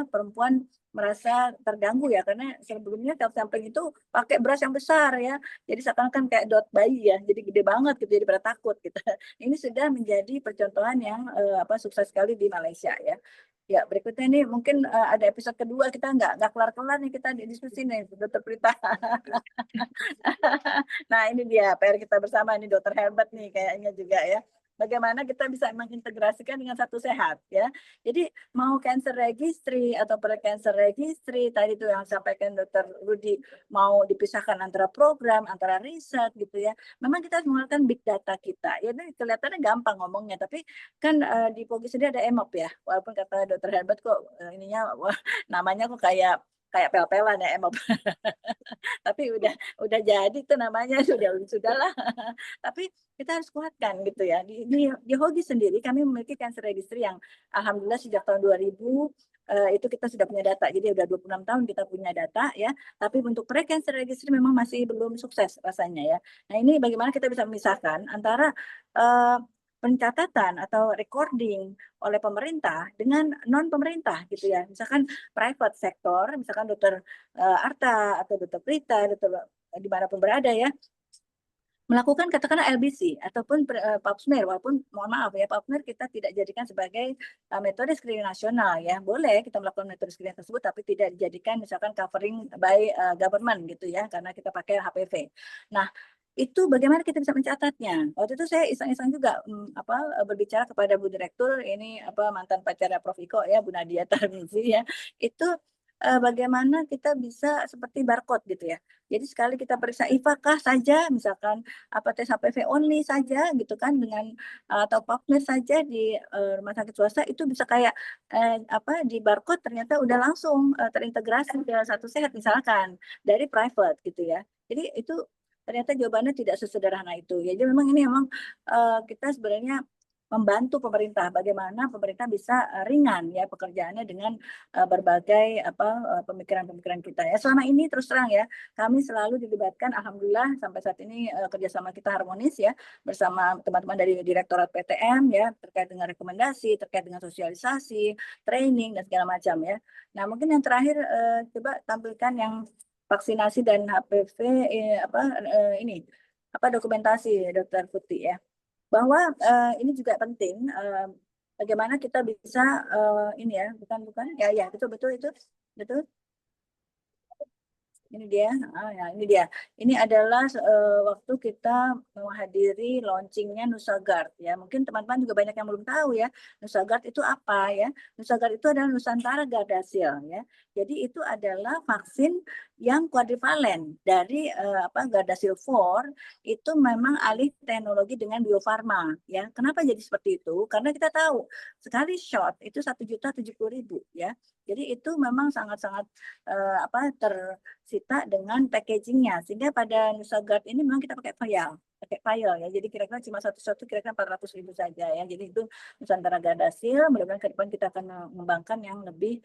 perempuan merasa terganggu ya. Karena sebelumnya self-sampling itu pakai brush yang besar ya. Jadi seakan-akan kayak dot bayi ya. Jadi gede banget gitu. Jadi pada takut gitu. Ini sudah menjadi percontohan yang sukses sekali di Malaysia ya. Ya berikutnya ini mungkin ada episode kedua kita nggak kelar-kelar nih kita diskusi nih Dokter Prita. Nah ini dia PR kita bersama nih Dokter Herbert nih kayaknya juga ya. Bagaimana kita bisa mengintegrasikan dengan satu sehat ya. Jadi mau cancer registry atau pre-cancer registry tadi itu yang sampaikan Dokter Rudi mau dipisahkan antara program, antara riset gitu ya. Memang kita harus menggunakan big data kita. Ya ini kelihatannya gampang ngomongnya tapi kan di POGI sendiri ada EMOP ya. Walaupun kata Dokter Herbert kok ininya namanya kok kayak pel-pelan ya EMOP. Tapi udah jadi tuh namanya sudahlah. Tapi kita harus kuatkan gitu ya. Di Hogi sendiri kami memiliki cancer registry yang alhamdulillah sejak tahun 2000 itu kita sudah punya data. Jadi udah 26 tahun kita punya data ya. Tapi untuk pre-cancer registry memang masih belum sukses rasanya ya. Nah, ini bagaimana kita bisa memisahkan antara pencatatan atau recording oleh pemerintah dengan non pemerintah gitu ya. Misalkan private sector, misalkan Dokter Arta atau Dokter Prita, Dokter dimanapun berada ya, melakukan katakanlah LBC ataupun pap smear, walaupun mohon maaf ya pap smear kita tidak jadikan sebagai metode screening nasional ya, boleh kita melakukan metode screening tersebut tapi tidak dijadikan misalkan covering by government gitu ya karena kita pakai HPV. Nah itu bagaimana kita bisa mencatatnya? Waktu itu saya iseng-iseng juga berbicara kepada Bu Direktur ini mantan pacarnya Prof Iko ya Bu Nadia Tarmizi ya itu bagaimana kita bisa seperti barcode gitu ya. Jadi sekali kita periksa IVA kah saja, misalkan tes HPV only saja gitu kan dengan atau pap smear saja di rumah sakit swasta itu bisa kayak di barcode ternyata udah langsung terintegrasi ke Satu Sehat misalkan dari private gitu ya. Jadi itu ternyata jawabannya tidak sesederhana itu. Ya, jadi memang ini kita sebenarnya membantu pemerintah bagaimana pemerintah bisa ringan ya pekerjaannya dengan berbagai pemikiran-pemikiran kita ya. Selama ini terus terang ya kami selalu dilibatkan alhamdulillah sampai saat ini kerjasama kita harmonis ya bersama teman-teman dari Direktorat PTM ya terkait dengan rekomendasi, terkait dengan sosialisasi, training dan segala macam ya. Nah, mungkin yang terakhir coba tampilkan yang vaksinasi dan HPV ini dokumentasi Dokter Putih ya. Bahwa ini juga penting bagaimana kita bisa ini ya bukan ya betul itu betul ini dia ini adalah waktu kita menghadiri launchingnya Nusagard ya mungkin teman-teman juga banyak yang belum tahu ya Nusagard itu apa ya Nusagard itu adalah Nusantara Gardasil ya jadi itu adalah vaksin yang kuadrivalen dari Gardasil 4 itu memang alih teknologi dengan Bio Farma ya kenapa jadi seperti itu karena kita tahu sekali shot itu 1.070.000 ya jadi itu memang sangat-sangat tersita dengan packagingnya sehingga pada Nusagard ini memang kita pakai file ya jadi kira-kira cuma satu kira-kira 400.000 saja ya jadi itu Nusantara Gardasil mudah-mudahan ke depan kita akan mengembangkan yang lebih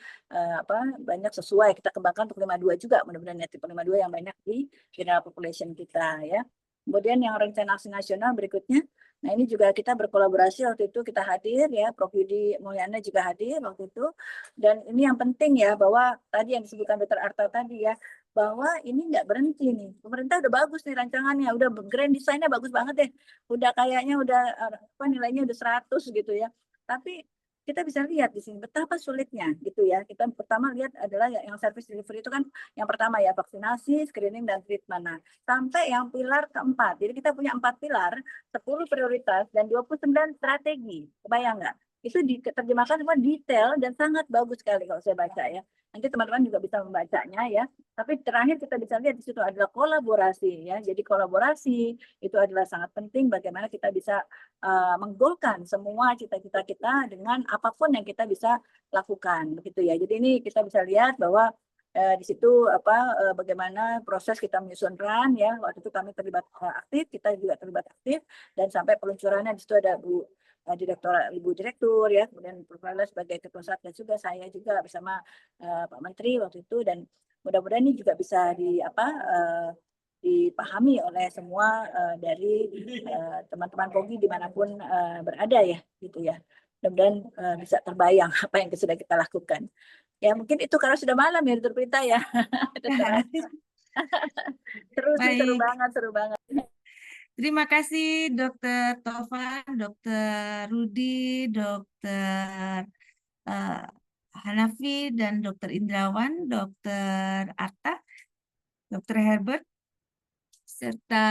banyak sesuai kita kembangkan untuk 52 juga mudah-mudahan ya tipe 52 yang banyak di general population kita ya kemudian yang rencana aksi nasional berikutnya. Nah ini juga kita berkolaborasi waktu itu kita hadir ya, Prof Yudi Mulyana juga hadir waktu itu. Dan ini yang penting ya bahwa tadi yang disebutkan Dr. Arta tadi ya, bahwa ini nggak berhenti nih. Pemerintah udah bagus nih rancangannya, udah grand design-nya bagus banget deh. Udah kayaknya udah nilainya udah 100 gitu ya. Tapi kita bisa lihat di sini betapa sulitnya gitu ya. Kita pertama lihat adalah yang service delivery itu kan yang pertama ya vaksinasi, screening dan treatment. Nah, sampai yang pilar keempat. Jadi kita punya 4 pilar, 10 prioritas dan 29 strategi. Kebayang nggak? Itu diterjemahkan semua detail dan sangat bagus sekali kalau saya baca ya. Nanti teman-teman juga bisa membacanya ya. Tapi terakhir kita bisa lihat di situ adalah kolaborasi ya. Jadi kolaborasi itu adalah sangat penting bagaimana kita bisa menggolkan semua cita-cita kita dengan apapun yang kita bisa lakukan begitu ya. Jadi ini kita bisa lihat bahwa di situ bagaimana proses kita menyusun RAN ya. Waktu itu kami terlibat aktif, kita juga terlibat aktif dan sampai peluncurannya di situ ada Ibu Direktur ya, kemudian Prof. Lala sebagai Ketua Satgas juga, saya juga bersama Pak Menteri waktu itu, dan mudah-mudahan ini juga bisa dipahami oleh semua dari teman-teman POGI dimanapun berada ya, gitu ya. Mudah-mudahan bisa terbayang apa yang sudah kita lakukan. Ya mungkin itu karena sudah malam ya, Dr. Prita ya. Seru sih, seru Baik. banget. Terima kasih Dr. Tovan, Dr. Rudi, Dr. Hanafi, dan Dr. Indrawan, Dr. Arta, Dr. Herbert, serta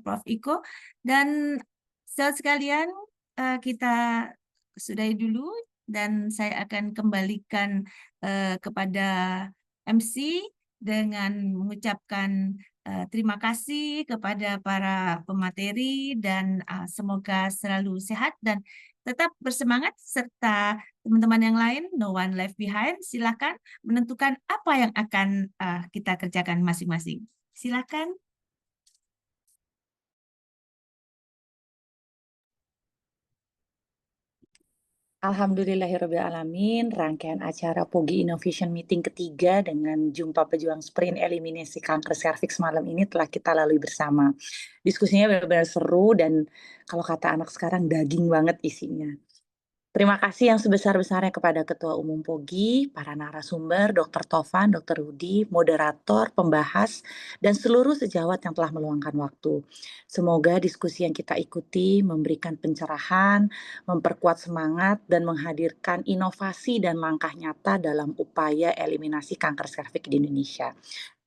Prof. Iko. Dan sahabat sekalian, kita sudahi dulu dan saya akan kembalikan kepada MC dengan mengucapkan terima kasih kepada para pemateri dan semoga selalu sehat dan tetap bersemangat, serta teman-teman yang lain, no one left behind. Silakan menentukan apa yang akan kita kerjakan masing-masing. Silakan. Alhamdulillahirrabbilalamin, rangkaian acara POGI Innovation Meeting ketiga dengan Jumpa Pejuang Sprint Eliminasi Kanker Serviks malam ini telah kita lalui bersama. Diskusinya benar-benar seru dan kalau kata anak sekarang daging banget isinya. Terima kasih yang sebesar-besarnya kepada Ketua Umum POGI, para narasumber, Dr. Tovan, Dr. Rudi, moderator, pembahas, dan seluruh sejawat yang telah meluangkan waktu. Semoga diskusi yang kita ikuti memberikan pencerahan, memperkuat semangat, dan menghadirkan inovasi dan langkah nyata dalam upaya eliminasi kanker serviks di Indonesia.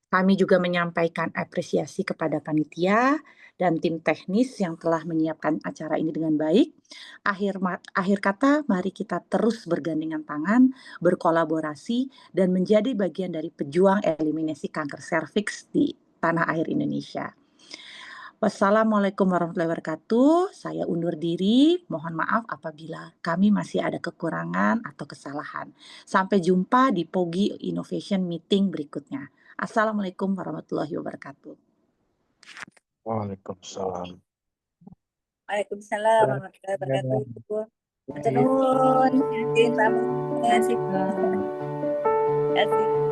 Kami juga menyampaikan apresiasi kepada panitia dan tim teknis yang telah menyiapkan acara ini dengan baik. Akhir kata, mari kita terus bergandengan tangan, berkolaborasi, dan menjadi bagian dari pejuang eliminasi kanker serviks di tanah air Indonesia. Wassalamualaikum warahmatullahi wabarakatuh. Saya undur diri. Mohon maaf apabila kami masih ada kekurangan atau kesalahan. Sampai jumpa di POGI Innovation Meeting berikutnya. Assalamualaikum warahmatullahi wabarakatuh. Waalaikumsalam. Waalaikumsalam warahmatullahi wabarakatuh. Matur nuwun, Terima kasih. Terima kasih.